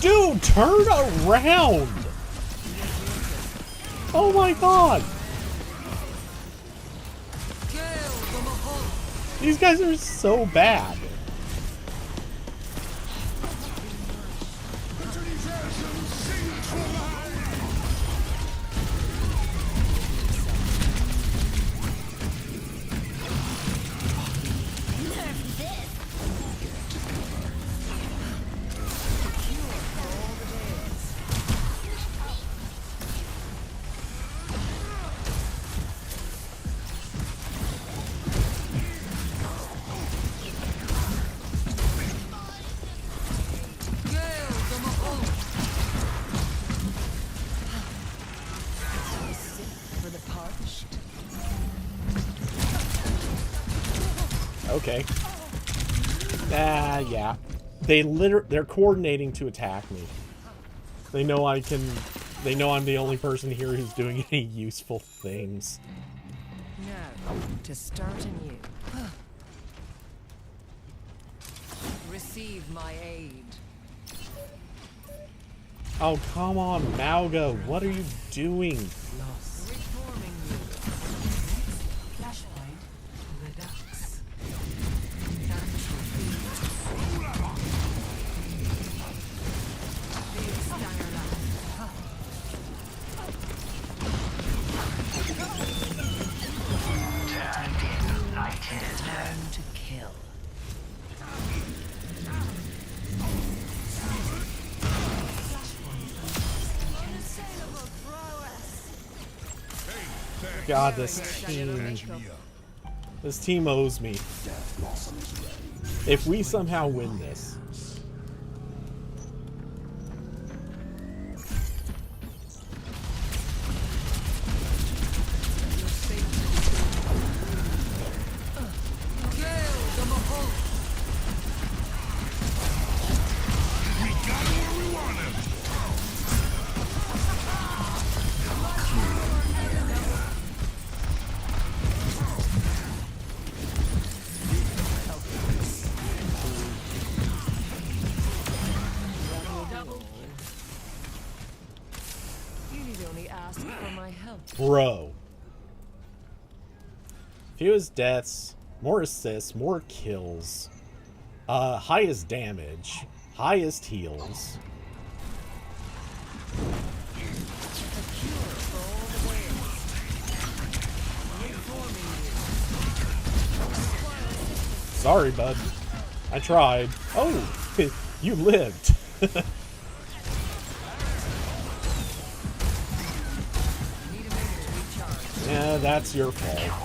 Dude, turn around! Oh my god! These guys are so bad. For the parched. Okay. Yeah. They're coordinating to attack me. They know I'm the only person here who's doing any useful things. Now, to start anew. Receive my aid. Oh, come on, Malga. What are you doing? Lost. Reforming you. Flashpoint redux. Time to kill. God, this team owes me. If we somehow win this, You need only ask for my help. bro. Fewest deaths, more assists, more kills, highest damage, highest heals. Sorry, bud. I tried. Oh, you lived. Yeah, that's your fault.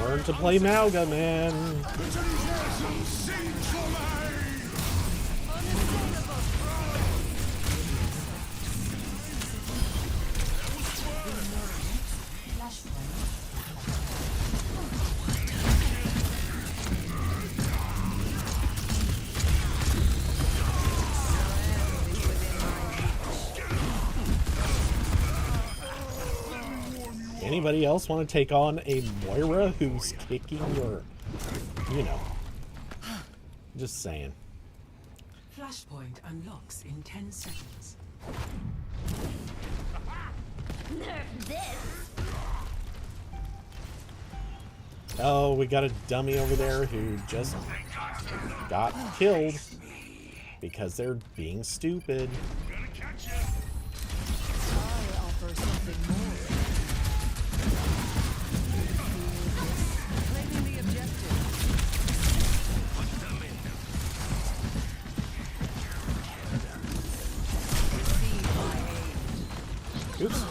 Learn to play Malga, man. Anybody else want to take on a Moira who's kicking your you know. Just saying. Flashpoint unlocks in 10 seconds. Nerf this. Oh, we got a dummy over there who just got killed because they're being stupid. I offer something more. Claiming the objective. Receive my aid. Oops.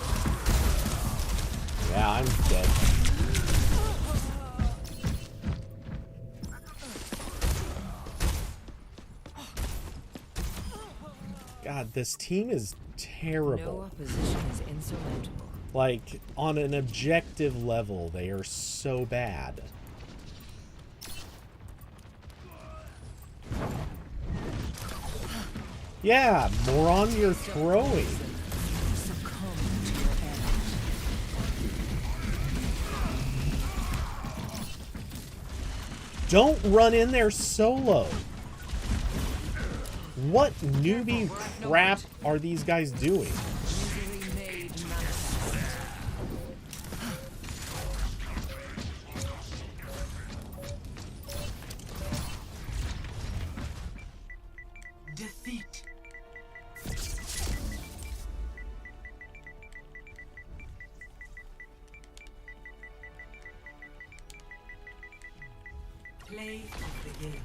Yeah, I'm dead. God, this team is terrible. No opposition is insurmountable. Like, on an objective level, they are so bad. Yeah, moron, you're throwing. Succumb to your end. Don't run in there solo. What newbie crap are these guys doing? Misery made manifest. Defeat. Play of the game.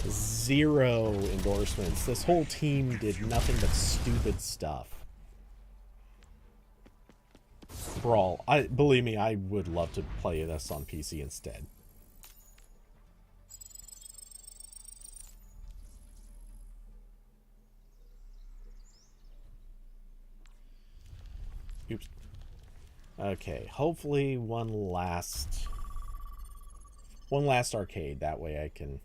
Zero endorsements. This whole team did nothing but stupid stuff. Brawl. Believe me, I would love to play this on PC instead. Oops. Okay, hopefully one last arcade. That way I can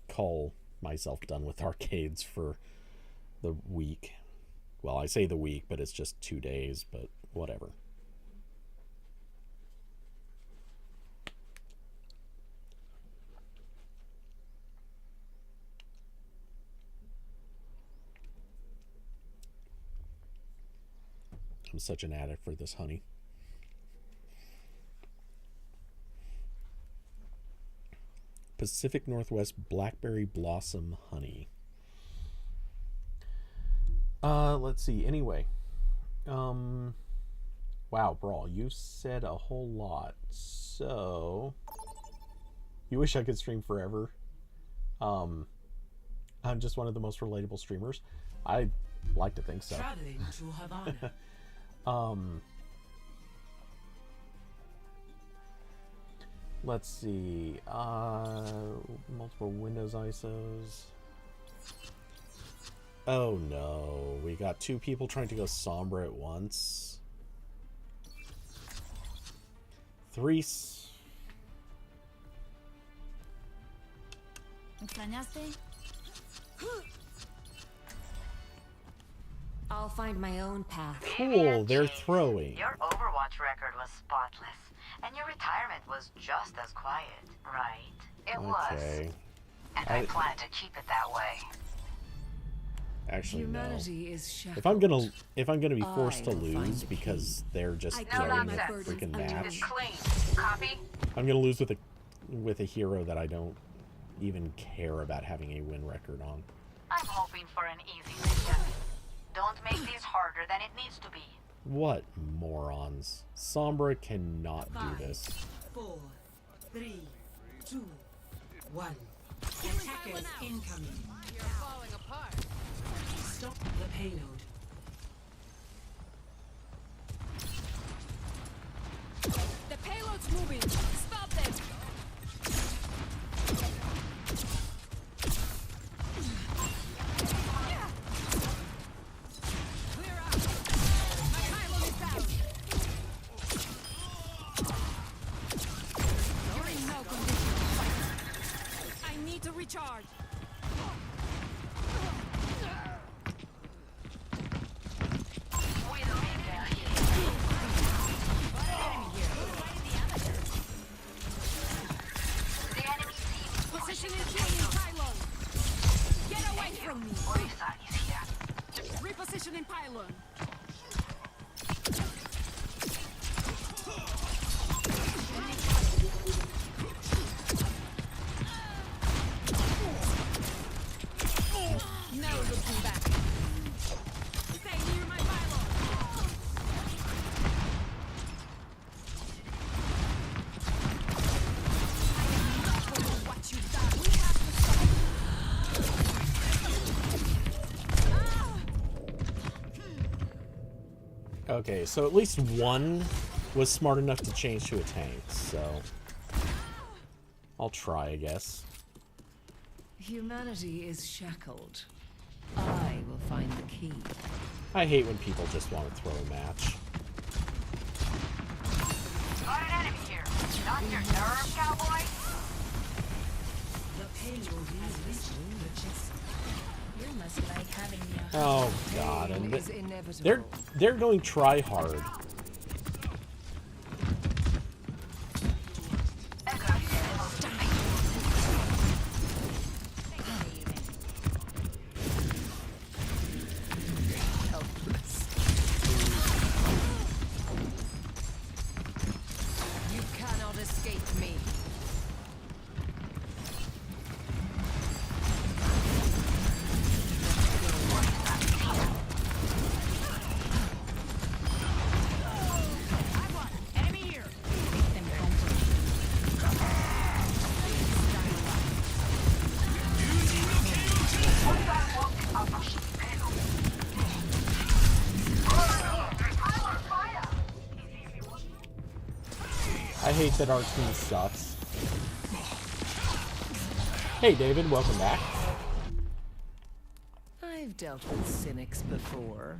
call myself done with arcades for the week. Well, I say the week, but it's just 2 days, but whatever. I'm such an addict for this honey. Pacific Northwest Blackberry Blossom Honey. Let's see. Anyway. Wow, Brawl, you said a whole lot. So, you wish I could stream forever. I'm just one of the most relatable streamers. I like to think so. Traveling to Havana. Let's see. Multiple Windows ISOs. Oh no, we got 2 people trying to go Sombra at once. 3. ¿Extrañaste? I'll find my own path. Cool, they're throwing. Your Overwatch record was spotless, and your retirement was just as quiet, right? It was. Okay. And I plan to keep it that way. Actually, no. Humanity is shackled. If I'm gonna be forced to I will find lose the because key. they're just I throwing cannot a let freaking burdens match, It's clean. Copy? I'm gonna lose with a hero that I don't even care about having a win record on. I'm hoping for an easy mission. Don't make this harder than it needs to be. What morons! Sombra cannot do this. 4, 3, 2, 1. Attackers incoming. You're falling apart. Stop the payload. The payload's moving. Stop them. Clear out. My payload is down. You're in no condition. I need to recharge. Okay, so at least one was smart enough to change to a tank, so I'll try, I guess. Humanity is shackled. I will find the key. I hate when people just want to throw a match. Got an enemy here. Not your nerve, cowboy. The payload is reaching the chest. You must like having me a Oh god, Pain and is inevitable. they're going try hard. Helpless. You cannot escape me. I hate that our team sucks. Hey David, welcome back. I've dealt with cynics before.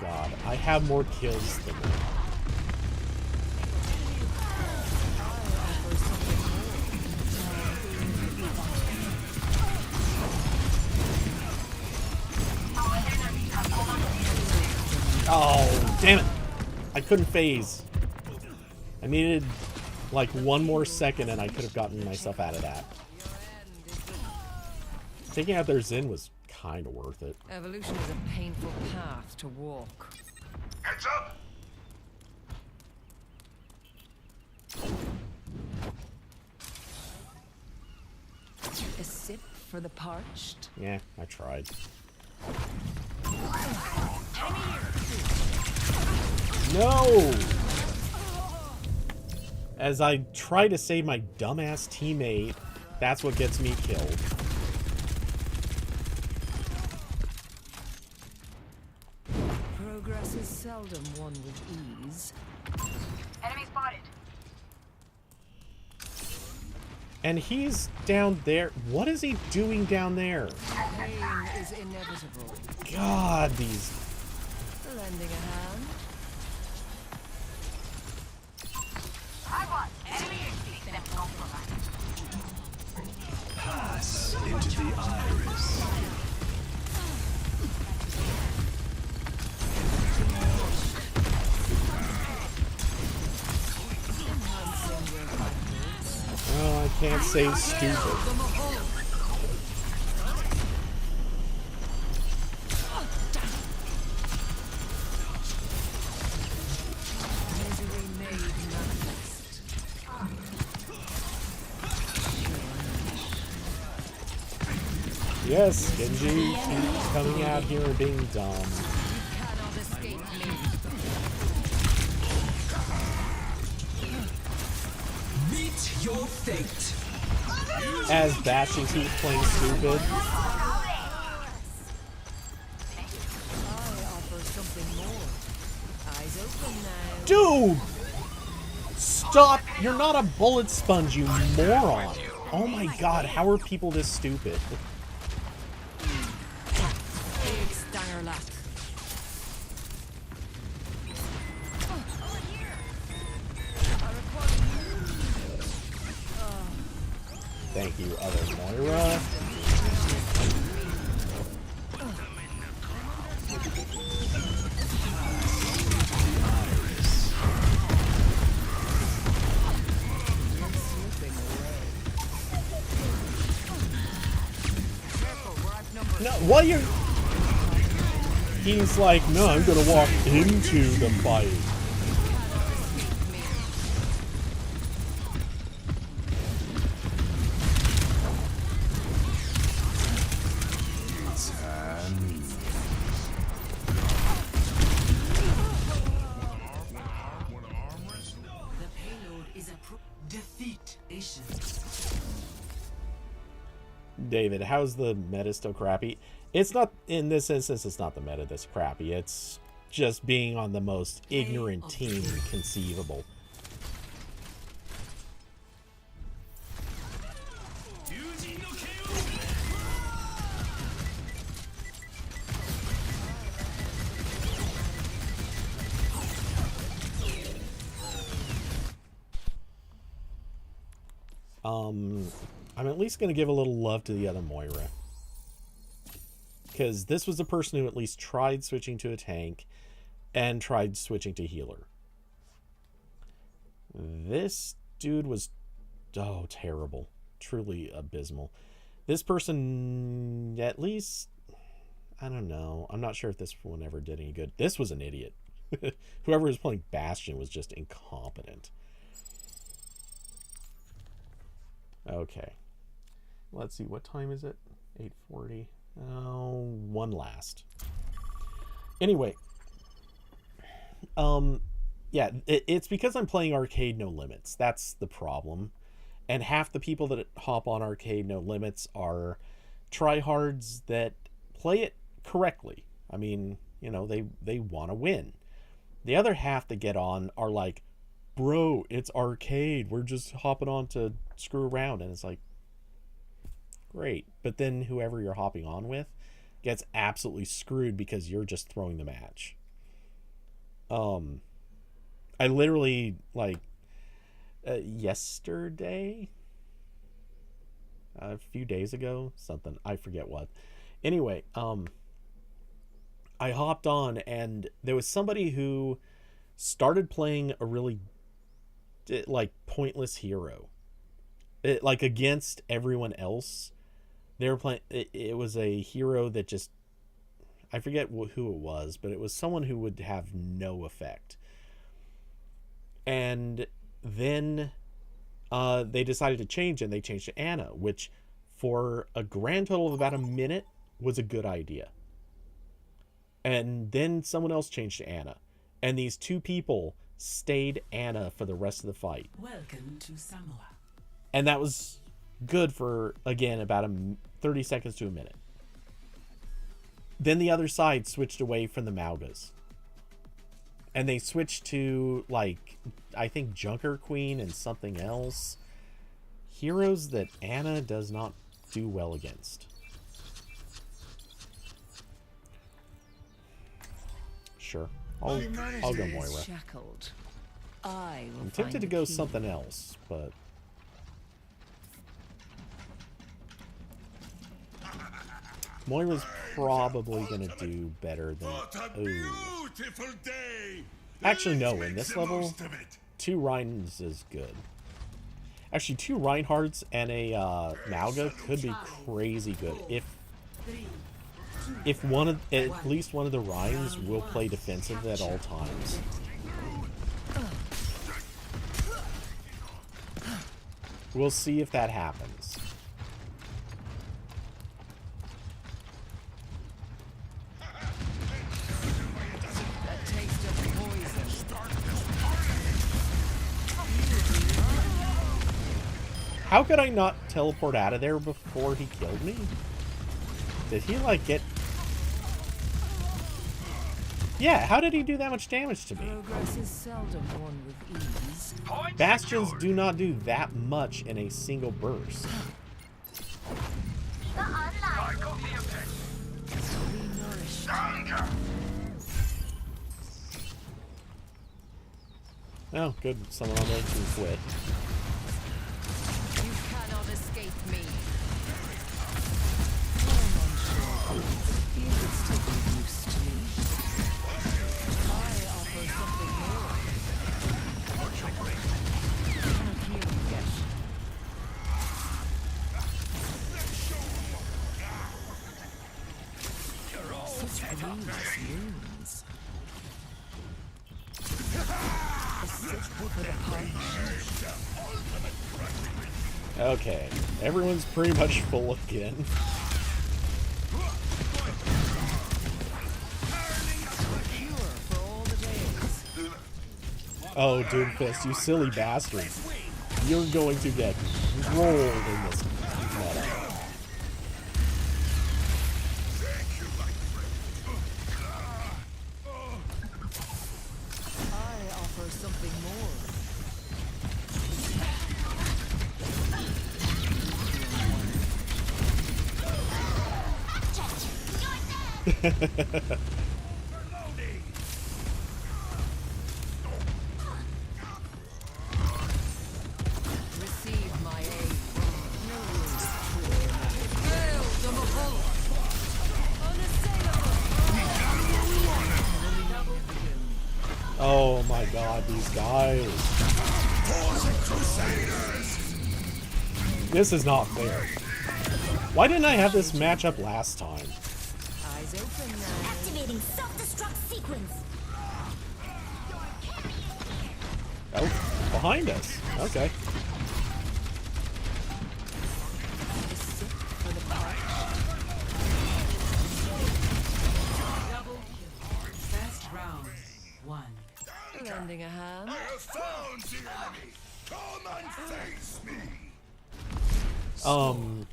God, I have more kills than them. Oh, damn it. I couldn't phase. I needed like one more second and I could have gotten myself out of that. Taking out their Zen was kind of worth it. Evolution is a painful path to walk. Heads up! A sip for the parched. Yeah, I tried. No! As I try to save my dumbass teammate, that's what gets me killed. Progress is seldom won with ease. Enemy spotted. And he's down there. What is he doing down there? Pain is inevitable. God, these... Lending a hand. I want enemy system compromised. Pass into the iris. Oh, I can't say stupid. Misery made manifest. Yes, Genji, keep coming out here and being dumb. Cannot escape me. Meet your fate. As Bastion keeps playing stupid. I offer something more. Eyes open now. Dude! Stop! You're not a bullet sponge, you moron! Oh my god, how are people this stupid? Big stanger lack. Thank you, other Moira. No, what you're... He's like, no, I'm gonna walk into the fight. The payload is a defeat Asian. David, how's the meta still crappy? It's not, in this instance, it's not the meta that's crappy. It's just being on the most ignorant team conceivable. I'm at least going to give a little love to the other Moira. Because this was a person who at least tried switching to a tank and tried switching to healer. This dude was, oh, terrible. Truly abysmal. This person, at least, I don't know. I'm not sure if this one ever did any good. This was an idiot. Whoever was playing Bastion was just incompetent. Okay. Let's see, what time is it? 8:40. Oh, one last. Anyway. Yeah, it's because I'm playing Arcade No Limits. That's the problem. And half the people that hop on Arcade No Limits are tryhards that play it correctly. I mean, you know, they want to win. The other half that get on are like, bro, it's arcade. We're just hopping on to screw around. And it's like, great. But then whoever you're hopping on with gets absolutely screwed because you're just throwing the match. I literally, like, yesterday, a few days ago, something, I forget what. Anyway, I hopped on and there was somebody who started playing a really, like, pointless hero. Like, against everyone else. They were playing, it was a hero that just, I forget who it was, but it was someone who would have no effect. And then they decided to change, and they changed to Anna, which for a grand total of about a minute was a good idea. And then someone else changed to Anna. And these two people stayed Anna for the rest of the fight. Welcome to Samoa. And that was good for, again, about 30 seconds to a minute. Then the other side switched away from the Maugas. And they switched to, like, I think Junker Queen and something else. Heroes that Anna does not do well against. Sure. I'll go Moira. Shackled. I'm tempted to go something else, but... Moira's probably going to do better than... Ooh. Actually, no. In this level, 2 Rhines is good. Actually, 2 Reinhardts and a Mauga could be crazy good. If one of, at least one of the Rhines will play defensive at all times. We'll see if that happens. How could I not teleport out of there before he killed me? Did he, like, get... Yeah, how did he do that much damage to me? Progress is seldom won with ease. Bastions do not do that much in a single burst. Oh, good. Someone on there can quit. You cannot escape me. You would still be used to me. I offer something more. Cannot hear you yet. Such grievous wounds. Okay, everyone's pretty much full again. Oh, Doomfist, you silly bastard. You're going to get rolled in this meta. Receive my aid. No wounds. Hail the Mahal! Unassailable! Oh my god, these guys. This is not fair. Why didn't I have this matchup last time? Eyes open now. Activating self-destruct sequence. Oh, behind us. Okay. For the parch. Double kill. First round. 1. Lending a hand. I have found the enemy. Come and face me. 1-0.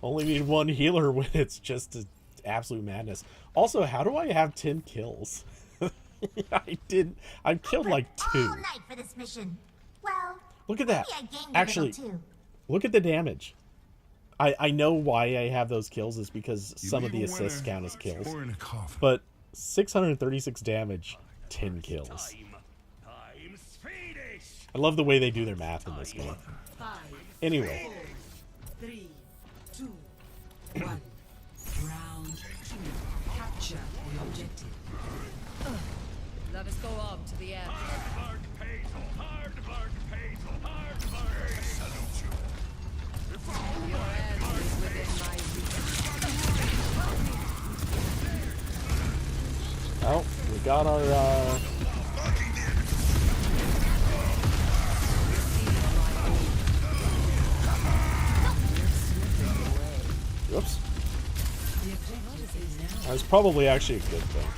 Only need one healer when it's just absolute madness. Also, how do I have 10 kills? I killed like 2. All night for this mission. Well, Look at that. maybe I gained a little Actually, too. look at the damage. I know why I have those kills is because You some of the leave a assists winner count as kills. or in a coffin. But 636 damage, 10 kills. I love the way they do their math in this game. 5, Anyway, 3, 2, 1. Round 2. Capture the objective. Let us go on to the end. Your end is within my reach. oh, we got our Whoops. The objective is now. That's probably actually a good thing.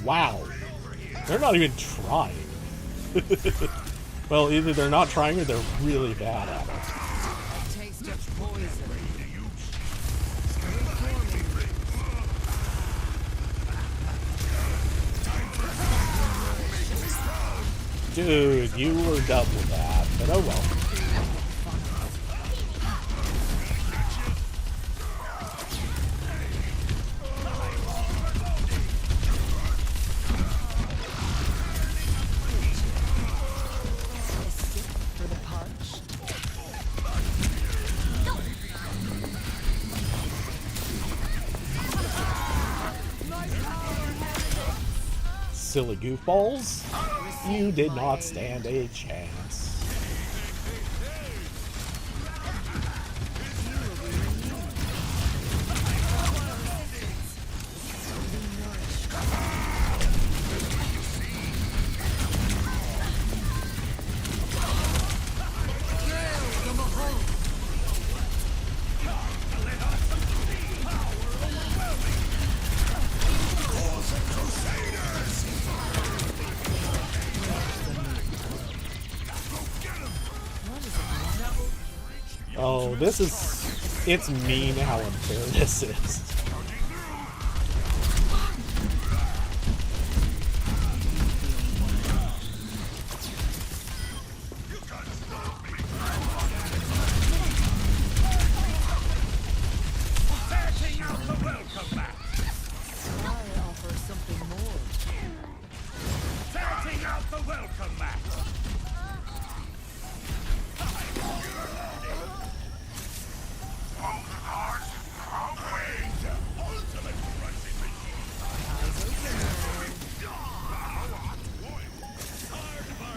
Wow. They're not even trying. Well, either they're not trying or they're really bad at it. A taste of poison. Dude, you were dumb with that, but oh well. For the punch. Silly goofballs. You did not stand a chance. Oh, this is... It's mean how unfair this is. I offer something more.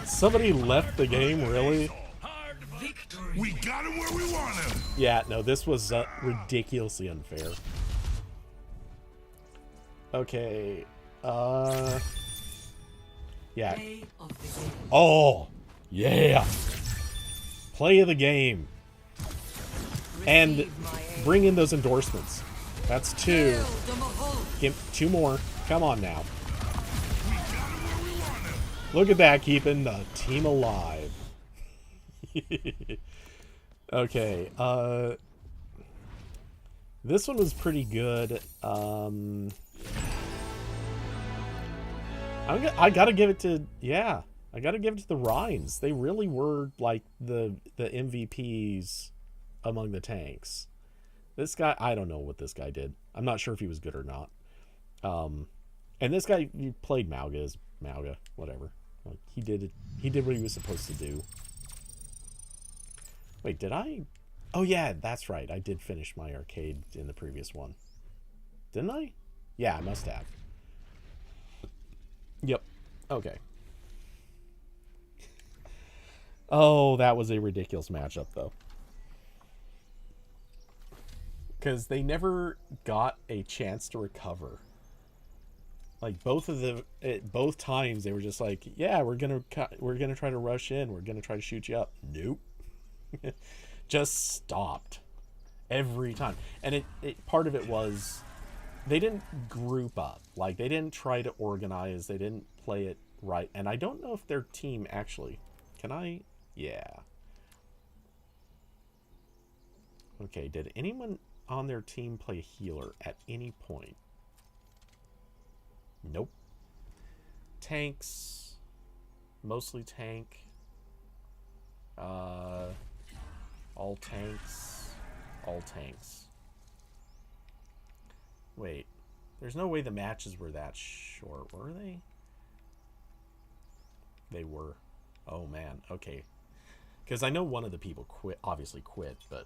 Somebody left the game, really? Victory. We got him where we want him. Yeah, no, this was ridiculously unfair. Okay, yeah. Play of the game. Oh, yeah. Play of the game. And Receive my aid. bring in those endorsements. That's 2. Hail the Mahal. Give 2 more. Come on now. Look at that, keeping the team alive. Okay, this one was pretty good. I gotta give it to, yeah, I gotta give it to the Rhines. They really were like the MVPs among the tanks. This guy, I don't know what this guy did. I'm not sure if he was good or not. And this guy, he played Mauga as Mauga, whatever. Like, he did it. He did what he was supposed to do. Wait, did I? Oh yeah, that's right. I did finish my arcade in the previous one. Didn't I? Yeah, I must have. Yep. Okay. Oh, that was a ridiculous matchup, though. Because they never got a chance to recover. Like, both times they were just like, yeah, we're gonna try to rush in. We're gonna try to shoot you up. Nope. Just stopped every time. And part of it was they didn't group up. Like, they didn't try to organize. They didn't play it right. And I don't know if their team actually... Can I? Yeah. Okay, did anyone on their team play healer at any point? Nope. Tanks. Mostly tank. All tanks. All tanks. Wait. There's no way the matches were that short, were they? They were. Oh, man. Okay. Because I know one of the people obviously quit, but...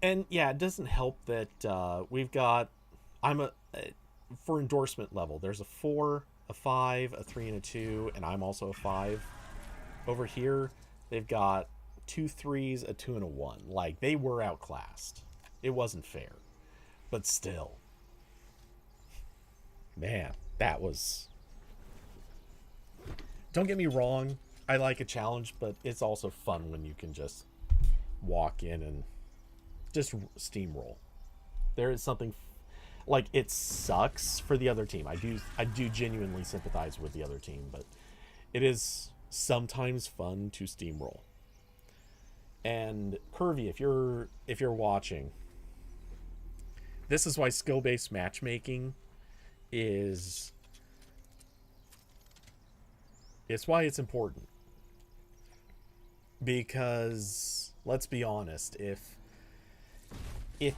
And, yeah, it doesn't help that we've got... for endorsement level, there's a 4, a 5, a 3, and a 2, and I'm also a 5. Over here, they've got 2 3s, a 2, and a 1. Like, they were outclassed. It wasn't fair. But still. Man, that was... Don't get me wrong, I like a challenge, but it's also fun when you can just walk in and just steamroll. There is something... Like, it sucks for the other team. I do genuinely sympathize with the other team, but it is sometimes fun to steamroll. And Curvy, if you're watching, this is why skill-based matchmaking is... It's why it's important. Because, let's be honest, if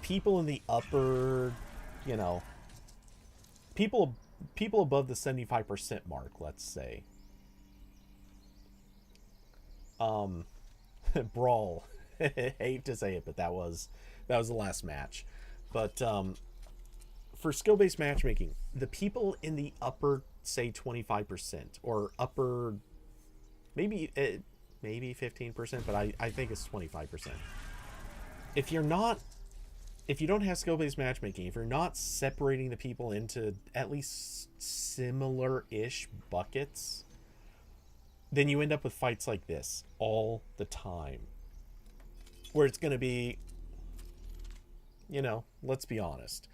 people in the upper... You know, people above the 75% mark, let's say. Brawl. Hate to say it, but that was the last match. But for skill-based matchmaking, the people in the upper, say 25% or upper, maybe 15%, but I think it's 25%. If you don't have skill-based matchmaking, if you're not separating the people into at least similar-ish buckets, then you end up with fights like this all the time. Where it's going to be, you know, let's be honest.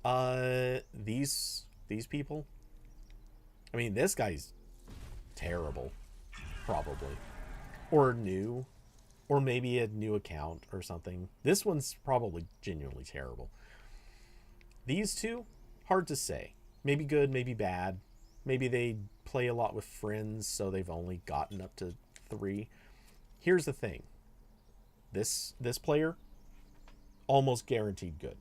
These people, I mean, this guy's terrible, probably. Or new. Or maybe a new account or something. This one's probably genuinely terrible. These two, hard to say. Maybe good, maybe bad. Maybe they play a lot with friends, so they've only gotten up to 3. Here's the thing. This player, almost guaranteed good.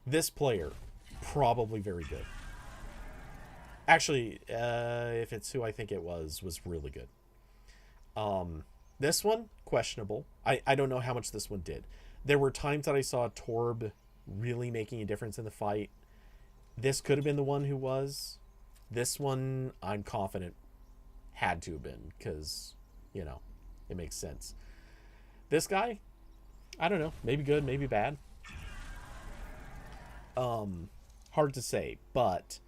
This player, probably very good. Actually, if it's who I think it was really good. This one, questionable. I don't know how much this one did. There were times that I saw Torb really making a difference in the fight. This could have been the one who was. This one, I'm confident, had to have been, because, you know, it makes sense. This guy, I don't know. Maybe good, maybe bad. Hard to say, but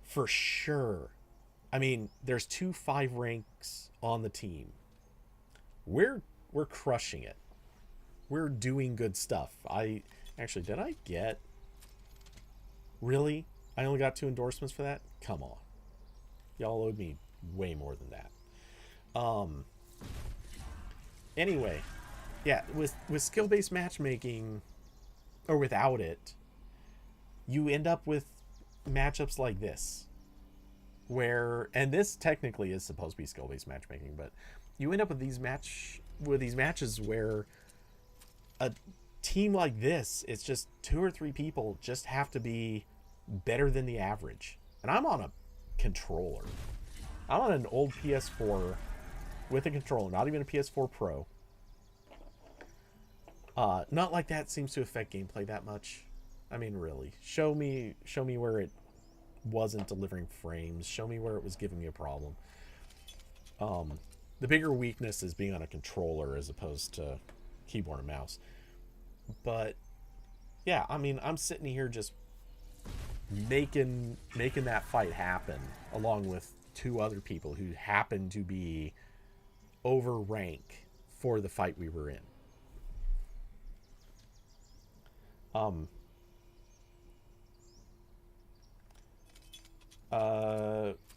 for sure, I mean, there's 2 5 ranks on the team. We're crushing it. We're doing good stuff. Did I get... Really? I only got 2 endorsements for that? Come on. Y'all owed me way more than that. Anyway, yeah, with skill-based matchmaking, or without it, you end up with matchups like this, where, and this technically is supposed to be skill-based matchmaking, but you end up with these matches where a team like this, it's just 2 or 3 people just have to be better than the average. And I'm on a controller. I'm on an old PS4 with a controller, not even a PS4 Pro. Not like that seems to affect gameplay that much. I mean, really, show me where it wasn't delivering frames. Show me where it was giving me a problem. The bigger weakness is being on a controller as opposed to keyboard and mouse. But yeah, I mean, I'm sitting here just making that fight happen along with 2 other people who happen to be over rank for the fight we were in.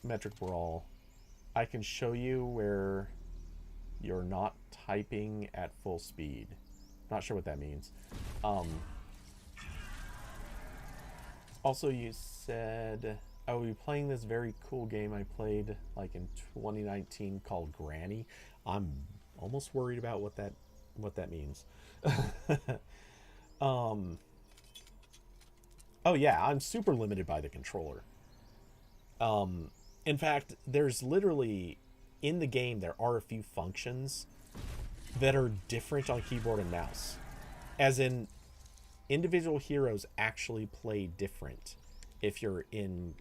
Metric Brawl. I can show you where you're not typing at full speed. Not sure what that means. Also, you said I will be playing this very cool game I played like in 2019 called Granny. I'm almost worried about what that means. Oh yeah, I'm super limited by the controller. In fact, there's literally, in the game, there are a few functions that are different on keyboard and mouse. As in, individual heroes actually play different if you're in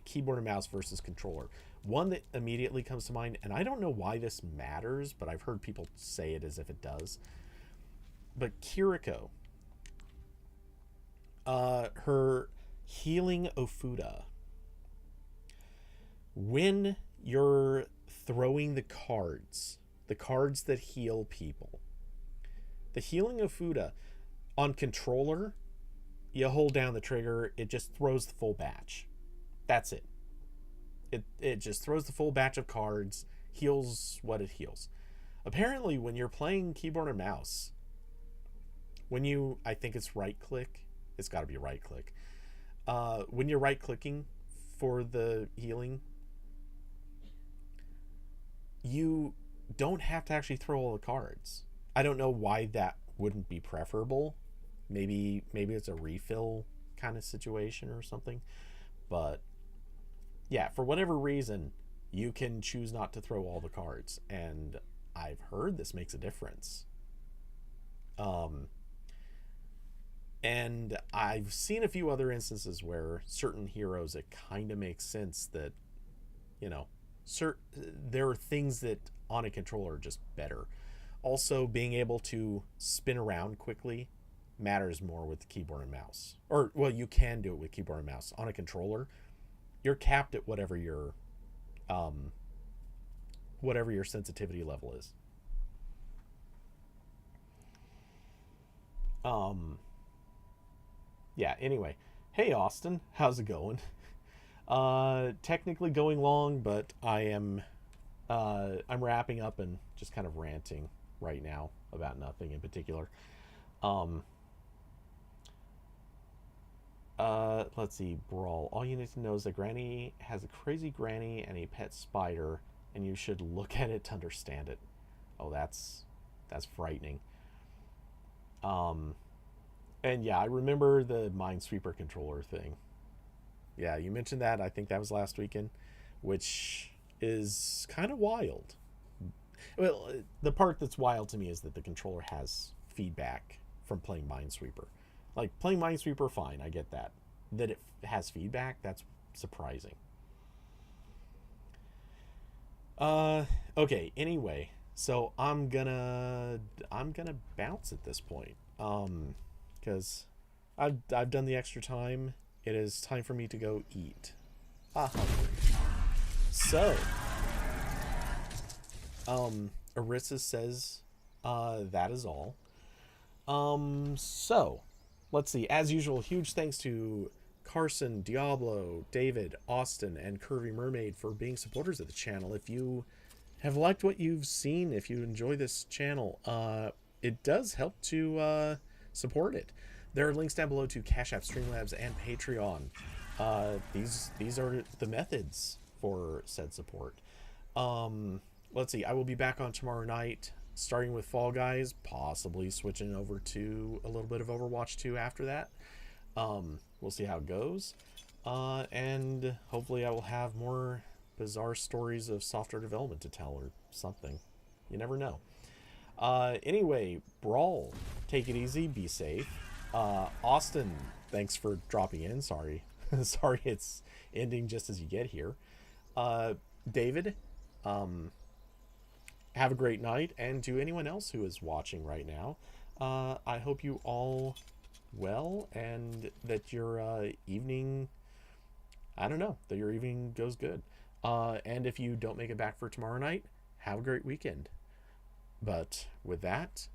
keyboard and mouse versus controller. One that immediately comes to mind, and I don't know why this matters, but I've heard people say it as if it does. But Kiriko, her healing Ofuda, when you're throwing the cards that heal people, the healing Ofuda on controller, you hold down the trigger, it just throws the full batch. That's it. It just throws the full batch of cards, heals what it heals. Apparently, when you're playing keyboard and mouse, when you, I think it's right click, it's got to be right click. When you're right clicking for the healing, you don't have to actually throw all the cards. I don't know why that wouldn't be preferable. Maybe it's a refill kind of situation or something. But yeah, for whatever reason, you can choose not to throw all the cards, and I've heard this makes a difference. And I've seen a few other instances where certain heroes, it kind of makes sense that, you know, there are things that on a controller are just better. Also, being able to spin around quickly matters more with the keyboard and mouse. Or, well, you can do it with keyboard and mouse. On a controller, you're capped at whatever your sensitivity level is. Yeah, anyway. Hey, Austin. How's it going? Technically going long, but I'm wrapping up and just kind of ranting right now about nothing in particular. Let's see, Brawl. All you need to know is that Granny has a crazy granny and a pet spider, and you should look at it to understand it. Oh, that's frightening. And yeah, I remember the Minesweeper controller thing. Yeah, you mentioned that. I think that was last weekend, which is kind of wild. Well, the part that's wild to me is that the controller has feedback from playing Minesweeper. Like, playing Minesweeper, fine, I get that. That it has feedback, that's surprising. Okay, anyway, so I'm gonna bounce at this point. Because I've done the extra time. It is time for me to go eat. Hungry. So, Arissa says, that is all. So, let's see. As usual, huge thanks to Carson, Diablo, David, Austin, and Curvy Mermaid for being supporters of the channel. If you have liked what you've seen, if you enjoy this channel, it does help to support it. There are links down below to Cash App, Streamlabs, and Patreon. These are the methods for said support. Let's see. I will be back on tomorrow night, starting with Fall Guys, possibly switching over to a little bit of Overwatch 2 after that. We'll see how it goes. And hopefully I will have more bizarre stories of software development to tell or something. You never know. Anyway, Brawl, take it easy, be safe. Austin, thanks for dropping in. Sorry. Sorry it's ending just as you get here. David, have a great night. And to anyone else who is watching right now, I hope you all well and that your evening, I don't know, that your evening goes good. And if you don't make it back for tomorrow night, have a great weekend. But with that,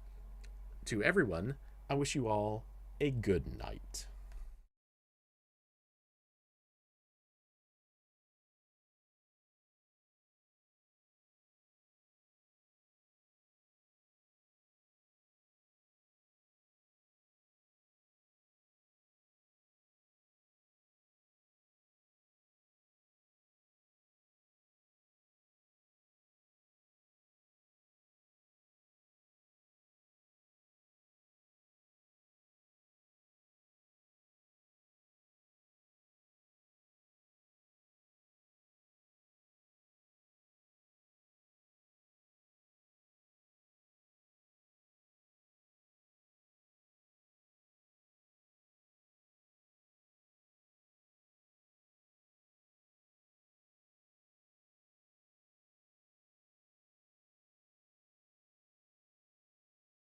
to everyone, I wish you all a good night.